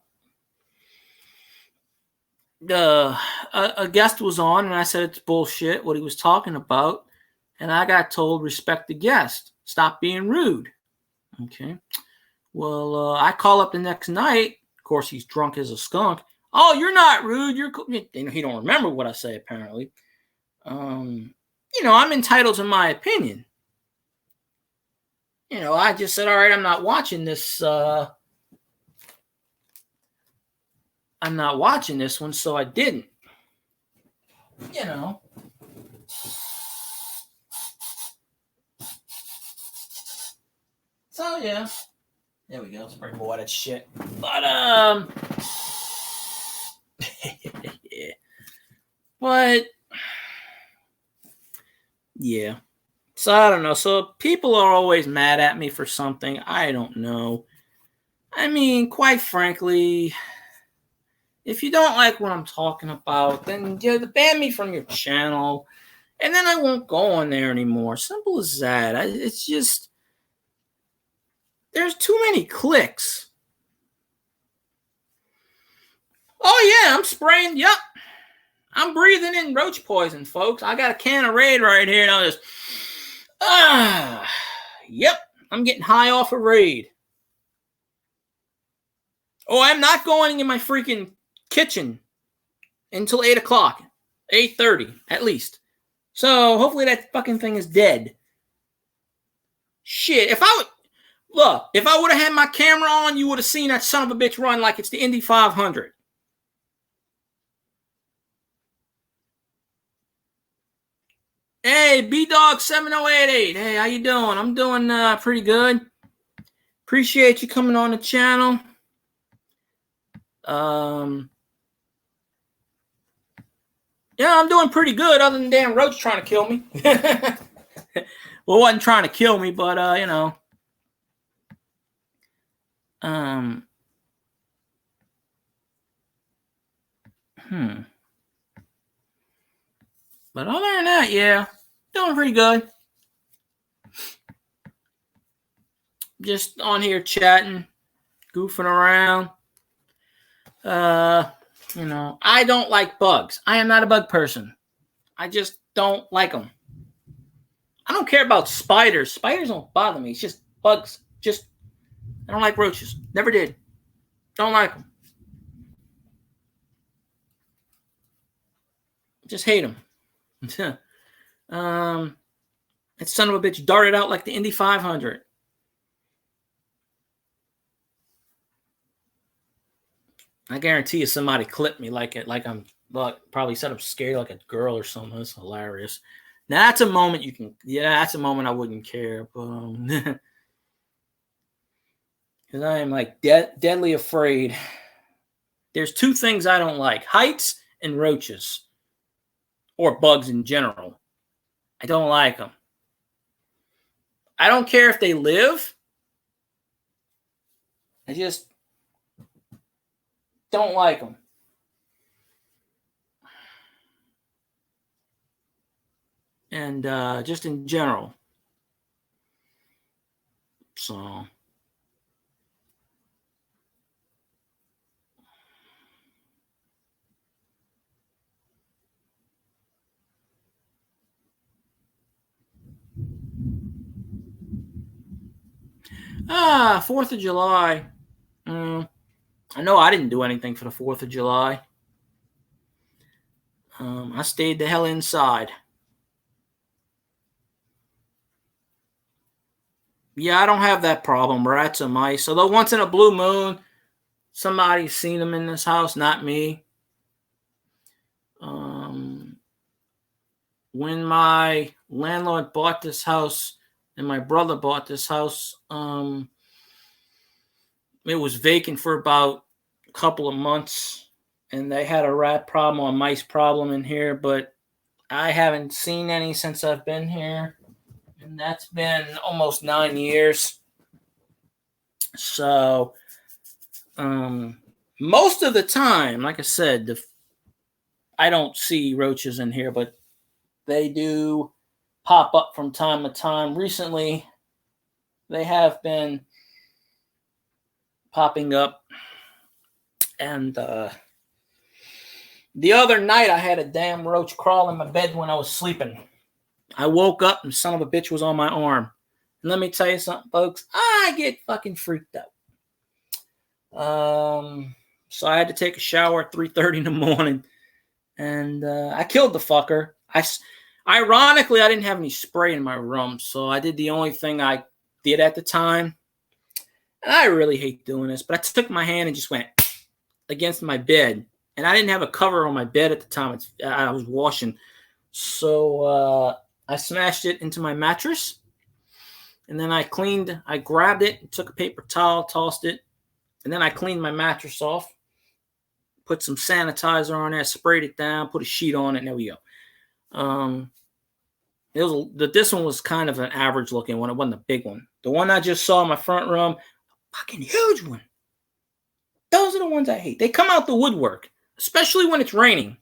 guest was on, and I said it's bullshit what he was talking about, and I got told respect the guest, stop being rude. Okay, well, I call up the next night. Of course, he's drunk as a skunk. Oh, you're not rude. You're cool. He don't remember what I say apparently. I'm entitled to my opinion. I just said, all right, I'm not watching this. I'm not watching this one, so I didn't. So yeah, there we go. Spray boy, that shit. But yeah. But yeah. So I don't know. So people are always mad at me for something. I don't know. I mean, quite frankly, if you don't like what I'm talking about, then ban me from your channel, and then I won't go on there anymore. Simple as that. It's just there's too many clicks. Oh yeah, I'm spraying. Yep, I'm breathing in roach poison, folks. I got a can of Raid right here, and I'll just yep, I'm getting high off of Raid. Oh, I'm not going in my freaking kitchen until 8 o'clock, 8:30 at least. So hopefully that fucking thing is dead. Shit, if I would have had my camera on, you would have seen that son of a bitch run like it's the Indy 500. Hey, B-Dog 7088. Hey, how you doing? I'm doing pretty good. Appreciate you coming on the channel. Yeah, I'm doing pretty good other than damn Roach trying to kill me. Well, wasn't trying to kill me, but But other than that, yeah, doing pretty good. Just on here chatting, goofing around. I don't like bugs. I am not a bug person. I just don't like them. I don't care about spiders. Spiders don't bother me. It's just bugs. I don't like roaches. Never did. Don't like them. Just hate them. That son of a bitch darted out like the Indy 500. I guarantee you somebody clipped me like I'm probably said I'm scared like a girl or something. That's hilarious. Now that's a moment that's a moment I wouldn't care, but because I am like deadly afraid There's two things I don't like: heights and roaches, or bugs in general. I don't like them. I don't care if they live. I just don't like them. And just in general. So. Ah, 4th of July. I know I didn't do anything for the 4th of July. I stayed the hell inside. Yeah, I don't have that problem. Rats or mice. Although once in a blue moon, somebody's seen them in this house, not me. When my landlord bought this house and my brother bought this house, it was vacant for about a couple of months, and they had a rat problem or a mice problem in here, but I haven't seen any since I've been here, and that's been almost 9 years. So, most of the time, like I said, I don't see roaches in here, but they do pop up from time to time. Recently, they have been popping up. And the other night, I had a damn roach crawl in my bed when I was sleeping. I woke up and son of a bitch was on my arm. And let me tell you something, folks. I get fucking freaked out. So I had to take a shower at 3:30 in the morning. And I killed the fucker. Ironically, I didn't have any spray in my room, so I did the only thing I did at the time. And I really hate doing this, but I took my hand and just went against my bed. And I didn't have a cover on my bed at the time. I was washing. So I smashed it into my mattress. And then I grabbed it, took a paper towel, tossed it. And then I cleaned my mattress off. Put some sanitizer on there, sprayed it down, put a sheet on it, and there we go. This one was kind of an average looking one. It wasn't a big one. The one I just saw in my front room, fucking huge one. Those are the ones I hate. They come out the woodwork, especially when it's raining,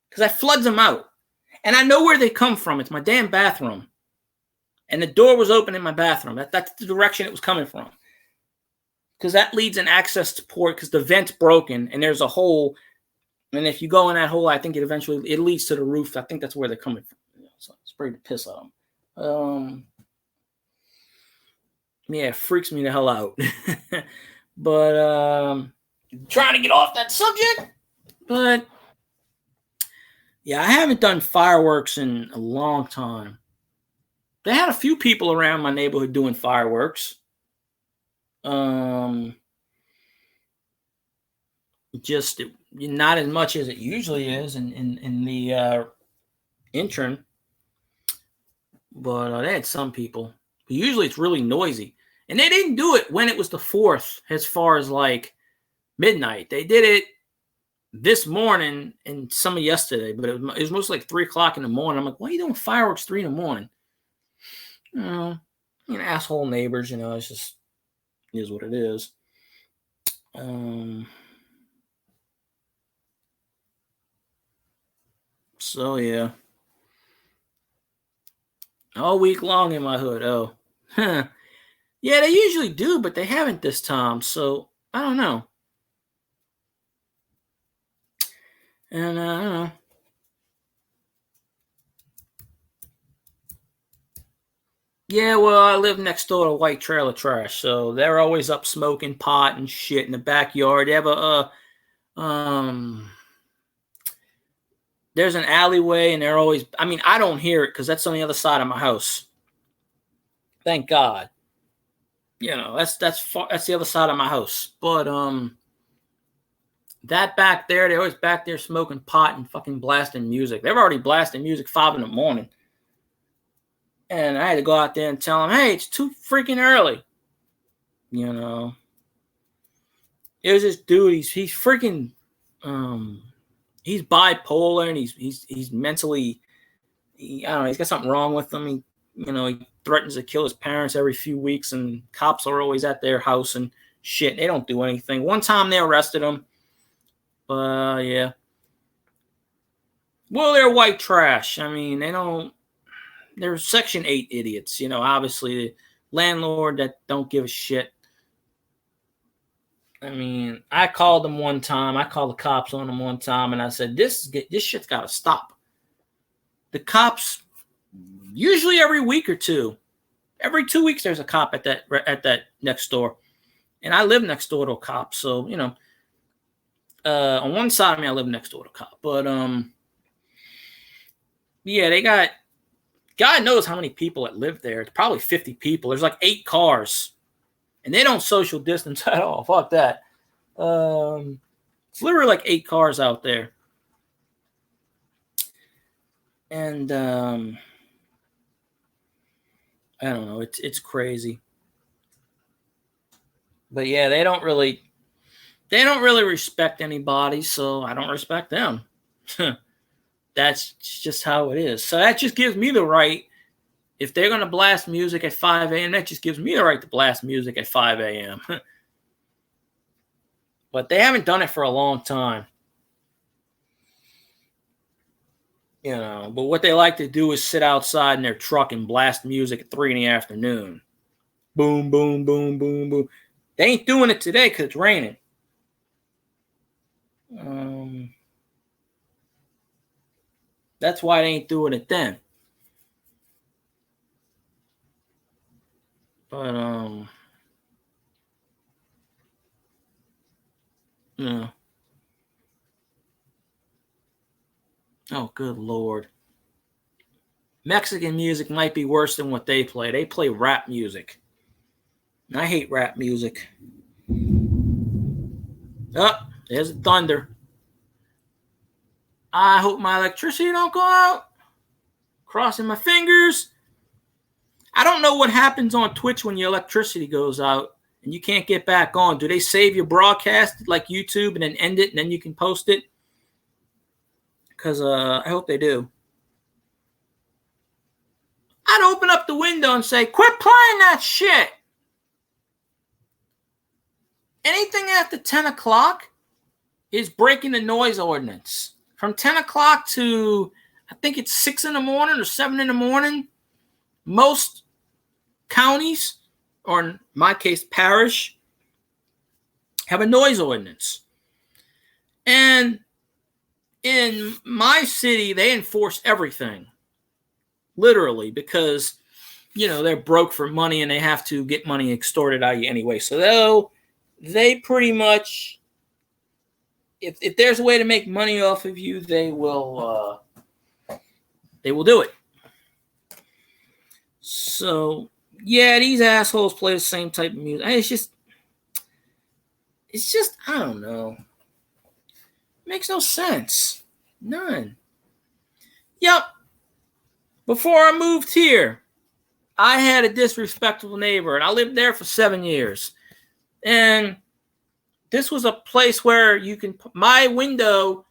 because I floods them out. And I know where they come from. It's my damn bathroom. And the door was open in my bathroom. That's the direction it was coming from. Because that leads an access to port, because the vent's broken and there's a hole. And if you go in that hole, I think it leads to the roof. I think that's where they're coming from. So I sprayed the piss out of them. Yeah, it freaks me the hell out. But trying to get off that subject. But yeah, I haven't done fireworks in a long time. They had a few people around my neighborhood doing fireworks. Just not as much as it usually is in the intern, but they had some people. But usually it's really noisy, and they didn't do it when it was the 4th, as far as like midnight. They did it this morning and some of yesterday, but it was mostly like 3:00 in the morning. I'm like, why are you doing fireworks 3 in the morning? Asshole neighbors. It's just is what it is. So yeah, all week long in my hood. Oh, yeah, they usually do, but they haven't this time. So I don't know. And I don't know. Yeah, well, I live next door to White Trailer Trash, so they're always up smoking pot and shit in the backyard. They have there's an alleyway, and they're always. I mean, I don't hear it because that's on the other side of my house. Thank God. That's the other side of my house. But that back there, they're always back there smoking pot and fucking blasting music. They've already blasted music 5 in the morning. And I had to go out there and tell them, hey, it's too freaking early. It was this dude, he's freaking He's bipolar and he's mentally, I don't know, he's got something wrong with him. He threatens to kill his parents every few weeks, and cops are always at their house and shit. They don't do anything. One time they arrested him, but yeah. Well, they're white trash. I mean, they're Section 8 idiots. Obviously, the landlord that don't give a shit. I mean, I called them one time. I called the cops on them one time, and I said, this shit's got to stop. The cops, usually every week or two, every 2 weeks, there's a cop at that next door. And I live next door to a cop. So, on one side of me, I live next door to a cop. But, yeah, they got, God knows how many people that live there. It's probably 50 people. There's like 8 cars. And they don't social distance at all. Fuck that. It's literally like 8 cars out there. And I don't know. It's crazy. But yeah, they don't really respect anybody, so I don't respect them. That's just how it is. So that just gives me the right. If they're going to blast music at 5 a.m., that just gives me the right to blast music at 5 a.m. But they haven't done it for a long time. But what they like to do is sit outside in their truck and blast music at 3 in the afternoon. Boom, boom, boom, boom, boom. They ain't doing it today because it's raining. That's why they ain't doing it then. But, oh, good Lord. Mexican music might be worse than what they play. They play rap music. And I hate rap music. Oh, there's the thunder. I hope my electricity don't go out. Crossing my fingers. I don't know what happens on Twitch when your electricity goes out and you can't get back on. Do they save your broadcast like YouTube and then end it and then you can post it? Because I hope they do. I'd open up the window and say, quit playing that shit. Anything after 10 o'clock is breaking the noise ordinance. From 10 o'clock to, I think it's 6 in the morning or 7 in the morning, most counties, or in my case, parish, have a noise ordinance. And in my city, they enforce everything. Literally, because, they're broke for money and they have to get money extorted out of you anyway. So they pretty much, if there's a way to make money off of you, they will do it. So, yeah, these assholes play the same type of music. It's just, I don't know. It makes no sense. None. Yep. Before I moved here, I had a disrespectful neighbor, and I lived there for 7 years. And this was a place where my window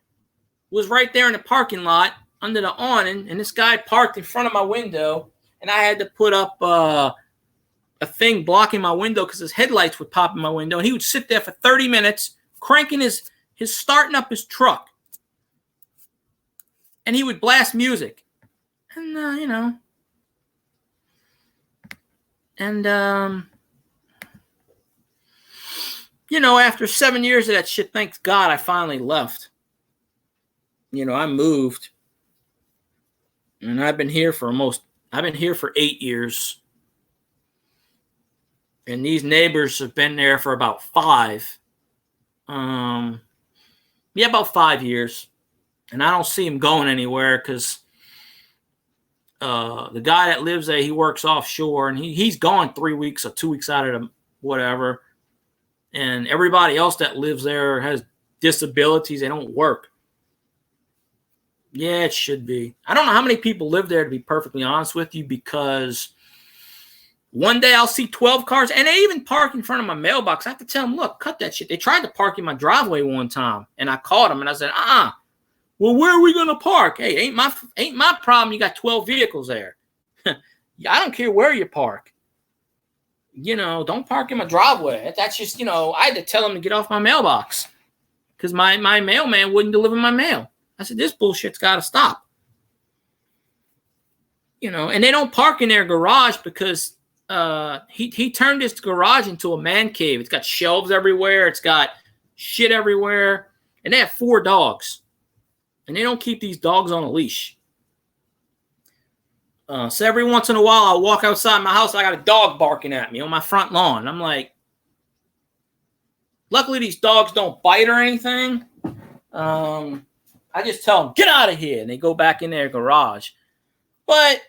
was right there in the parking lot under the awning, and this guy parked in front of my window, and I had to put up a thing blocking my window because his headlights would pop in my window, and he would sit there for 30 minutes cranking his starting up his truck, and he would blast music. And, after 7 years of that shit, thank God I finally left. I moved. And I've been here for 8 years. And these neighbors have been there for about 5. About 5 years. And I don't see him going anywhere because the guy that lives there, he works offshore, and he's gone 3 weeks or 2 weeks out of the whatever. And everybody else that lives there has disabilities. They don't work. Yeah, it should be. I don't know how many people live there, to be perfectly honest with you, because One day I'll see 12 cars, and they even park in front of my mailbox. I have to tell them, look, cut that shit. They tried to park in my driveway one time, and I called them, and I said, well, where are we going to park? Hey, ain't my problem you got 12 vehicles there. I don't care where you park. Don't park in my driveway. That's just, I had to tell them to get off my mailbox because my mailman wouldn't deliver my mail. I said, this bullshit's got to stop. And they don't park in their garage because he turned his garage into a man cave. It's got shelves everywhere. It's got shit everywhere. And they have 4 dogs. And they don't keep these dogs on a leash. So every once in a while, I'll walk outside my house. I got a dog barking at me on my front lawn. I'm like, luckily these dogs don't bite or anything. I just tell them, get out of here. And they go back in their garage. But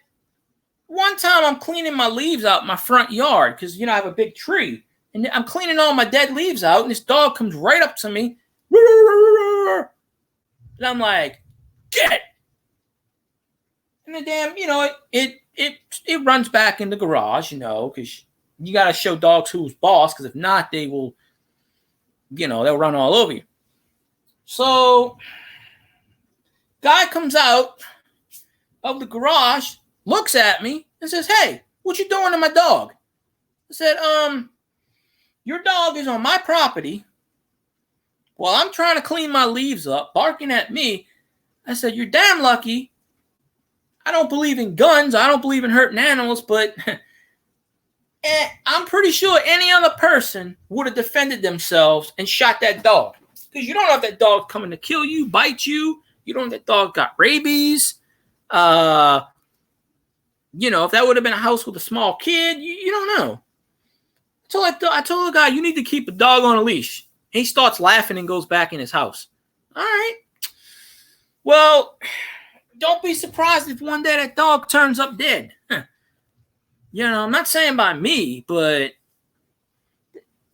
one time I'm cleaning my leaves out in my front yard because, I have a big tree. And I'm cleaning all my dead leaves out. And this dog comes right up to me. And I'm like, get. And the damn, it runs back in the garage, because you got to show dogs who's boss, because if not, they will, they'll run all over you. So, guy comes out of the garage, looks at me, and says, hey, what you doing to my dog? I said, your dog is on my property while I'm trying to clean my leaves up, barking at me. I said, you're damn lucky. I don't believe in guns. I don't believe in hurting animals, but I'm pretty sure any other person would have defended themselves and shot that dog. Because you don't know if that dog coming to kill you, bite you. You don't know if that dog got rabies. If that would have been a house with a small kid, you don't know. So I told the guy, you need to keep a dog on a leash. And he starts laughing and goes back in his house. All right. Well, don't be surprised if one day that dog turns up dead. I'm not saying by me, but,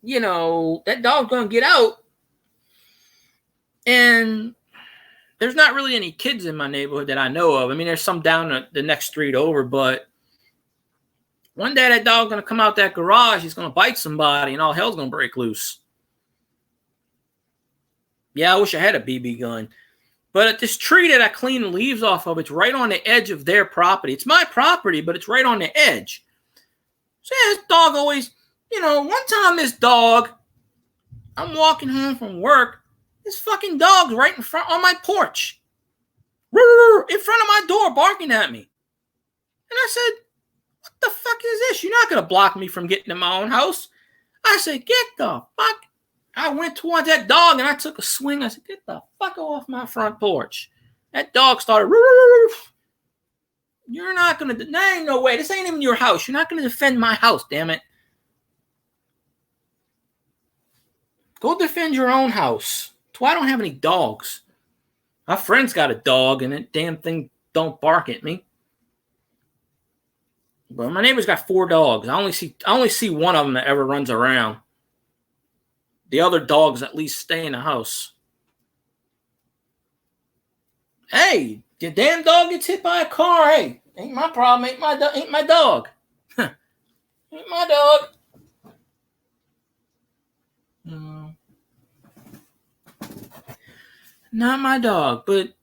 that dog's going to get out. And there's not really any kids in my neighborhood that I know of. I mean, there's some down the next street over, but one day that dog's going to come out that garage, he's going to bite somebody, and all hell's going to break loose. Yeah, I wish I had a BB gun. But at this tree that I clean the leaves off of, it's right on the edge of their property. It's my property, but it's right on the edge. So yeah, this dog always, one time this dog, I'm walking home from work, this fucking dog's right in front on my porch. In front of my door, barking at me. And I said, what the fuck is this? You're not going to block me from getting in my own house. I said, get the fuck. I went towards that dog and I took a swing. I said, get the fuck off my front porch. That dog started. You're not going to. There ain't no way. This ain't even your house. You're not going to defend my house, damn it. Go defend your own house. That's why I don't have any dogs. My friend's got a dog and that damn thing don't bark at me. But my neighbor's got 4 dogs. I only see one of them that ever runs around. The other dogs at least stay in the house. Hey, your damn dog gets hit by a car. Hey, ain't my problem. Ain't my dog. Ain't my dog. No. Not my dog. But,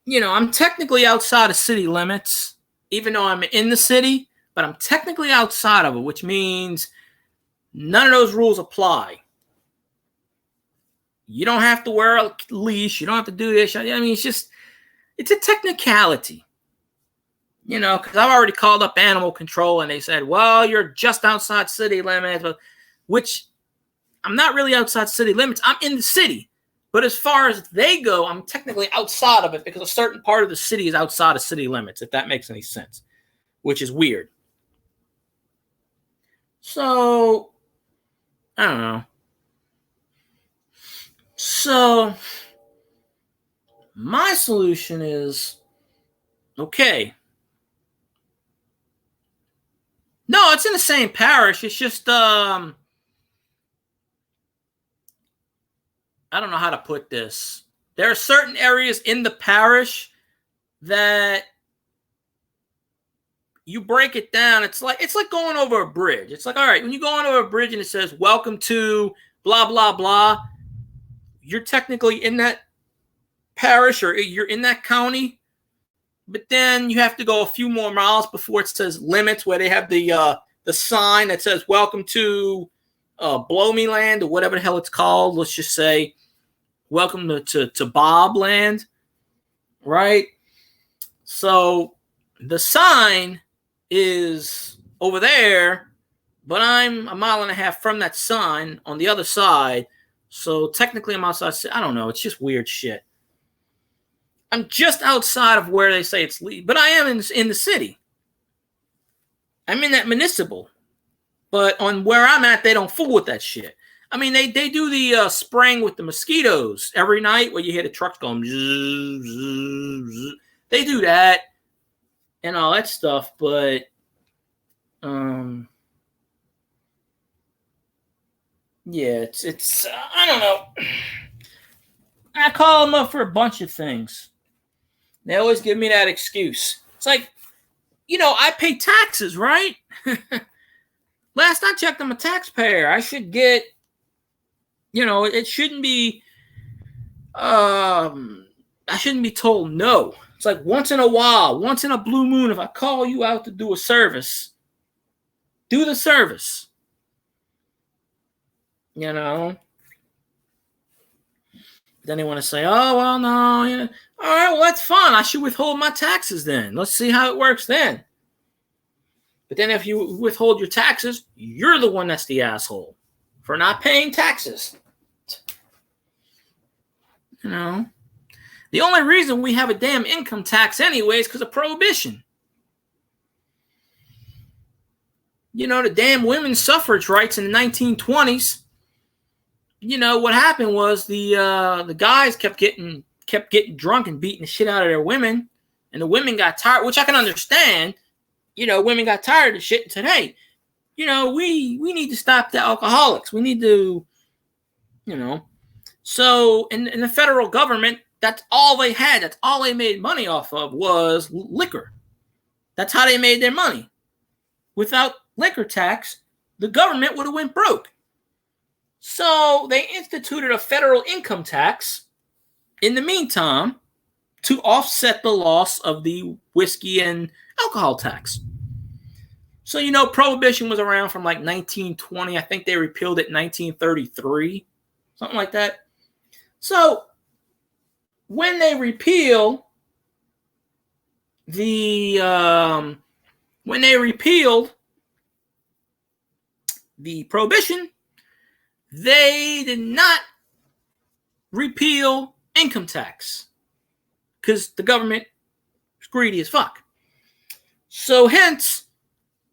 I'm technically outside of city limits, even though I'm in the city, but I'm technically outside of it, which means none of those rules apply. You don't have to wear a leash. You don't have to do this. I mean, it's a technicality, because I've already called up animal control and they said, well, you're just outside city limits, which I'm not really outside city limits. I'm in the city. But as far as they go, I'm technically outside of it because a certain part of the city is outside of city limits, if that makes any sense, which is weird. So, I don't know. So, my solution is, okay. No, it's in the same parish. It's just, I don't know how to put this. There are certain areas in the parish that you break it down. It's like going over a bridge. It's like, all right, when you go over a bridge and it says welcome to blah blah blah, you're technically in that parish or you're in that county, but then you have to go a few more miles before it says limits, where they have the sign that says welcome to Blow Me Land or whatever the hell it's called. Let's just say welcome to Bob Land, right? So the sign is over there, but I'm a mile and a half from that sign on the other side. So technically I'm outside. I don't know. It's just weird shit. I'm just outside of where they say it's legal, but I am in the city. I'm in that municipal. But on where I'm at, they don't fool with that shit. I mean, they do the spraying with the mosquitoes every night where you hear the trucks going. Zzz, zzz, zzz. They do that and all that stuff, but yeah, it's I don't know. I call them up for a bunch of things. They always give me that excuse. It's like, I pay taxes, right? Last I checked, I'm a taxpayer. I should get, it shouldn't be, I shouldn't be told no. It's like once in a while, once in a blue moon, if I call you out to do a service, do the service. Then they want to say, oh, well, no. All right, well, that's fine. I should withhold my taxes then. Let's see how it works then. But then if you withhold your taxes, you're the one that's the asshole for not paying taxes. The only reason we have a damn income tax anyway is because of prohibition. The damn women's suffrage rights in the 1920s. What happened was the guys kept getting drunk and beating the shit out of their women, and the women got tired, which I can understand. Women got tired of shit and said, hey, we need to stop the alcoholics. We need to, So in the federal government, that's all they had. That's all they made money off of was liquor. That's how they made their money. Without liquor tax, the government would have went broke. So they instituted a federal income tax in the meantime to offset the loss of the whiskey and alcohol tax. So, prohibition was around from like 1920. I think they repealed it in 1933, something like that. So when they repealed the prohibition, they did not repeal income tax because the government is greedy as fuck. So hence,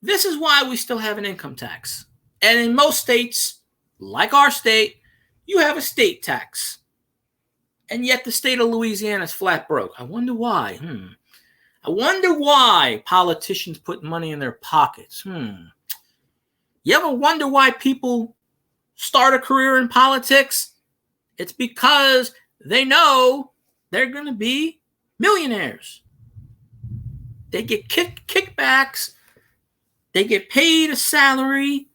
this is why we still have an income tax. And in most states, like our state, you have a state tax. And yet the state of Louisiana is flat broke. I wonder why. I wonder why politicians put money in their pockets. You ever wonder why people start a career in politics? It's because they know they're going to be millionaires. They get kickbacks. They get paid a salary.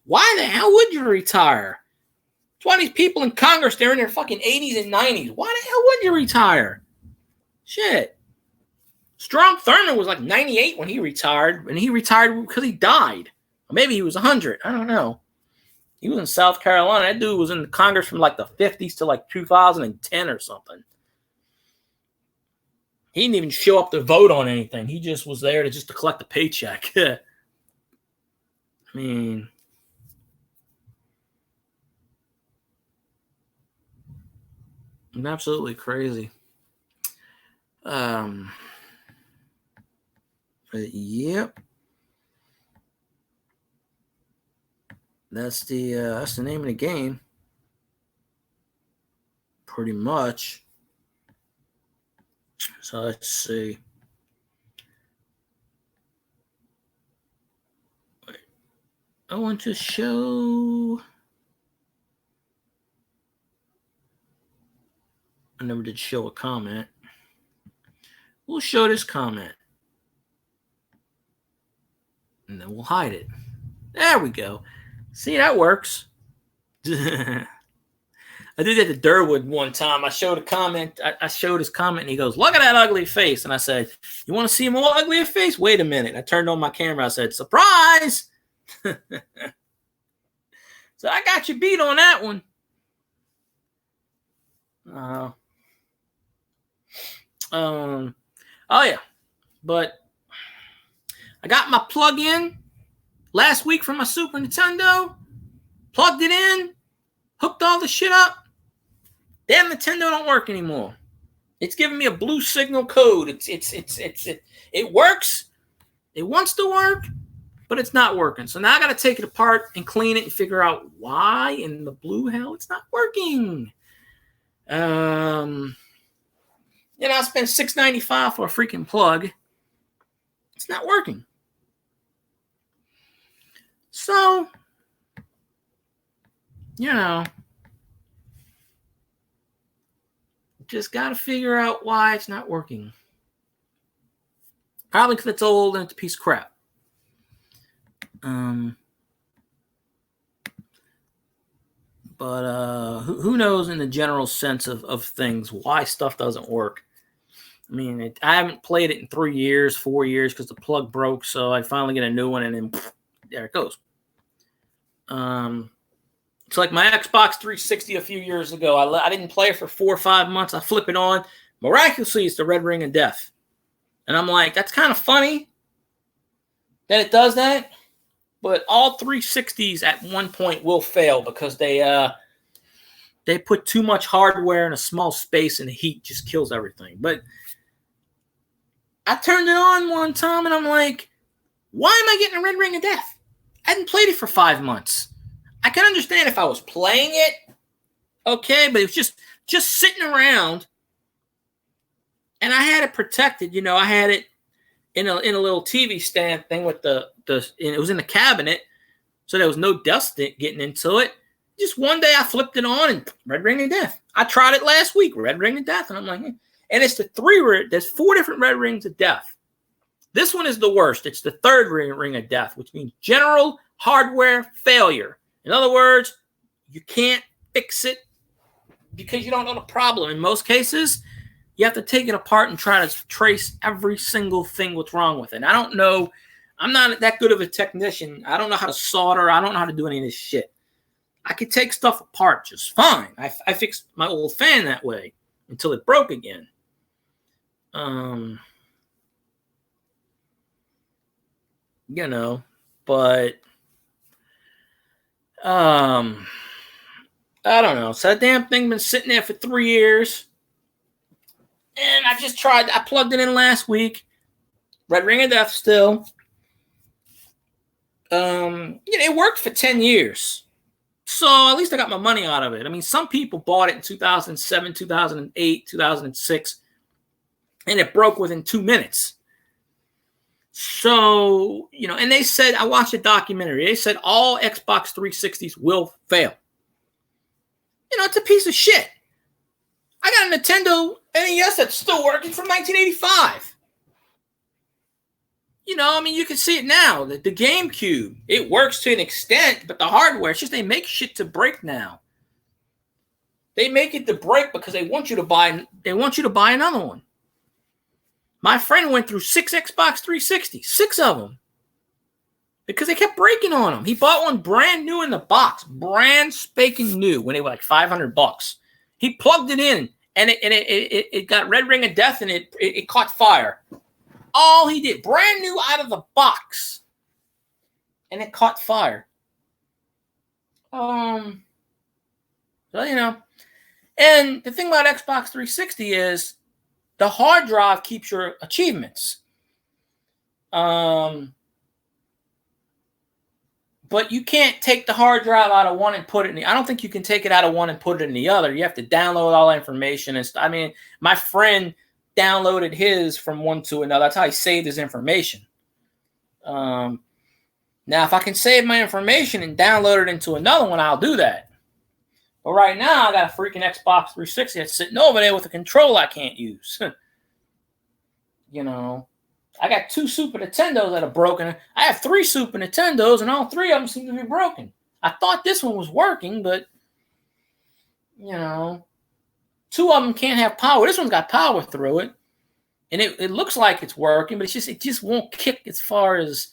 Why the hell would you retire? It's why these people in Congress, they're in their fucking 80s and 90s. Why the hell would you retire? Shit. Strom Thurmond was like 98 when he retired, and he retired because he died. Or maybe he was 100. I don't know. He was in South Carolina. That dude was in Congress from like the 50s to like 2010 or something. He didn't even show up to vote on anything. He just was there to collect a paycheck. I mean, absolutely crazy. But yep. That's the name of the game. Pretty much. So let's see. Wait. I want to show. I never did show a comment. We'll show this comment. and then we'll hide it. There we go. See, that works. I did that to Durwood one time. I showed a comment. I showed his comment, and he goes, "Look at that ugly face." And I said, "You want to see a more uglier face? Wait a minute." I turned on my camera. I said, "Surprise!" So I got you beat on that one. Oh yeah, but I got my plug-in last week from my Super Nintendo. Plugged it in, hooked all the shit up. Damn, Nintendo don't work anymore. It's giving me a blue signal code. It works. It wants to work, but it's not working. So now I got to take it apart and clean it and figure out why in the blue hell it's not working. I spent $6.95 for a freaking plug. It's not working. So, just got to figure out why it's not working. Probably because it's old and it's a piece of crap. But who knows in the general sense of things why stuff doesn't work. I mean, I haven't played it in 4 years because the plug broke, so I finally get a new one, and then there it goes. It's like my Xbox 360 a few years ago. I didn't play it for 4 or 5 months. I flip it on. Miraculously, it's the red ring of death. And I'm like, that's kind of funny that it does that. But all 360s at one point will fail because they put too much hardware in a small space and the heat just kills everything. But I turned it on one time and I'm like, why am I getting a red ring of death? I hadn't played it for 5 months. I can understand if I was playing it, okay, but it was just sitting around, and I had it protected. I had it in a little TV stand thing with and it was in the cabinet, so there was no dust getting into it. Just one day I flipped it on and red ring of death. I tried it last week, red ring of death, and I'm like, and it's there's 4 different red rings of death. This one is the worst. It's the third ring of death, which means general hardware failure. In other words, you can't fix it because you don't know the problem. In most cases, you have to take it apart and try to trace every single thing what's wrong with it. And I don't know. I'm not that good of a technician. I don't know how to solder. I don't know how to do any of this shit. I could take stuff apart just fine. I fixed my old fan that way until it broke again. But I don't know. So that damn thing been sitting there for 3 years. And I just tried. I plugged it in last week. Red ring of death still. It worked for 10 years. So at least I got my money out of it. I mean, some people bought it in 2007, 2008, 2006. And it broke within 2 minutes. So, and they said, I watched a documentary. They said all Xbox 360s will fail. It's a piece of shit. I got a Nintendo NES that's still working from 1985. You can see it now. The GameCube, it works to an extent, but the hardware, it's just they make shit to break now. They make it to break because they want you to buy another one. My friend went through 6 Xbox 360s, 6 of them, because they kept breaking on them. He bought one brand new in the box, brand spanking new, when they were like $500. He plugged it in, and it got red ring of death, and it caught fire. All he did, brand new out of the box, and it caught fire. And the thing about Xbox 360 is, the hard drive keeps your achievements. But you can't take the hard drive out of one and put it in the... I don't think you can take it out of one and put it in the other. You have to download all that information. My friend downloaded his from one to another. That's how he saved his information. Now, if I can save my information and download it into another one, I'll do that. But right now, I got a freaking Xbox 360 that's sitting over there with a controller I can't use. I got 2 Super Nintendos that are broken. I have 3 Super Nintendos, and all 3 of them seem to be broken. I thought this one was working, but, 2 of them can't have power. This one's got power through it, and it looks like it's working, but it just won't kick as far as,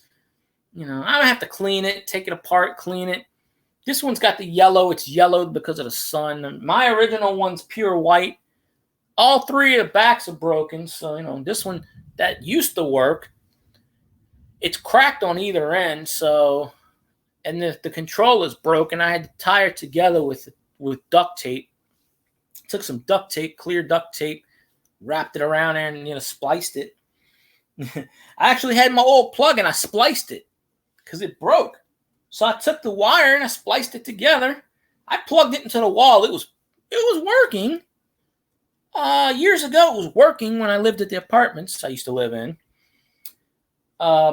I'm going to have to clean it, take it apart, clean it. This one's got the yellow. It's yellowed because of the sun. My original one's pure white. All 3 of the backs are broken, so, this one that used to work, it's cracked on either end, so, and the controller's broken. I had to tie it together with duct tape. Took some duct tape, clear duct tape, wrapped it around there and, spliced it. I actually had my old plug and I spliced it because it broke. So I took the wire and I spliced it together. I plugged it into the wall. It was working. Years ago, it was working when I lived at the apartments I used to live in.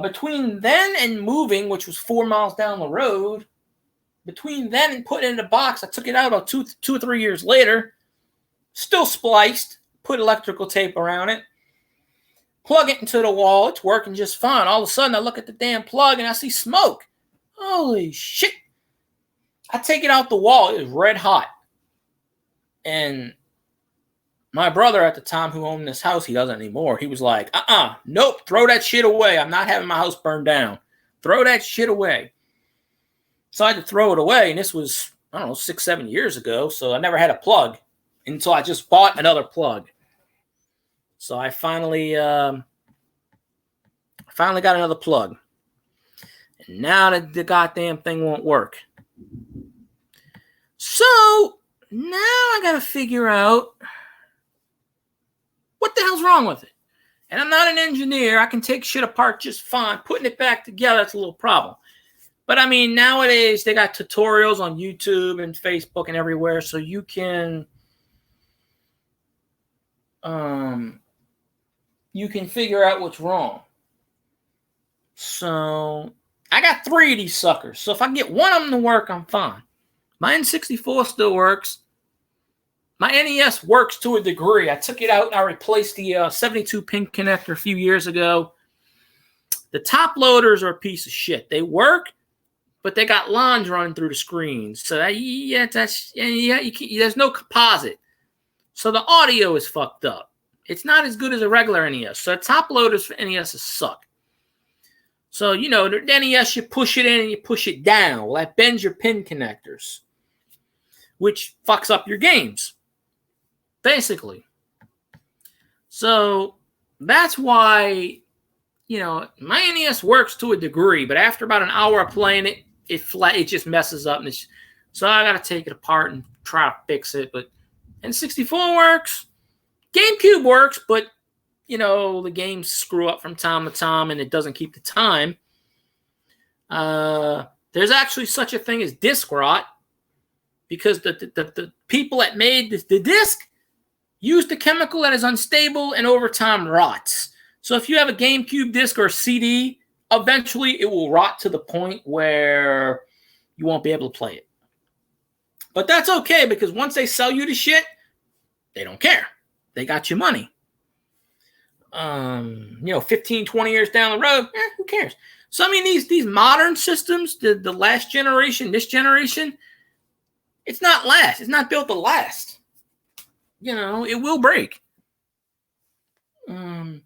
Between then and moving, which was 4 miles down the road, between then and putting it in the box, I took it out about 2 or 3 years later, still spliced, put electrical tape around it, plug it into the wall. It's working just fine. All of a sudden, I look at the damn plug and I see smoke. Holy shit. I take it out the wall. It was red hot. And my brother at the time who owned this house, he doesn't anymore. He was like, nope, throw that shit away. I'm not having my house burned down. Throw that shit away. So I had to throw it away. And this was, 6, 7 years ago. So I never had a plug until I just bought another plug. So I finally got another plug. And now the goddamn thing won't work. So now I got to figure out what the hell's wrong with it. And I'm not an engineer. I can take shit apart just fine. Putting it back together, that's a little problem. But nowadays they got tutorials on YouTube and Facebook and everywhere, so you can figure out what's wrong. So I got 3 of these suckers. So if I can get one of them to work, I'm fine. My N64 still works. My NES works to a degree. I took it out and I replaced the 72-pin connector a few years ago. The top loaders are a piece of shit. They work, but they got lines running through the screens. So there's no composite. So the audio is fucked up. It's not as good as a regular NES. So the top loaders for NES suck. So, the NES, you push it in and you push it down. Well, that bends your pin connectors, which fucks up your games, basically. So that's why, my NES works to a degree, but after about an hour of playing it, it just messes up. So I got to take it apart and try to fix it. But N64 works. GameCube works, but the games screw up from time to time and it doesn't keep the time. There's actually such a thing as disc rot because the people that made the disc used a chemical that is unstable and over time rots. So if you have a GameCube disc or a CD, eventually it will rot to the point where you won't be able to play it. But that's okay because once they sell you the shit, they don't care. They got your money. 15, 20 years down the road, who cares? So, these modern systems, the last generation, this generation, it's not last. It's not built to last. It will break. Oh,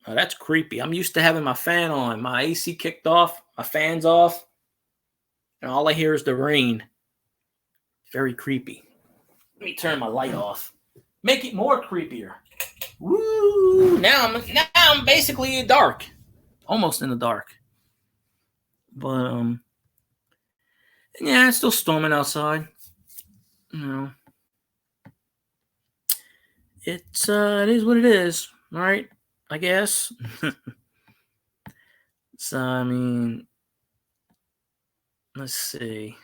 that's creepy. I'm used to having my fan on, my AC kicked off, my fan's off, and all I hear is the rain. Very creepy. Let me turn my light off. Make it more creepier. Woo! Now I'm basically in the dark, almost in the dark. But yeah, it's still storming outside. It is what it is. All right, I guess. So let's see.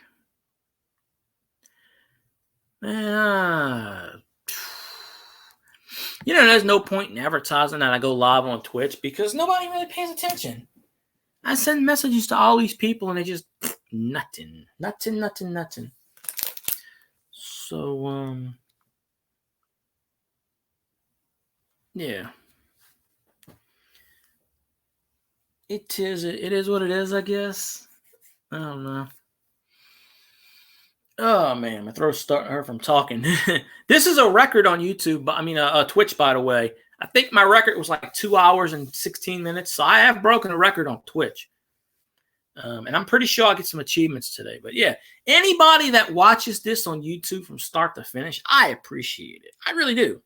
There's no point in advertising that I go live on Twitch because nobody really pays attention. I send messages to all these people and they just nothing. So, yeah. It is what it is, I guess. I don't know. Oh man, my throat's starting to hurt from talking. This is a record on YouTube, but I mean, Twitch, by the way. I think my record was like 2 hours and 16 minutes, so I have broken a record on Twitch. And I'm pretty sure I'll get some achievements today. But yeah, anybody that watches this on YouTube from start to finish, I appreciate it. I really do.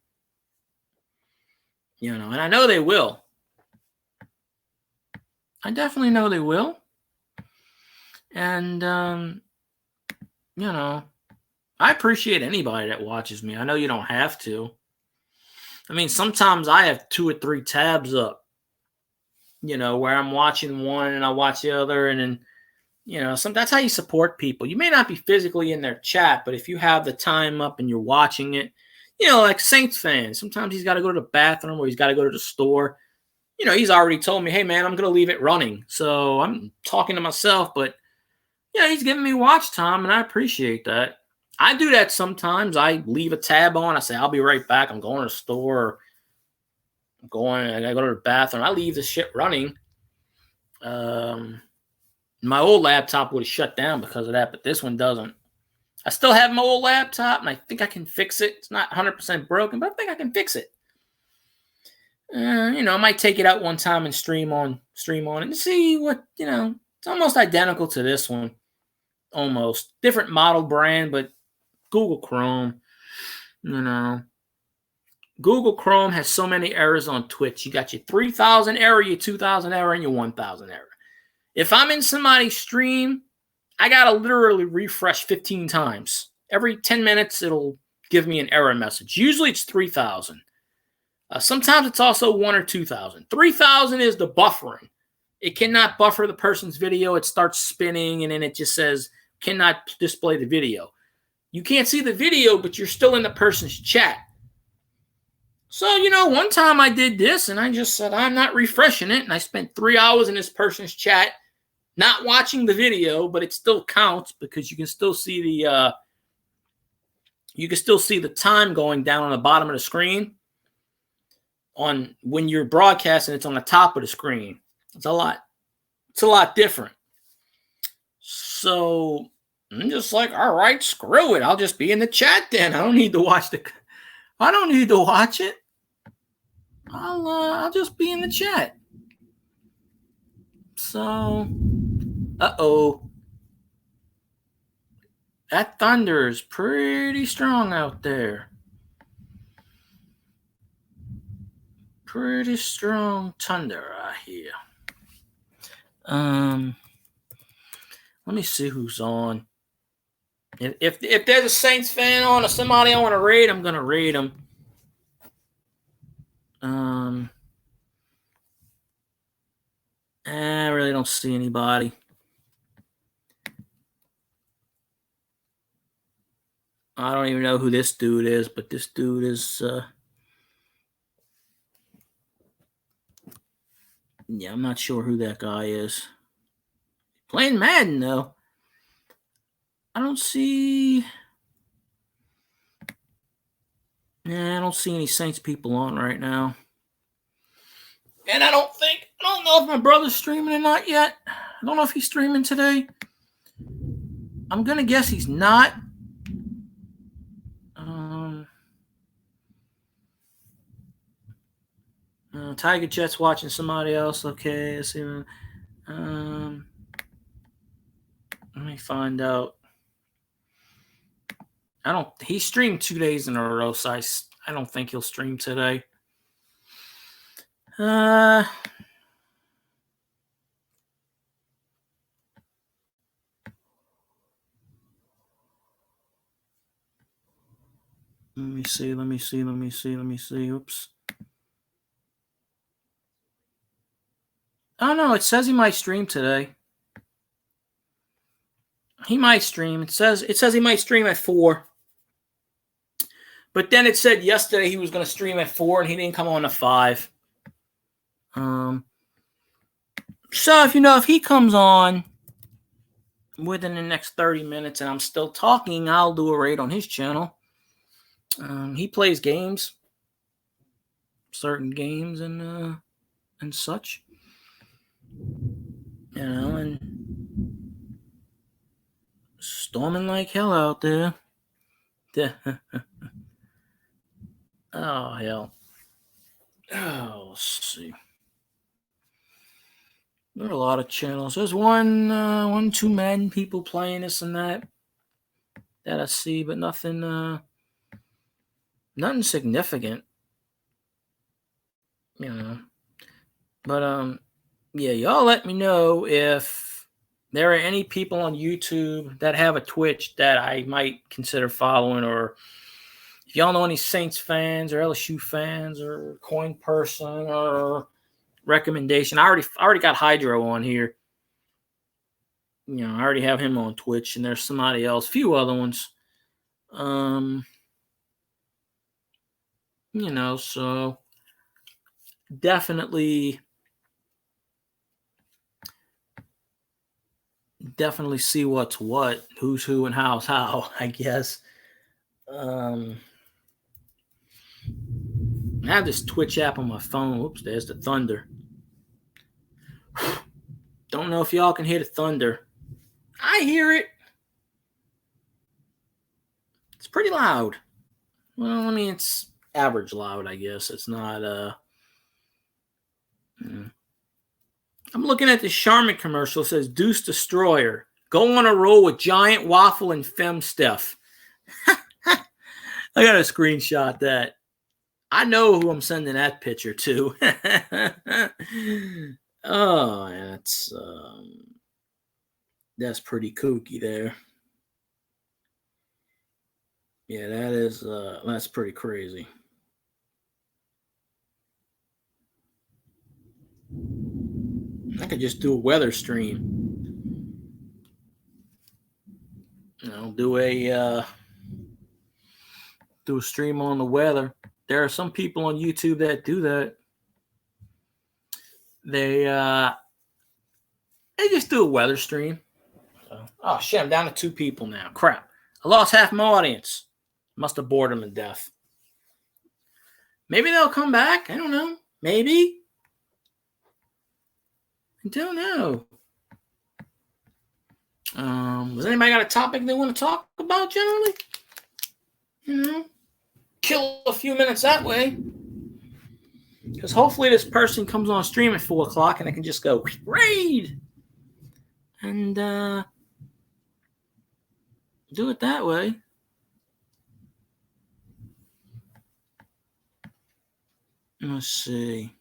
You know, and I know they will. I definitely know they will. And, you know, I appreciate anybody that watches me. I know you don't have to. I mean, sometimes I have 2 or 3 tabs up, you know, where I'm watching one and I watch the other. And then, you know, that's how you support people. You may not be physically in their chat, but if you have the time up and you're watching it, you know, like Saints fans, sometimes he's got to go to the bathroom or he's got to go to the store. You know, he's already told me, hey, man, I'm going to leave it running. So I'm talking to myself, but, yeah, he's giving me watch time, and I appreciate that. I do that sometimes. I leave a tab on. I say, I'll be right back. I'm going to the store. I got to go to the bathroom. I leave the shit running. My old laptop would have shut down because of that, but this one doesn't. I still have my old laptop, and I think I can fix it. It's not 100% broken, but I think I can fix it. You know, I might take it out one time and stream on it and see what, you know, it's almost identical to this one. Almost. Different model brand, but Google Chrome, you know. Google Chrome has so many errors on Twitch. You got your 3,000 error, your 2,000 error, and your 1,000 error. If I'm in somebody's stream, I got to literally refresh 15 times. Every 10 minutes, it'll give me an error message. Usually it's 3,000. Sometimes it's also 1,000 or 2,000. 3,000 is the buffering. It cannot buffer the person's video. It starts spinning, and then it just says, cannot display the video. You can't see the video, but you're still in the person's chat. So, you know, one time I did this, and I just said, I'm not refreshing it, and I spent 3 hours in this person's chat not watching the video, but it still counts because you can still see the time going down on the bottom of the screen. On when you're broadcasting, it's on the top of the screen. It's a lot different. So I'm just like, all right, screw it. I'll just be in the chat then. I don't need to watch it. I'll just be in the chat. So, that thunder is pretty strong out there. Pretty strong thunder, I hear. Let me see who's on. If there's a Saints fan on or somebody I want to raid, I'm gonna raid them. I really don't see anybody. I don't even know who this dude is, but this dude is yeah, I'm not sure who that guy is. Playing Madden, though. I don't see any Saints people on right now. And I don't know if my brother's streaming or not yet. I don't know if he's streaming today. I'm going to guess he's not. Tiger Jet's watching somebody else. Okay, let's see. Let me find out. He streamed 2 days in a row, so I don't think he'll stream today. Let me see. Oops. Oh, no, it says he might stream today. He might stream. It says he might stream at 4. But then it said yesterday he was going to stream at 4, and he didn't come on at 5. So if he comes on within the next 30 minutes and I'm still talking, I'll do a raid on his channel. He plays games, certain games and such. and storming like hell out there. Oh, hell. Oh, let's see. There are a lot of channels. There's one too many people playing this and that I see, but nothing significant. But yeah, y'all let me know if there are any people on YouTube that have a Twitch that I might consider following, or if y'all know any Saints fans or LSU fans or coin person or recommendation. I already got Hydro on here. I already have him on Twitch, and there's somebody else, few other ones. So definitely see what's what, who's who, and how's how, I guess. I have this Twitch app on my phone. Oops, there's the thunder. Don't know if y'all can hear the thunder. I hear it. It's pretty loud. Well, I mean, it's average loud, I guess. It's not, I'm looking at the Charmin commercial. It says Deuce Destroyer. Go on a roll with Giant Waffle and Femsteph. I gotta screenshot that. I know who I'm sending that picture to. Oh, that's pretty kooky there. Yeah, that's pretty crazy. I could just do a weather stream. Do a stream on the weather. There are some people on YouTube that do that. They just do a weather stream. Oh shit, I'm down to 2 people now. Crap. I lost half my audience. Must have bored them to death. Maybe they'll come back. I don't know. Maybe. I don't know. Does anybody got a topic they want to talk about generally? Kill a few minutes that way. Because hopefully this person comes on stream at 4 o'clock and I can just go raid. And do it that way. Let's see.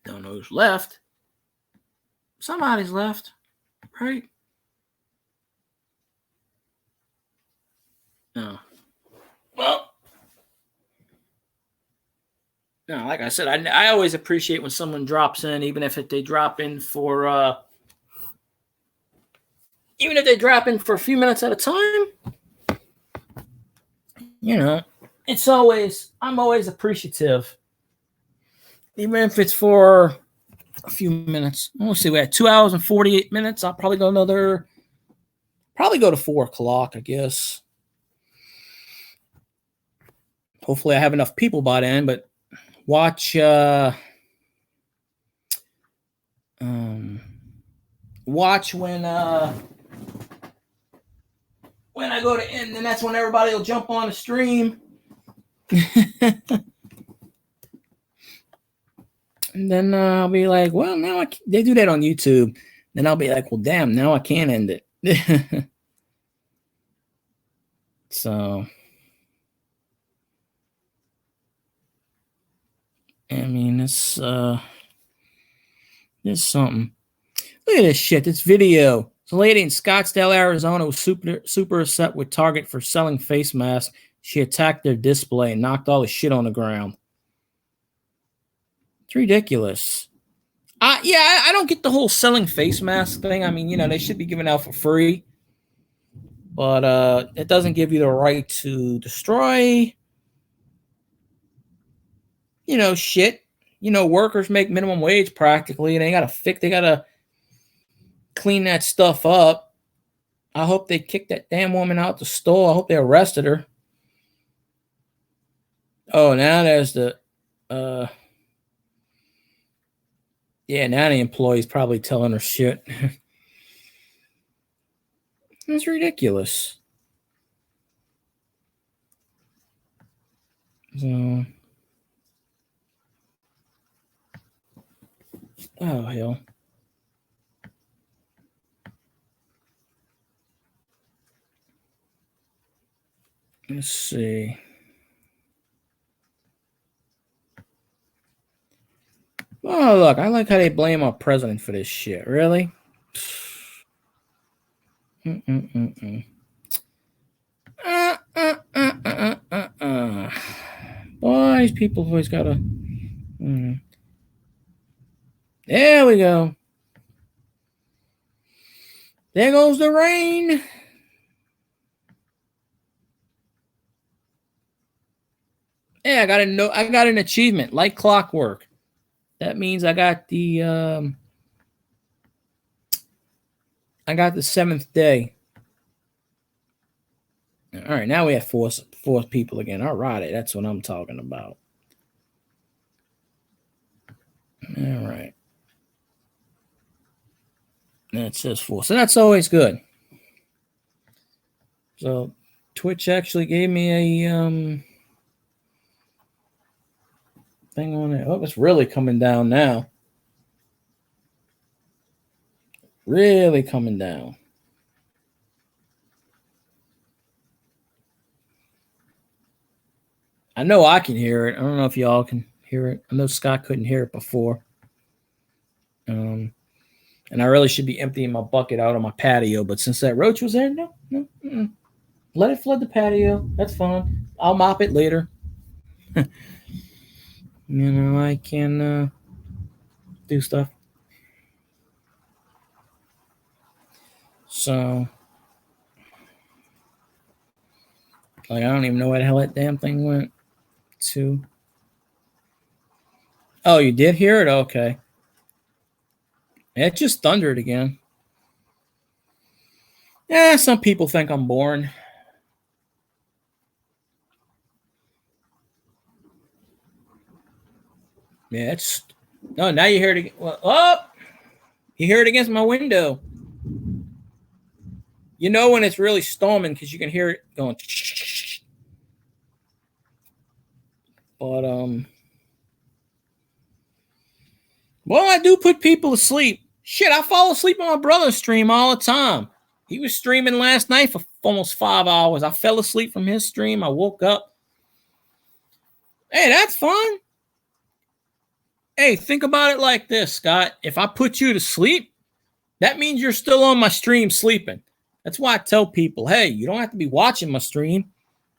Don't know who's left. Somebody's left, right? No. Well, no, like I said, I always appreciate when someone drops in, even if they drop in for a few minutes at a time. I'm always appreciative. Even if it's for a few minutes. Let's see, we had 2 hours and 48 minutes. I'll probably go to 4 o'clock, I guess. Hopefully I have enough people by then, but watch when I go to end, and that's when everybody will jump on the stream. And then I'll be like, well, now they do that on YouTube. Then I'll be like, well, damn, now I can't end it. So, I mean, it's something. Look at this shit. This video. This lady in Scottsdale, Arizona was super upset with Target for selling face masks. She attacked their display and knocked all the shit on the ground. It's ridiculous. I don't get the whole selling face mask thing. I mean, they should be given out for free. But it doesn't give you the right to destroy, shit. Workers make minimum wage practically, and they gotta clean that stuff up. I hope they kick that damn woman out the store. I hope they arrested her. Oh, now there's the Yeah, now the employee's probably telling her shit. It's ridiculous. So, oh hell. Let's see. Oh, look, I like how they blame our president for this shit. Really? Mm-mm-mm-mm. Boys, people always gotta. There we go. There goes the rain. Yeah, I got an achievement like clockwork. That means I got the 7th day. All right, now we have four people again. All right, that's what I'm talking about. All right. That says 4. So that's always good. So Twitch actually gave me a thing on it. Oh, it's really coming down now. Really coming down. I know I can hear it. I don't know if y'all can hear it. I know Scott couldn't hear it before. And I really should be emptying my bucket out on my patio, but since that roach was there, no. Let it flood the patio. That's fine. I'll mop it later. I can do stuff. So, like, I don't even know where the hell that damn thing went to. Oh, you did hear it? Okay. It just thundered again. Yeah, some people think I'm boring. Yeah, it's. No, now you hear it again. Well, oh! You hear it against my window. You know when it's really storming because you can hear it going. But well, I do put people to sleep. Shit, I fall asleep on my brother's stream all the time. He was streaming last night for almost 5 hours. I fell asleep from his stream. I woke up. Hey, that's fun. Hey, think about it like this, Scott. If I put you to sleep, that means you're still on my stream sleeping. That's why I tell people, hey, you don't have to be watching my stream.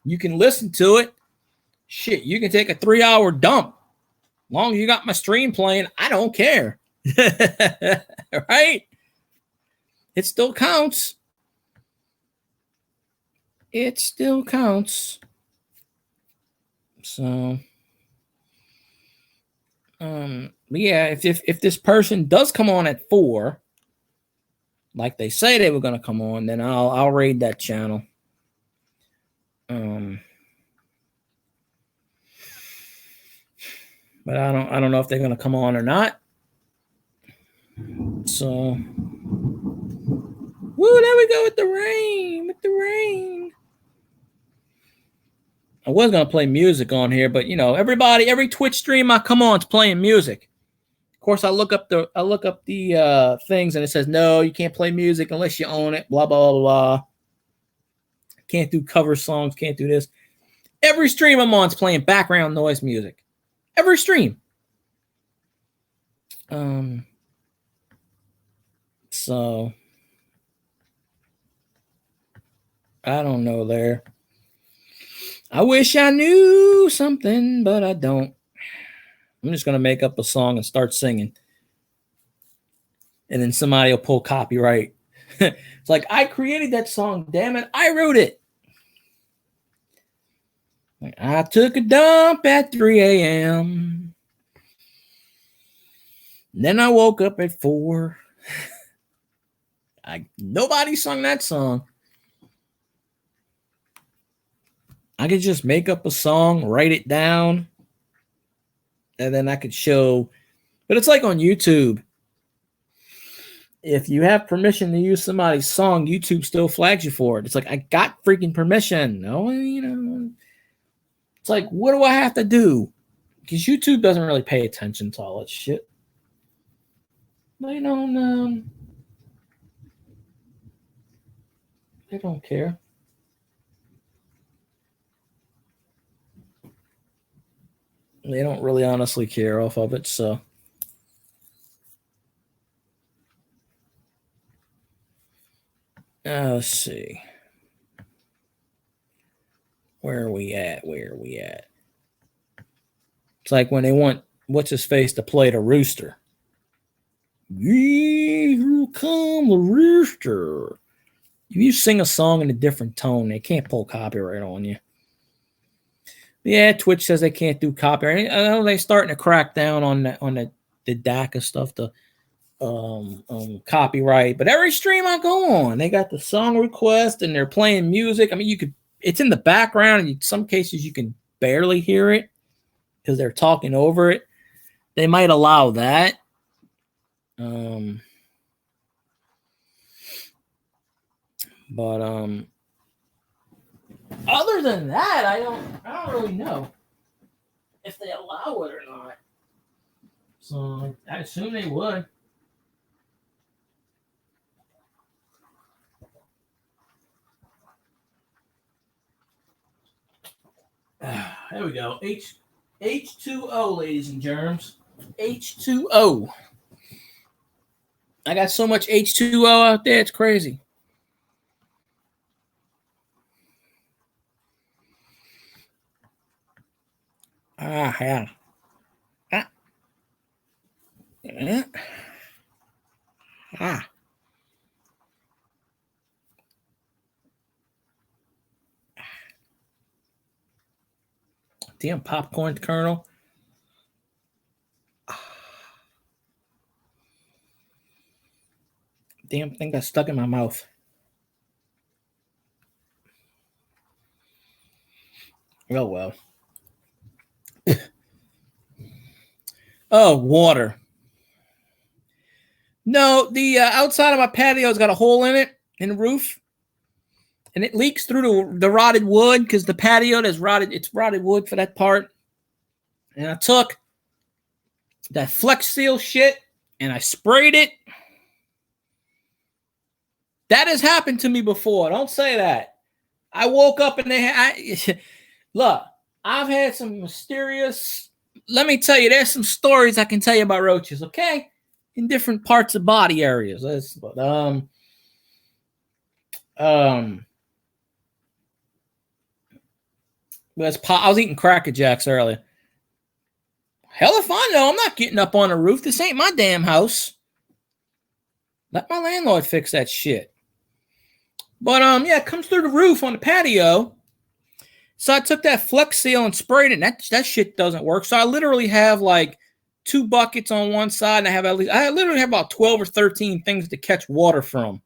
You can listen to it. Shit, you can take a 3-hour dump. As long as you got my stream playing, I don't care. Right? It still counts. It still counts. So, but yeah, if this person does come on at 4, like they say they were gonna come on, then I'll raid that channel. But I don't know if they're gonna come on or not. So, woo, there we go with the rain. I was gonna play music on here, but every Twitch stream I come on is playing music. Of course, I look up the things and it says no, you can't play music unless you own it. Blah blah blah blah. Can't do cover songs. Can't do this. Every stream I'm on is playing background noise music. Every stream. So I don't know there. I wish I knew something, but I don't. I'm just gonna make up a song and start singing. And then somebody will pull copyright. It's like, I created that song, damn it, I wrote it. Like, I took a dump at 3 a.m. Then I woke up at 4. Nobody sung that song. I could just make up a song, write it down, and then I could show But it's like on YouTube. If you have permission to use somebody's song, YouTube still flags you for it. It's like, I got freaking permission. No, it's like, what do I have to do? Because YouTube doesn't really pay attention to all that shit. They don't care. They don't really honestly care off of it, so. Let's see. Where are we at? It's like when they want what's his face to play the rooster. Here come the rooster. If you sing a song in a different tone, they can't pull copyright on you. Yeah, Twitch says they can't do copyright. I know they're starting to crack down on the DACA stuff, the copyright. But every stream I go on, they got the song request and they're playing music. I mean, it's in the background, and in some cases you can barely hear it because they're talking over it. They might allow that. But other than that, I don't really know if they allow it or not. So I assume they would. There we go. H2O, ladies and germs. H2O. I got so much H2O out there, it's crazy. Yeah. Damn popcorn kernel. Damn thing got stuck in my mouth. Oh, well. Oh, water. No, the outside of my patio's got a hole in it, in the roof. And it leaks through the rotted wood because the patio is rotted. It's rotted wood for that part. And I took that Flex Seal shit and I sprayed it. That has happened to me before. Don't say that. I woke up and look, I've had some mysterious. Let me tell you, there's some stories I can tell you about roaches, okay? In different parts of body areas. I was eating Cracker Jacks earlier. Hell if I know. I'm not getting up on the roof. This ain't my damn house. Let my landlord fix that shit. But yeah, it comes through the roof on the patio. So I took that Flex Seal and sprayed it. And that shit doesn't work. So I literally have like 2 buckets on one side, and I literally have about 12 or 13 things to catch water from.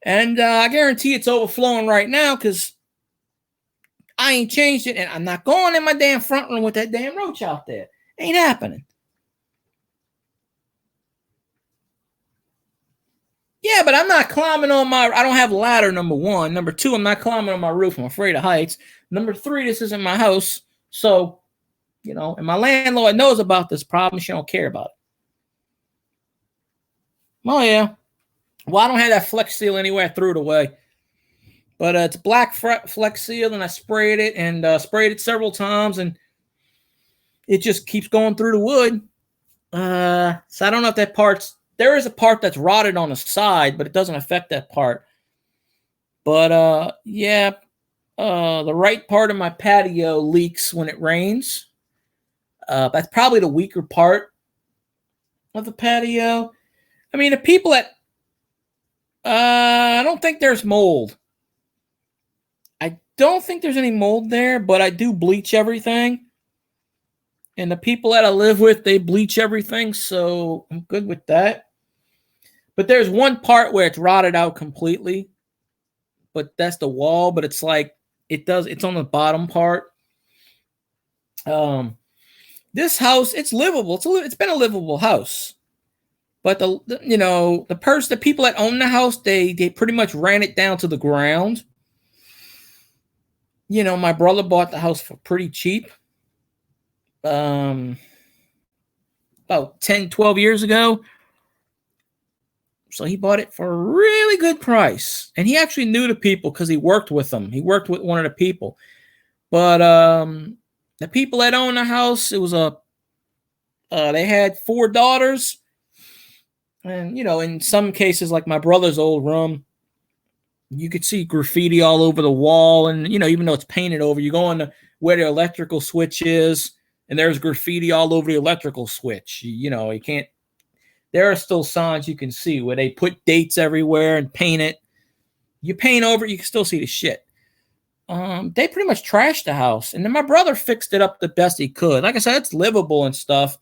And I guarantee it's overflowing right now because I ain't changed it, and I'm not going in my damn front room with that damn roach out there. Ain't happening. Yeah, but I'm not climbing on I don't have a ladder, number 1. Number 2, I'm not climbing on my roof. I'm afraid of heights. Number 3, this isn't my house. So, and my landlord knows about this problem. She don't care about it. Oh, yeah. Well, I don't have that Flex Seal anywhere. I threw it away. But it's black Flex Seal, and I sprayed it and sprayed it several times, and it just keeps going through the wood. So I don't know if that part's... There is a part that's rotted on the side, but it doesn't affect that part. But, yeah, the right part of my patio leaks when it rains. That's probably the weaker part of the patio. I mean, the people that... I don't think there's mold. I don't think there's any mold there, but I do bleach everything. And the people that I live with, they bleach everything, so I'm good with that. But there's one part where it's rotted out completely. But that's the wall, but it's like it's on the bottom part. This house, it's livable. It's been a livable house. But the people that own the house, they pretty much ran it down to the ground. My brother bought the house for pretty cheap. About 10, 12 years ago. So he bought it for a really good price. And he actually knew the people because he worked with them. He worked with one of the people. But the people that own the house, it was they had 4 daughters. And, in some cases, like my brother's old room, you could see graffiti all over the wall. And, even though it's painted over, you go on where the electrical switch is, and there's graffiti all over the electrical switch. You can't. There are still signs you can see where they put dates everywhere and paint it. You paint over it, you can still see the shit. They pretty much trashed the house. And then my brother fixed it up the best he could. Like I said, it's livable and stuff.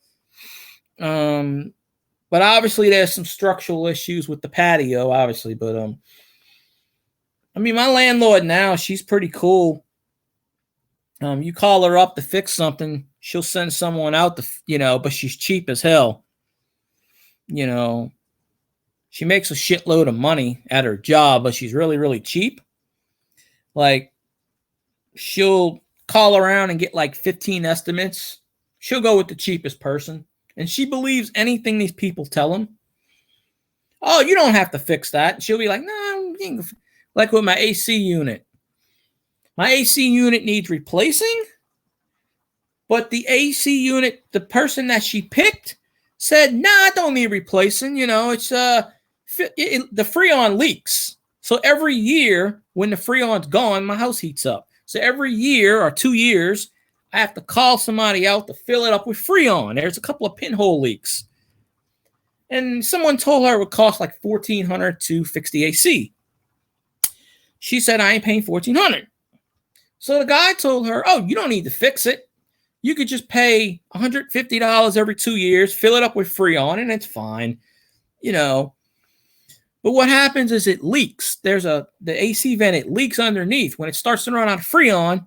But obviously there's some structural issues with the patio, obviously. But, my landlord now, she's pretty cool. You call her up to fix something, she'll send someone out but she's cheap as hell. She makes a shitload of money at her job, but she's really, really cheap. Like, she'll call around and get like 15 estimates. She'll go with the cheapest person. And she believes anything these people tell them. Oh, you don't have to fix that. She'll be like, no, like with my AC unit. My AC unit needs replacing. But the AC unit, the person that she picked, said, nah, it don't need replacing. It's the Freon leaks. So every year when the Freon's gone, my house heats up. So every year or 2 years, I have to call somebody out to fill it up with Freon. There's a couple of pinhole leaks. And someone told her it would cost like $1,400 to fix the AC. She said, I ain't paying $1,400. So the guy told her, oh, you don't need to fix it. You could just pay $150 every 2 years, fill it up with Freon, and it's fine. But what happens is it leaks. The AC vent, it leaks underneath. When it starts to run out of Freon,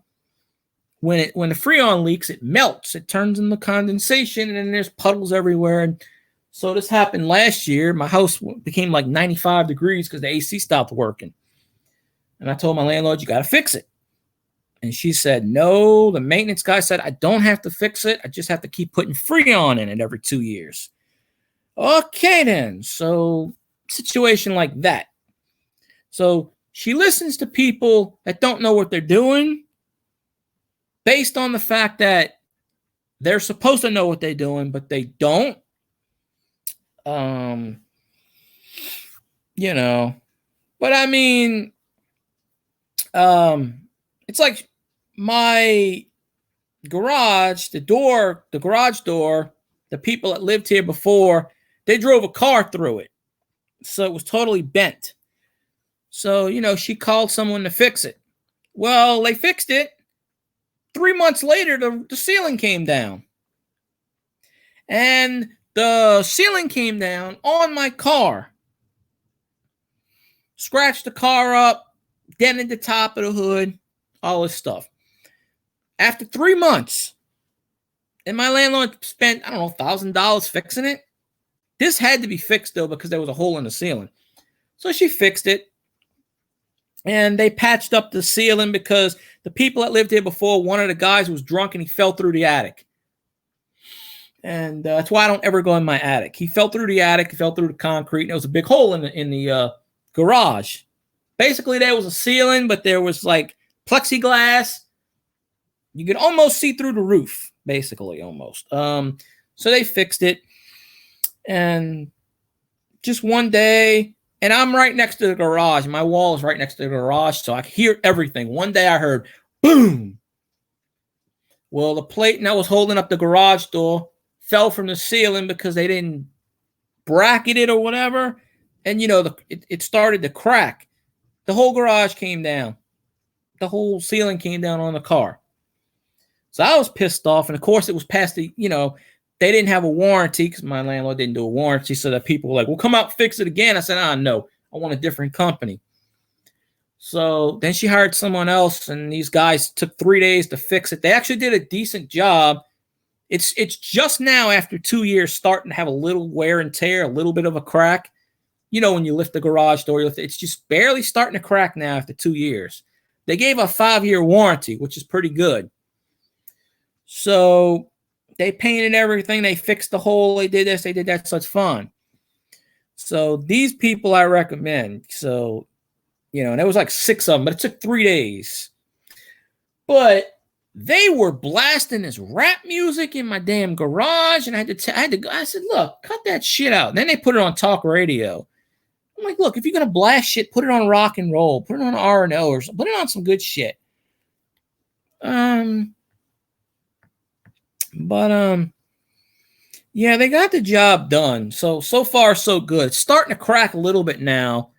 when the Freon leaks, it melts. It turns into condensation, and then there's puddles everywhere. And so this happened last year. My house became like 95 degrees because the AC stopped working. And I told my landlord, you got to fix it. And she said, no, the maintenance guy said, I don't have to fix it. I just have to keep putting Freon in it every 2 years. Okay, then. So situation like that. So she listens to people that don't know what they're doing based on the fact that they're supposed to know what they're doing, but they don't. But it's like my garage, the garage door, the people that lived here before, they drove a car through it. So it was totally bent. So, she called someone to fix it. Well, they fixed it. 3 months later, the ceiling came down. And the ceiling came down on my car. Scratched the car up, dented the top of the hood, all this stuff. After 3 months, and my landlord spent, $1,000 fixing it. This had to be fixed, though, because there was a hole in the ceiling. So she fixed it. And they patched up the ceiling because the people that lived here before, one of the guys was drunk and he fell through the attic. And that's why I don't ever go in my attic. He fell through the attic, he fell through the concrete, and there was a big hole in the garage. Basically, there was a ceiling, but there was like plexiglass. You could almost see through the roof, basically, almost. So they fixed it. And just one day, and I'm right next to the garage. My wall is right next to the garage, so I could hear everything. One day I heard, boom. Well, the plate that was holding up the garage door fell from the ceiling because they didn't bracket it or whatever. And, it started to crack. The whole garage came down. The whole ceiling came down on the car. So I was pissed off. And, of course, it was past the, they didn't have a warranty because my landlord didn't do a warranty. So that people were like, well, come out and fix it again. I said, no, I want a different company. So then she hired someone else, and these guys took 3 days to fix it. They actually did a decent job. It's just now after 2 years starting to have a little wear and tear, a little bit of a crack. You know, when you lift the garage door, it's just barely starting to crack now after 2 years. They gave a 5-year warranty, which is pretty good. So they painted everything. They fixed the hole. They did this. They did that. So it's fun. So these people I recommend. So, you know, and there was like 6 of them, but it took 3 days. But they were blasting this rap music in my damn garage, and I said, look, cut that shit out. And then they put it on talk radio. I'm like, look, if you're gonna blast shit, put it on rock and roll, put it on R&O or something, put it on some good shit. Yeah, they got the job done. So far so good. It's starting to crack a little bit now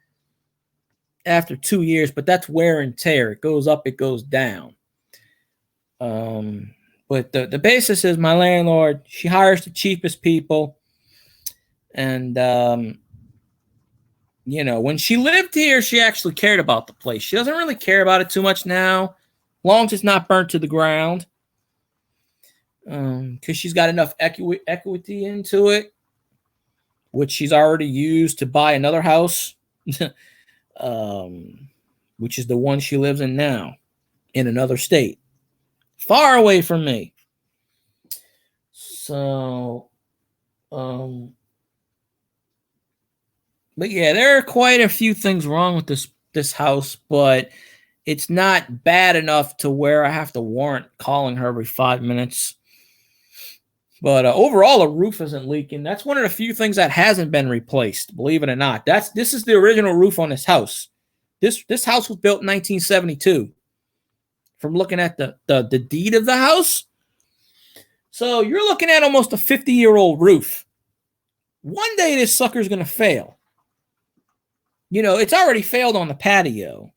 after 2 years, but that's wear and tear. It goes up, it goes down. But the basis is my landlord, she hires the cheapest people. And, you know, when she lived here, she actually cared about the place. She doesn't really care about it too much now, long as it's not burnt to the ground. Because she's got enough equity into it, which she's already used to buy another house, which is the one she lives in now, in another state, far away from me. So, but yeah, there are quite a few things wrong with this house, but it's not bad enough to where I have to warrant calling her every 5 minutes. But overall, the roof isn't leaking. That's one of the few things that hasn't been replaced, believe it or not. This is the original roof on this house. This house was built in 1972. From looking at the deed of the house. So you're looking at almost a 50-year-old roof. One day this sucker's going to fail. You know, it's already failed on the patio.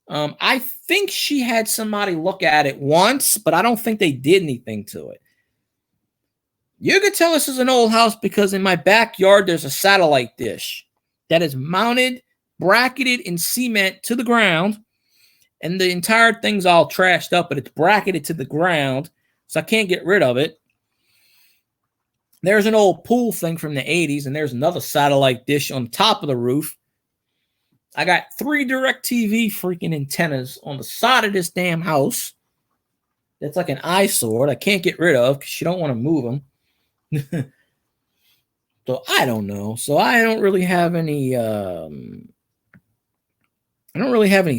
I think she had somebody look at it once, but I don't think they did anything to it. You could tell this is an old house because in my backyard, there's a satellite dish that is mounted, bracketed in cement to the ground. And the entire thing's all trashed up, but it's bracketed to the ground, so I can't get rid of it. There's an old pool thing from the 80s, and there's another satellite dish on top of the roof. I got 3 DirecTV freaking antennas on the side of this damn house. That's like an eyesore I can't get rid of because you don't want to move them. So I don't know. So I don't really have any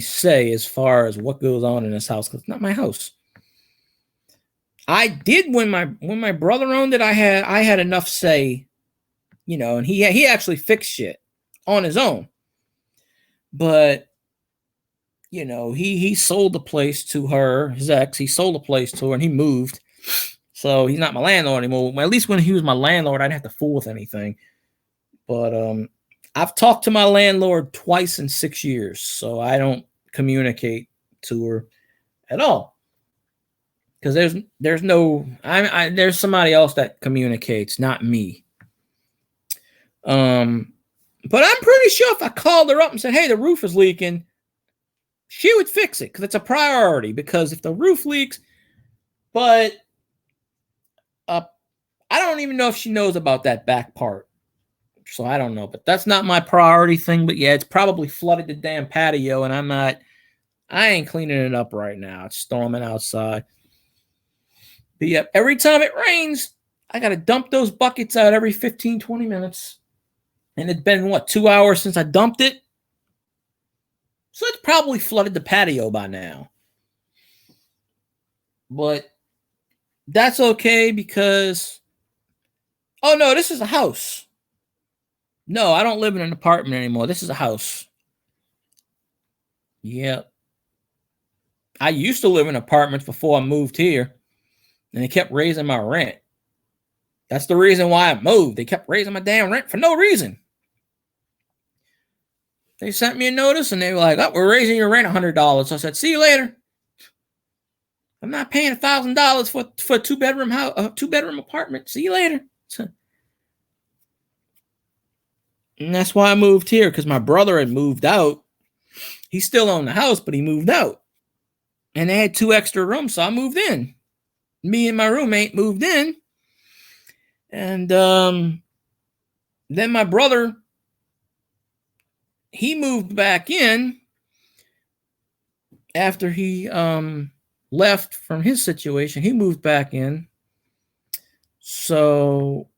say as far as what goes on in this house because it's not my house. I did when my brother owned it. I had enough say, you know, and he actually fixed shit on his own. But you know, he sold the place to her, his ex. He sold the place to her, and he moved. So he's not my landlord anymore. At least when he was my landlord, I didn't have to fool with anything. But I've talked to my landlord twice in 6 years, so I don't communicate to her at all. Because there's somebody else that communicates, not me. But I'm pretty sure if I called her up and said, hey, the roof is leaking, she would fix it because it's a priority. Because if the roof leaks, but I don't even know if she knows about that back part. So I don't know, but that's not my priority thing. But yeah, it's probably flooded the damn patio, and I ain't cleaning it up right now. It's storming outside. But yeah, every time it rains, I got to dump those buckets out every 15, 20 minutes. And it's been, 2 hours since I dumped it? So it's probably flooded the patio by now. But that's okay because... Oh, no, this is a house. No, I don't live in an apartment anymore. This is a house. Yeah. I used to live in apartments before I moved here. And they kept raising my rent. That's the reason why I moved. They kept raising my damn rent for no reason. They sent me a notice and they were like, oh, we're raising your rent $100. So I said, see you later. I'm not paying $1,000 for a two-bedroom apartment. See you later. And that's why I moved here, because my brother had moved out. He still owned the house, but he moved out. And they had 2 extra rooms, so I moved in. me and my roommate moved in, and then my brother, he moved back in after he left from his situation. He moved back in. So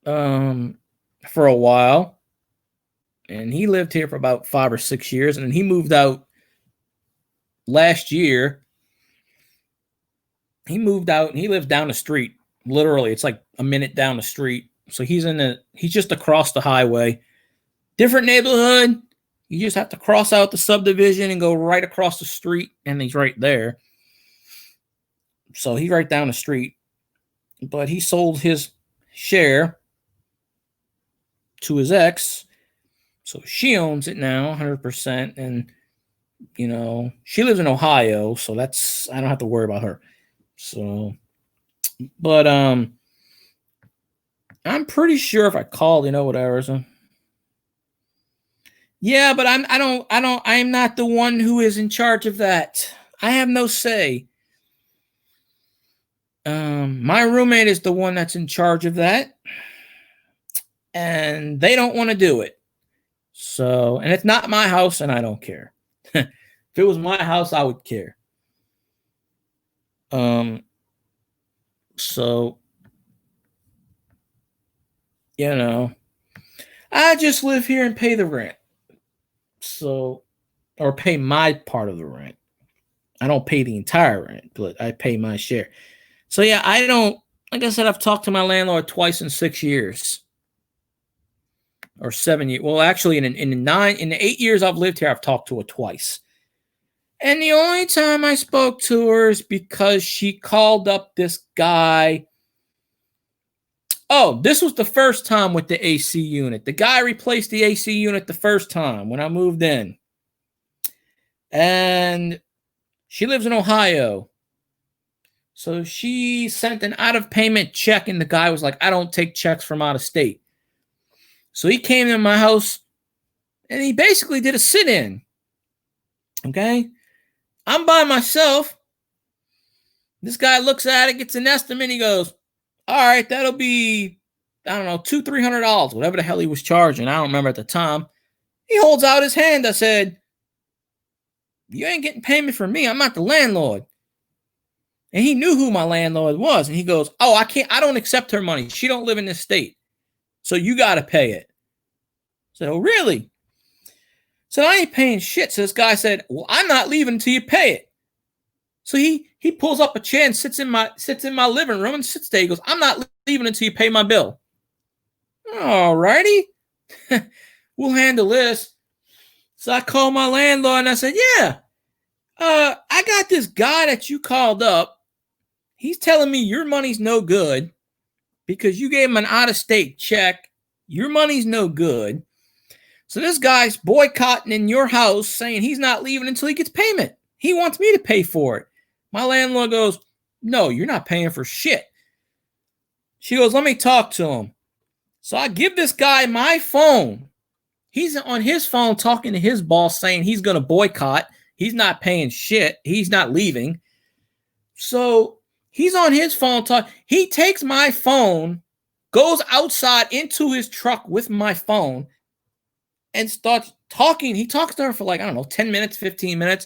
for a while, and he lived here for about 5 or 6 years, and then he moved out last year. He moved out and he lives down the street. Literally, it's like a minute down the street. So he's just across the highway. Different neighborhood. You just have to cross out the subdivision and go right across the street, and he's right there. So he's right down the street. But he sold his share to his ex. So she owns it now 100%. And, she lives in Ohio. So I don't have to worry about her. So, but I'm pretty sure if I called, whatever. So, yeah, but I'm not the one who is in charge of that. I have no say. My roommate is the one that's in charge of that, and they don't want to do it. So, and it's not my house, and I don't care. If it was my house, I would care. So, I just live here and pay the rent. So, or pay my part of the rent. I don't pay the entire rent, but I pay my share. So yeah, I don't, like I said, I've talked to my landlord twice in 6 years. Or 7 years. Well, actually, in the 8 years I've lived here, I've talked to her twice. And the only time I spoke to her is because she called up this guy. Oh, this was the first time with the AC unit. The guy replaced the AC unit the first time when I moved in. And she lives in Ohio. So she sent an out-of-payment check, and the guy was like, I don't take checks from out of state. So he came to my house, and he basically did a sit-in. Okay? I'm by myself. This guy looks at it, gets an estimate, he goes, all right, that'll be, I don't know, $200-$300, whatever the hell he was charging. I don't remember at the time. He holds out his hand. I said, you ain't getting payment from me. I'm not the landlord. And he knew who my landlord was. And he goes, oh, I don't accept her money. She don't live in this state. So you got to pay it. I said, oh, really? So I ain't paying shit. So this guy said, well, I'm not leaving until you pay it. So he pulls up a chair and sits in my living room and sits there. He goes, I'm not leaving until you pay my bill. All righty. We'll handle this. So I called my landlord and I said, yeah, I got this guy that you called up. He's telling me your money's no good because you gave him an out-of-state check. Your money's no good. So this guy's boycotting in your house saying he's not leaving until he gets payment. He wants me to pay for it. My landlord goes, no, you're not paying for shit. She goes, let me talk to him. So I give this guy my phone. He's on his phone talking to his boss saying he's going to boycott. He's not paying shit. He's not leaving. So he's on his phone talking. He takes my phone, goes outside into his truck with my phone, and starts talking. He talks to her for 10 minutes, 15 minutes.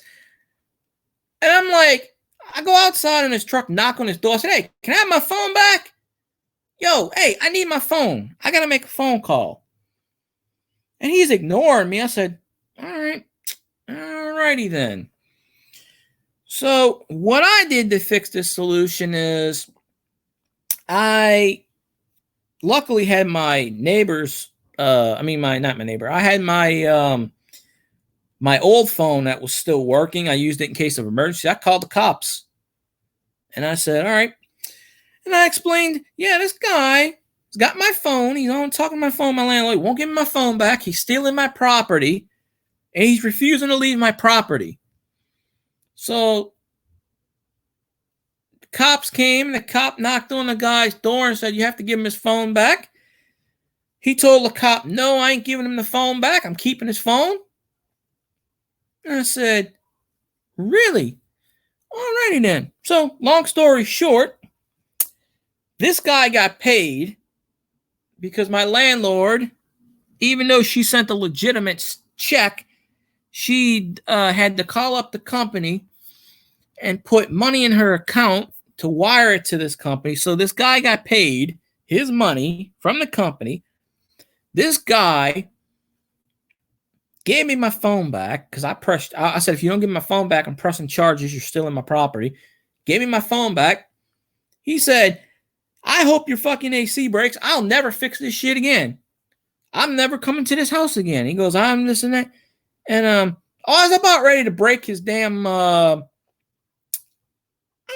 And I'm like, I go outside in his truck, knock on his door, say, hey, can I have my phone back? Yo, hey, I need my phone. I got to make a phone call. And he's ignoring me. I said, all right. All righty then. So what I did to fix this solution is I luckily had my neighbors, not my neighbor. I had my my old phone that was still working. I used it in case of emergency. I called the cops. And I said, all right. And I explained, yeah, this guy has got my phone. He's on talking to my phone. My landlord won't give me my phone back. He's stealing my property. And he's refusing to leave my property. So the cops came. And the cop knocked on the guy's door and said, you have to give him his phone back. He told the cop, no, I ain't giving him the phone back. I'm keeping his phone. And I said, really? Alrighty then. So long story short, This guy got paid because my landlord, even though she sent a legitimate check, she had to call up the company and put money in her account to wire it to this company. So this guy got paid his money from the company. This guy gave me my phone back because I said, if you don't give me my phone back, I'm pressing charges. You're stealing my property. Gave me my phone back. He said, I hope your fucking AC breaks. I'll never fix this shit again. I'm never coming to this house again. He goes, I'm this and that. And I was about ready to break his damn I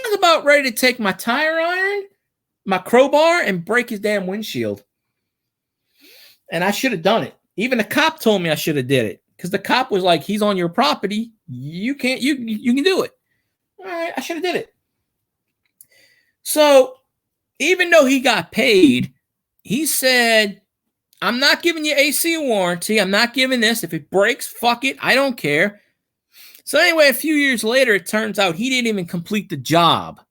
was about ready to take my tire iron, my crowbar, and break his damn windshield. And I should have done it. Even the cop told me I should have did it. Because the cop was like, he's on your property. You can't, you can do it. All right, I should have did it. So even though he got paid, he said, I'm not giving you AC warranty. I'm not giving this. If it breaks, fuck it. I don't care. So anyway, a few years later, it turns out he didn't even complete the job.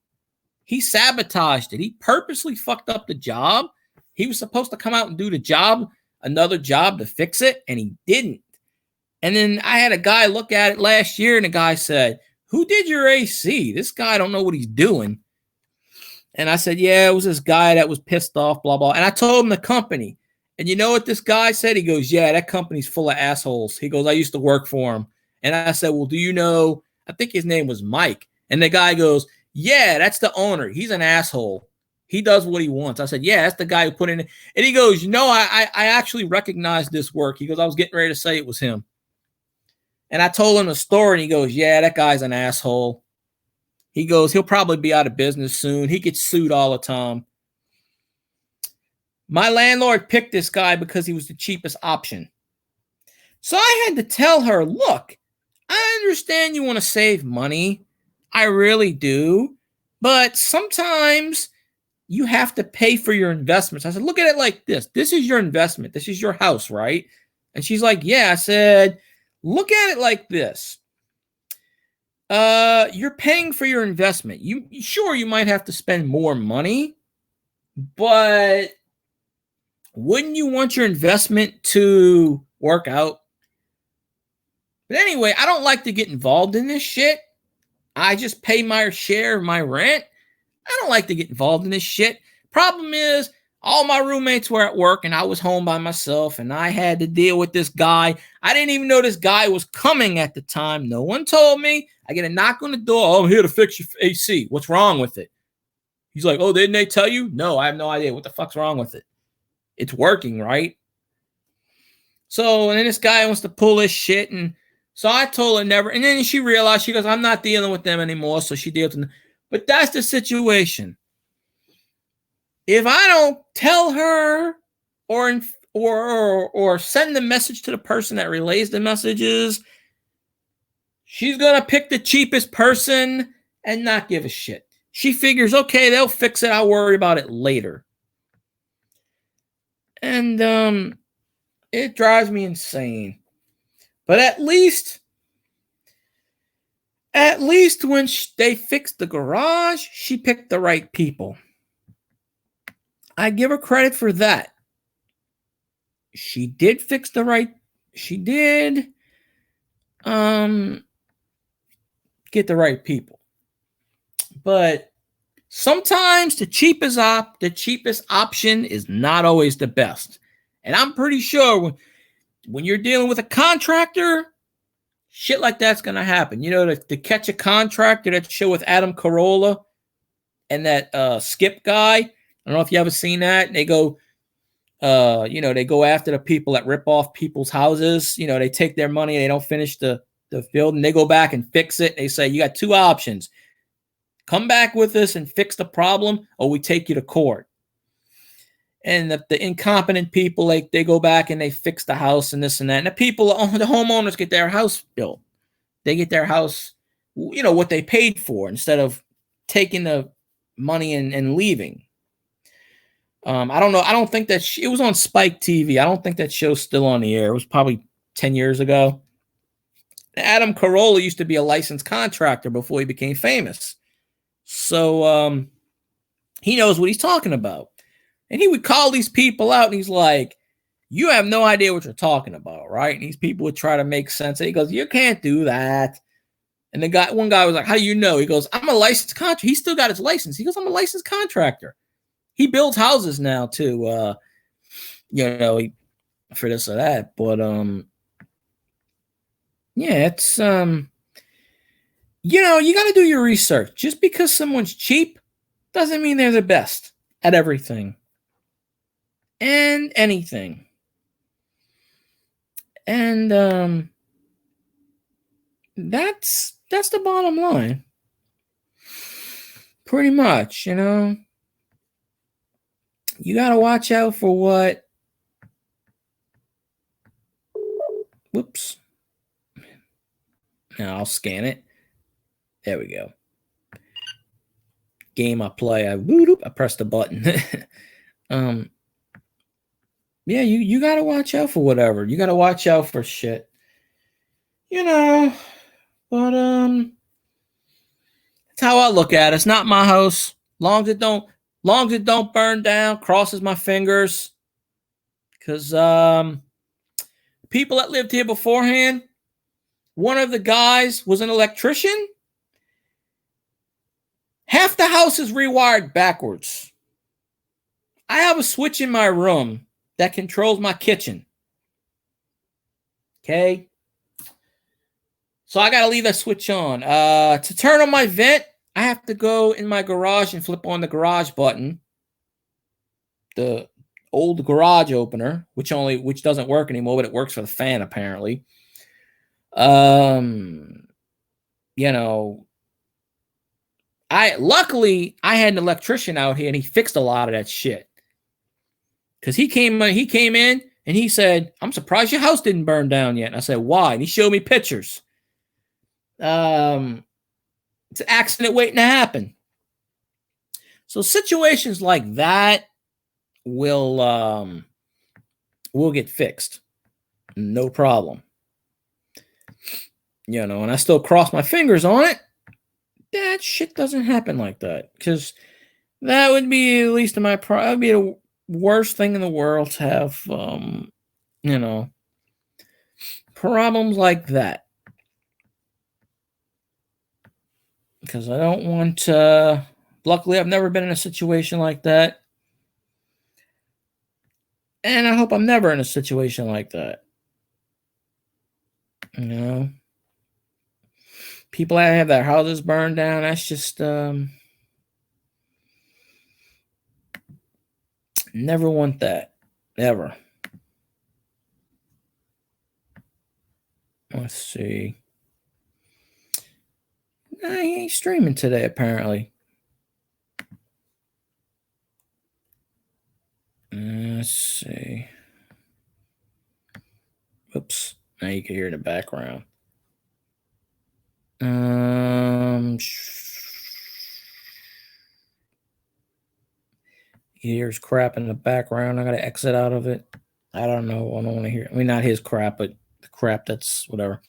He sabotaged it. He purposely fucked up the job. He was supposed to come out and do the job, another job to fix it, and he didn't. And then I had a guy look at it last year, and the guy said, who did your AC? This guy don't know what he's doing. And I said, yeah, it was this guy that was pissed off, blah, blah. And I told him the company. And you know what this guy said? He goes, yeah, that company's full of assholes. He goes, I used to work for him. And I said, well, do you know, I think his name was Mike. And the guy goes, yeah, that's the owner. He's an asshole. He does what he wants. I said, yeah, that's the guy who put in it. And he goes, you know, I actually recognize this work. He goes, I was getting ready to say it was him. And I told him the story, and he goes, yeah, that guy's an asshole. He goes, he'll probably be out of business soon. He gets sued all the time. My landlord picked this guy because he was the cheapest option. So I had to tell her, look, I understand you want to save money. I really do. But sometimes you have to pay for your investments. I said, look at it like this. This is your investment. This is your house, right? And she's like, yeah. I said, look at it like this. You're paying for your investment. Sure, you might have to spend more money, but wouldn't you want your investment to work out? But anyway, I don't like to get involved in this shit. I just pay my share of my rent. I don't like to get involved in this shit. Problem is, all my roommates were at work and I was home by myself and I had to deal with this guy. I didn't even know this guy was coming at the time. No one told me. I get a knock on the door. Oh, I'm here to fix your AC. What's wrong with it? He's like, oh, didn't they tell you? No, I have no idea. What the fuck's wrong with it? It's working, right? So, and then this guy wants to pull this shit. And so I told her never. And then she realized, she goes, I'm not dealing with them anymore. So she deals with them. But that's the situation. If I don't tell her or send the message to the person that relays the messages, she's going to pick the cheapest person and not give a shit. She figures, okay, they'll fix it. I'll worry about it later. And it drives me insane. But at least when they fixed the garage, she picked the right people. I give her credit for that. She did fix the right. She did get the right people. But sometimes the cheapest option is not always the best. And I'm pretty sure when you're dealing with a contractor, shit like that's going to happen. You know, to catch a contractor, that show with Adam Carolla and that Skip guy. I don't know if you ever seen that. They go, they go after the people that rip off people's houses. You know, they take their money and they don't finish the building. They go back and fix it. They say, you got two options. Come back with us and fix the problem, or we take you to court. And the incompetent people, like, they go back and they fix the house and this and that. And the homeowners get their house built. They get their house, what they paid for, instead of taking the money and leaving. I don't know. I don't think that it was on Spike TV. I don't think that show's still on the air. It was probably 10 years ago. Adam Carolla used to be a licensed contractor before he became famous. So He knows what he's talking about. And he would call these people out, and he's like, you have no idea what you're talking about, right? And these people would try to make sense. And he goes, you can't do that. And one guy was like, how do you know? He goes, I'm a licensed contractor. He still got his license. He goes, I'm a licensed contractor. He builds houses now too, for this or that. But yeah, it's you got to do your research. Just because someone's cheap doesn't mean they're the best at everything and anything. And that's the bottom line. Pretty much, you got to watch out for what. Whoops. Now I'll scan it. There we go. Game I play, I press the button. Yeah, you got to watch out for whatever. You got to watch out for shit. But that's how I look at it. It's not my house. Long as it don't burn down, crosses my fingers. Cuz people that lived here beforehand, one of the guys was an electrician. Half the house is rewired backwards. I have a switch in my room that controls my kitchen. Okay? So I got to leave that switch on. To turn on my vent, I have to go in my garage and flip on the garage button. The old garage opener, which doesn't work anymore, but it works for the fan apparently. Luckily I had an electrician out here and he fixed a lot of that shit. Cause he came in and he said, I'm surprised your house didn't burn down yet. And I said, why? And he showed me pictures. It's an accident waiting to happen. So situations like that will get fixed. No problem. And I still cross my fingers on it. That shit doesn't happen like that. Because that would be, at least in my that would be the worst thing in the world to have, problems like that. Because I don't want, luckily I've never been in a situation like that. And I hope I'm never in a situation like that. People that have their houses burned down, that's just, never want that. Ever. Let's see. He ain't streaming today, apparently. Let's see. Oops. Now you can hear the background. He hears crap in the background. I gotta exit out of it. I don't know. I don't want to hear. I mean, not his crap, but the crap that's whatever.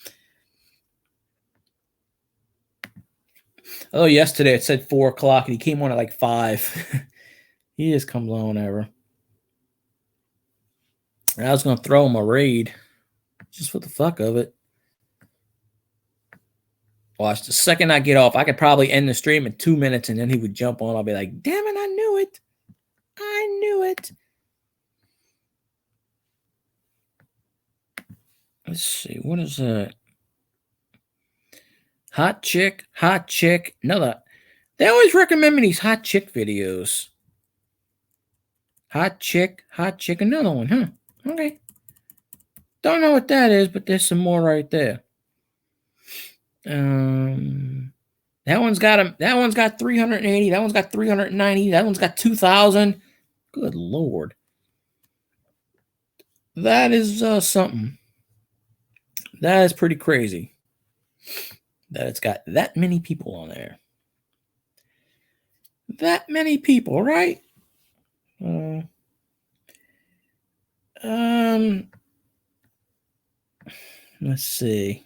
Oh, yesterday it said 4 o'clock and he came on at like 5. He just comes on whenever. And I was gonna throw him a raid just for the fuck of it. Watch, the second I get off, I could probably end the stream in 2 minutes and then he would jump on. I'll be like, damn it, I knew it. I knew it. Let's see, what is that? Hot chick. Another. They always recommend me these hot chick videos. Hot chick, another one, huh? Okay. Don't know what that is, but there's some more right there. That one's got 380. That one's got 390. That one's got 2,000. Good Lord. That is something. That is pretty crazy. That it's got that many people on there. That many people, right? Let's see.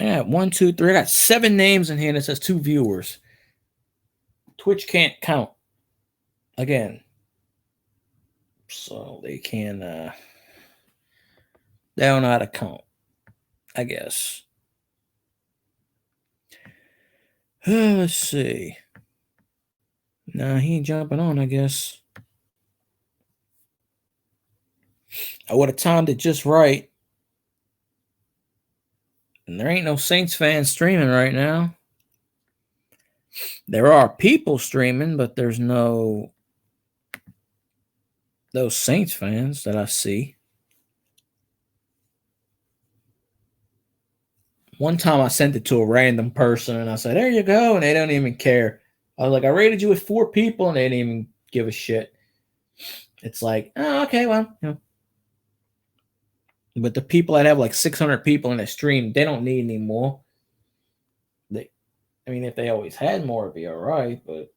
Yeah, 1, 2, 3. I got 7 names in here that says 2 viewers. Twitch can't count again, so they can. They don't know how to count, I guess. Let's see. Nah, he ain't jumping on, I guess. I would have timed it just right. And there ain't no Saints fans streaming right now. There are people streaming, but there's no those Saints fans that I see. One time I sent it to a random person and I said, there you go. And they don't even care. I was like, I rated you with 4 people and they didn't even give a shit. It's like, oh, okay, well, you know. But the people that have like 600 people in a stream, they don't need any more. I mean, if they always had more, it'd be all right. But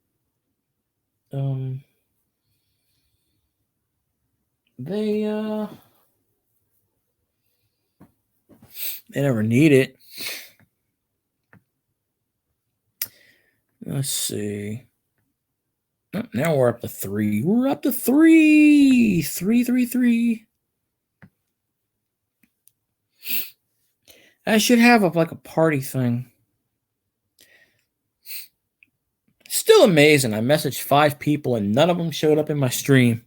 they never need it. Let's see. Oh, now we're up to 3. We're up to 3. 3, 3, 3. I should have like a party thing. Still amazing. I messaged 5 people and none of them showed up in my stream.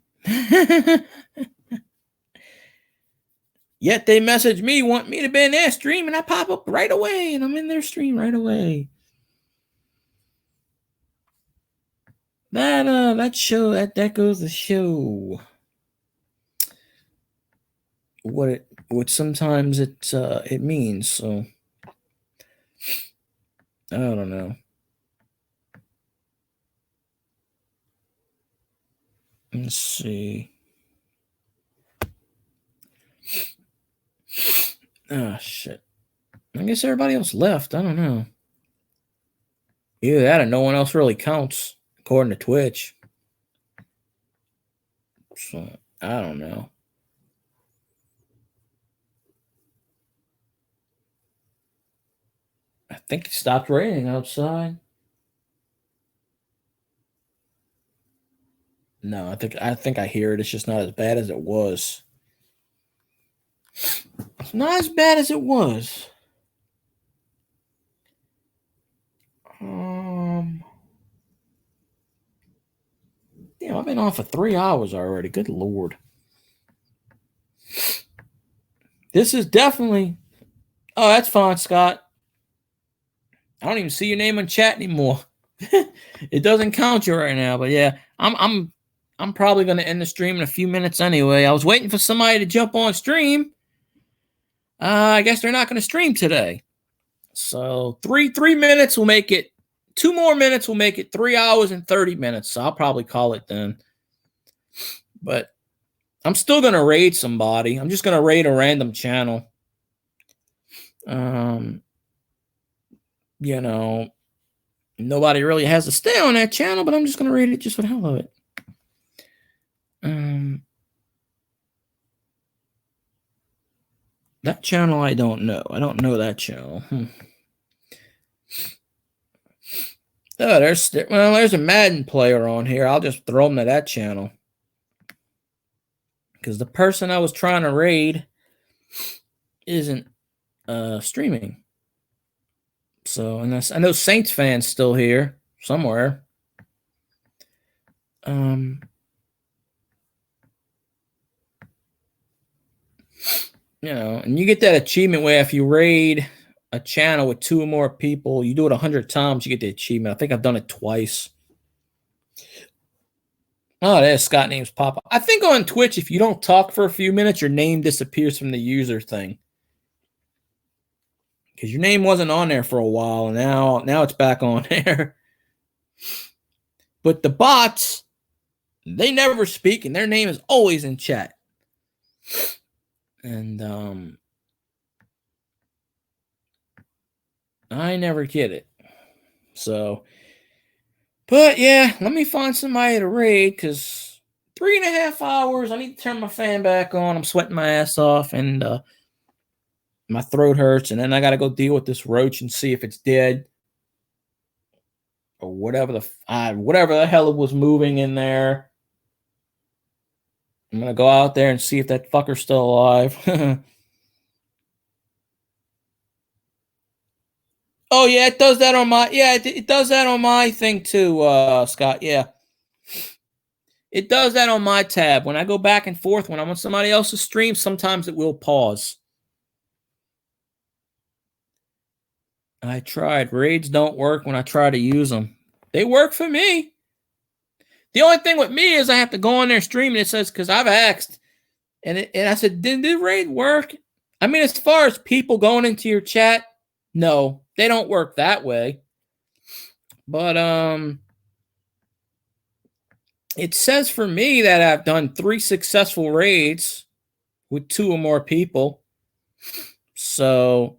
Yet they message me, want me to be in their stream, and I pop up right away, and I'm in their stream right away. That show that goes to show what sometimes it means. So I don't know. Let's see. Oh shit. I guess everybody else left. I don't know. Either that or no one else really counts, according to Twitch. So I don't know. I think it stopped raining outside. No, I think I hear it. It's just not as bad as it was. It's not as bad as it was. Damn, I've been on for 3 hours already. Good Lord. This is definitely. Oh, that's fine, Scott. I don't even see your name in chat anymore. It doesn't count you right now, but yeah, I'm probably gonna end the stream in a few minutes anyway. I was waiting for somebody to jump on stream. I guess they're not gonna stream today. So 3 minutes will make it. 2 more minutes will make it 3 hours and 30 minutes. So I'll probably call it then. But I'm still gonna raid somebody. I'm just gonna raid a random channel. You know, nobody really has to stay on that channel, but I'm just gonna raid it just for the hell of it. That channel I don't know. I don't know that channel. Oh, there's a Madden player on here. I'll just throw him to that channel. Because the person I was trying to raid isn't streaming. So, and I know Saints fans still here somewhere. You know, and you get that achievement where if you raid a channel with 2 or more people, you do it 100 times, you get the achievement. I think I've done it twice. Oh, there's Scott names pop up. I think on Twitch, if you don't talk for a few minutes, your name disappears from the user thing. Because your name wasn't on there for a while, and now it's back on there. But the bots, they never speak, and their name is always in chat. And I never get it. So, but yeah, let me find somebody to raid, because 3.5 hours, I need to turn my fan back on. I'm sweating my ass off, and my throat hurts, and then I got to go deal with this roach and see if it's dead or whatever the hell it was moving in there. I'm gonna go out there and see if that fucker's still alive. Oh yeah, it does that on my it does that on my thing too, Scott. Yeah. It does that on my tab. When I go back and forth when I'm on somebody else's stream, sometimes it will pause. I tried. Raids don't work when I try to use them. They work for me. The only thing with me is I have to go on there streaming. It says, because I've asked, and I said, did raid work? I mean, as far as people going into your chat, no, they don't work that way. But it says for me that I've done 3 successful raids with 2 or more people. So,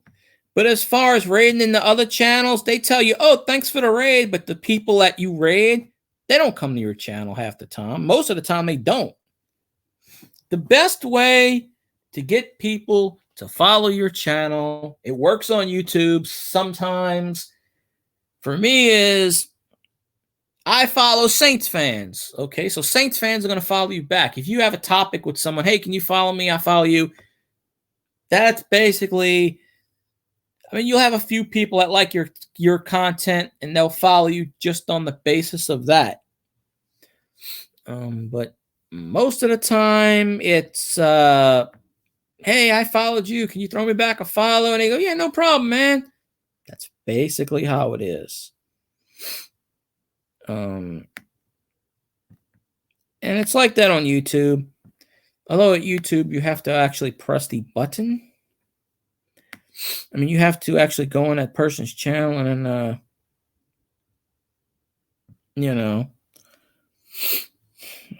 but as far as raiding in the other channels, they tell you, oh, thanks for the raid. But the people that you raid, they don't come to your channel half the time. Most of the time, they don't. The best way to get people to follow your channel, it works on YouTube sometimes, for me is I follow Saints fans. Okay, so Saints fans are going to follow you back. If you have a topic with someone, hey, can you follow me? I follow you. That's basically, I mean, you'll have a few people that like your content, and they'll follow you just on the basis of that. But most of the time, it's, hey, I followed you. Can you throw me back a follow? And they go, yeah, no problem, man. That's basically how it is. And it's like that on YouTube. Although at YouTube, you have to actually press the button. I mean, you have to actually go on that person's channel and then, you know,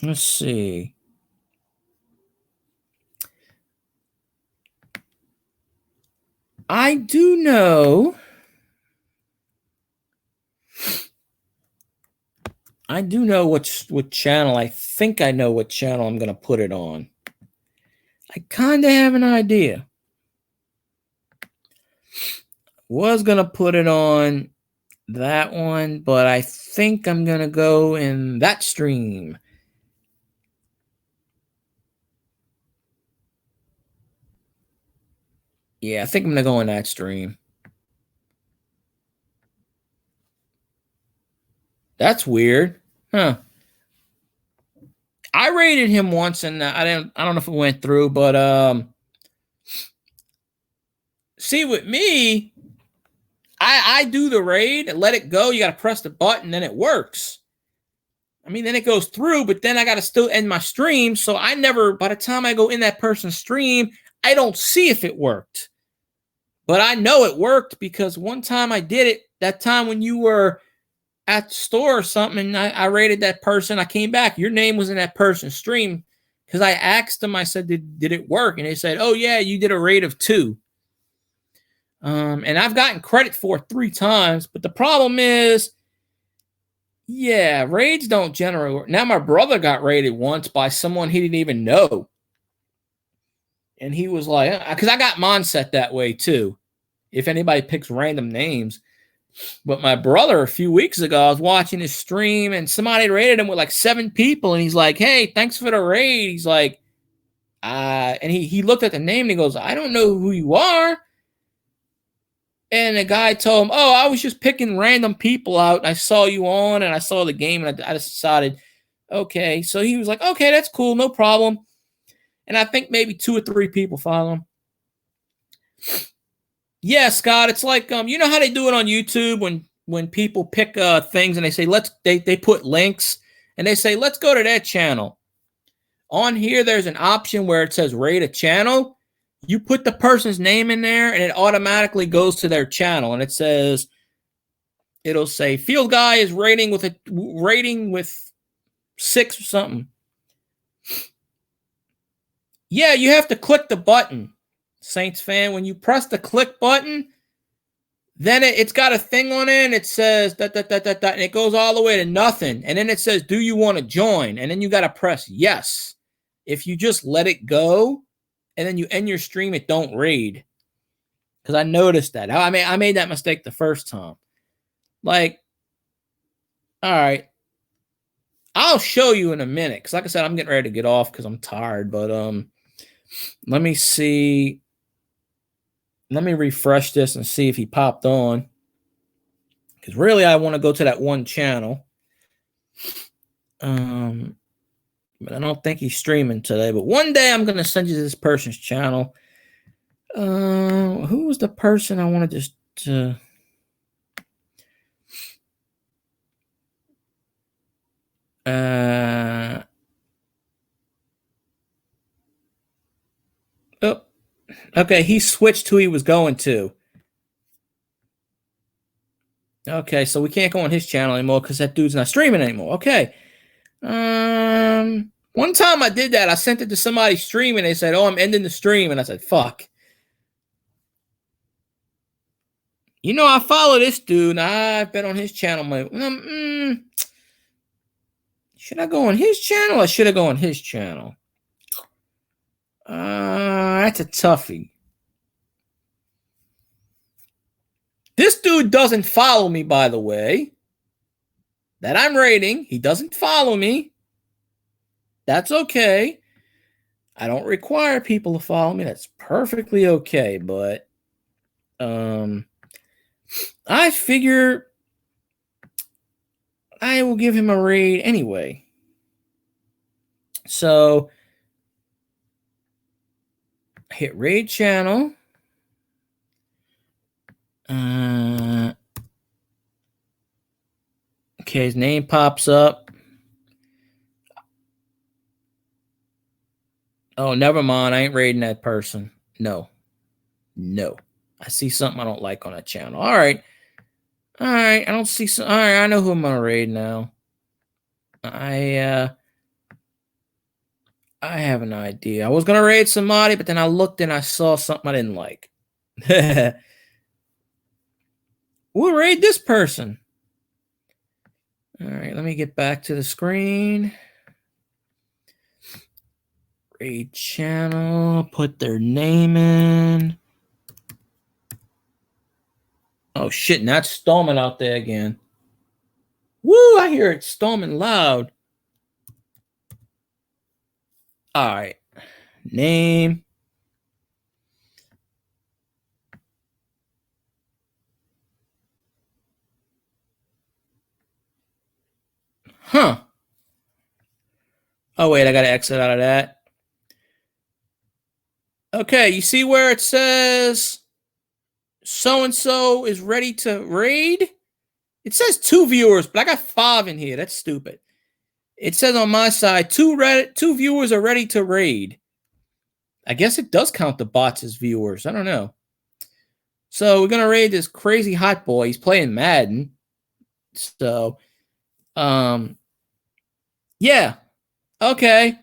let's see. I do know. What channel. I think I know what channel I'm going to put it on. I kind of have an idea. Was going to put it on that one, but I think I'm going to go in that stream. Yeah, I think I'm going to go in that stream. That's weird. Huh. I rated him once, and I don't know if it went through, but see, with me, I do the raid and let it go. You got to press the button, then it works. I mean, then it goes through, but then I got to still end my stream. So I never, by the time I go in that person's stream, I don't see if it worked. But I know it worked because one time I did it, that time when you were at the store or something, and I rated that person. I came back. Your name was in that person's stream because I asked them. I said, did it work? And they said, oh, yeah, you did a raid of 2. And I've gotten credit for it 3 times. But the problem is, yeah, raids don't generate. Now my brother got raided once by someone he didn't even know. And he was like, because I got mine set that way too. If anybody picks random names. But my brother, a few weeks ago, I was watching his stream and somebody raided him with like 7 people. And he's like, hey, thanks for the raid. He's like, and he looked at the name and he goes, I don't know who you are. And the guy told him, oh, I was just picking random people out. I saw you on and I saw the game and I just decided, okay. So he was like, okay, that's cool. No problem. And I think maybe 2 or 3 people follow him. Yeah, Scott, it's like, you know how they do it on YouTube when people pick things and they say, they put links and they say, let's go to that channel. On here, there's an option where it says rate a channel. You put the person's name in there and it automatically goes to their channel. And it says, it'll say Field Guy is rating with 6 or something. Yeah, you have to click the button, Saints fan. When you press the click button, then it's got a thing on it and it says and it goes all the way to nothing. And then it says, do you want to join? And then you got to press yes. If you just let it go and then you end your stream, it don't raid. because I noticed that. I made that mistake the first time. Like, all right, I'll show you in a minute. Because like I said, I'm getting ready to get off because I'm tired. But let me see. Let me refresh this and see if he popped on. Because really, I want to go to that one channel. But I don't think he's streaming today. But one day I'm going to send you to this person's channel. Who was the person I wanted just to... oh, okay. He switched who he was going to. Okay, so we can't go on his channel anymore because that dude's not streaming anymore. Okay. One time I did that. I sent it to somebody streaming. They said, "Oh, I'm ending the stream," and I said, "Fuck." You know, I follow this dude. I've been on his channel. Should I go on his channel or should I go on his channel? That's a toughie. This dude doesn't follow me, by the way. That I'm rating. He doesn't follow me. That's okay. I don't require people to follow me. That's perfectly okay. But I figure I will give him a raid anyway. So hit raid channel. Okay, his name pops up. Oh, never mind. I ain't raiding that person. No. I see something I don't like on that channel. All right. I don't see some. All right, I know who I'm gonna raid now. I have an idea. I was gonna raid somebody, but then I looked and I saw something I didn't like. We'll raid this person. All right, let me get back to the screen. Raid channel, put their name in. Oh shit, and that's storming out there again. Woo, I hear it storming loud. All right, name. Huh. Oh, wait, I got to exit out of that. Okay, you see where it says so-and-so is ready to raid? It says 2 viewers, but I got 5 in here. That's stupid. It says on my side, 2 viewers are ready to raid. I guess it does count the bots as viewers. I don't know. So we're going to raid this crazy hot boy. He's playing Madden. So, yeah. Okay.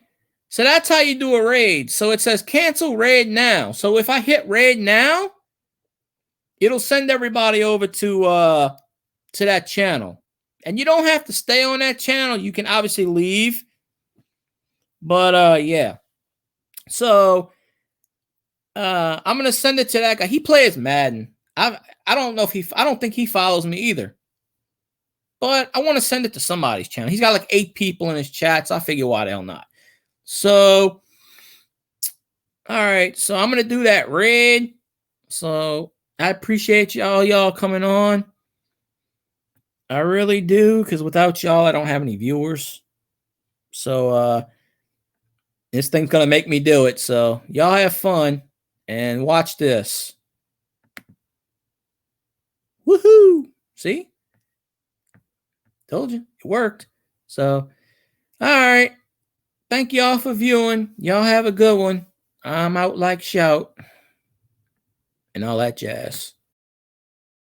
So that's how you do a raid. So it says cancel raid now. So if I hit raid now, it'll send everybody over to that channel. And you don't have to stay on that channel. You can obviously leave. But yeah. So I'm gonna send it to that guy. He plays Madden. I don't know if I don't think he follows me either. But I want to send it to somebody's channel. He's got like 8 people in his chat, so I figure why the hell not. So, all right. So I'm gonna do that raid. So I appreciate y'all coming on. I really do, because without y'all, I don't have any viewers. So this thing's gonna make me do it. So y'all have fun and watch this. Woohoo! See? Told you. It worked. So, all right. Thank y'all for viewing. Y'all have a good one. I'm out like shout and all that jazz.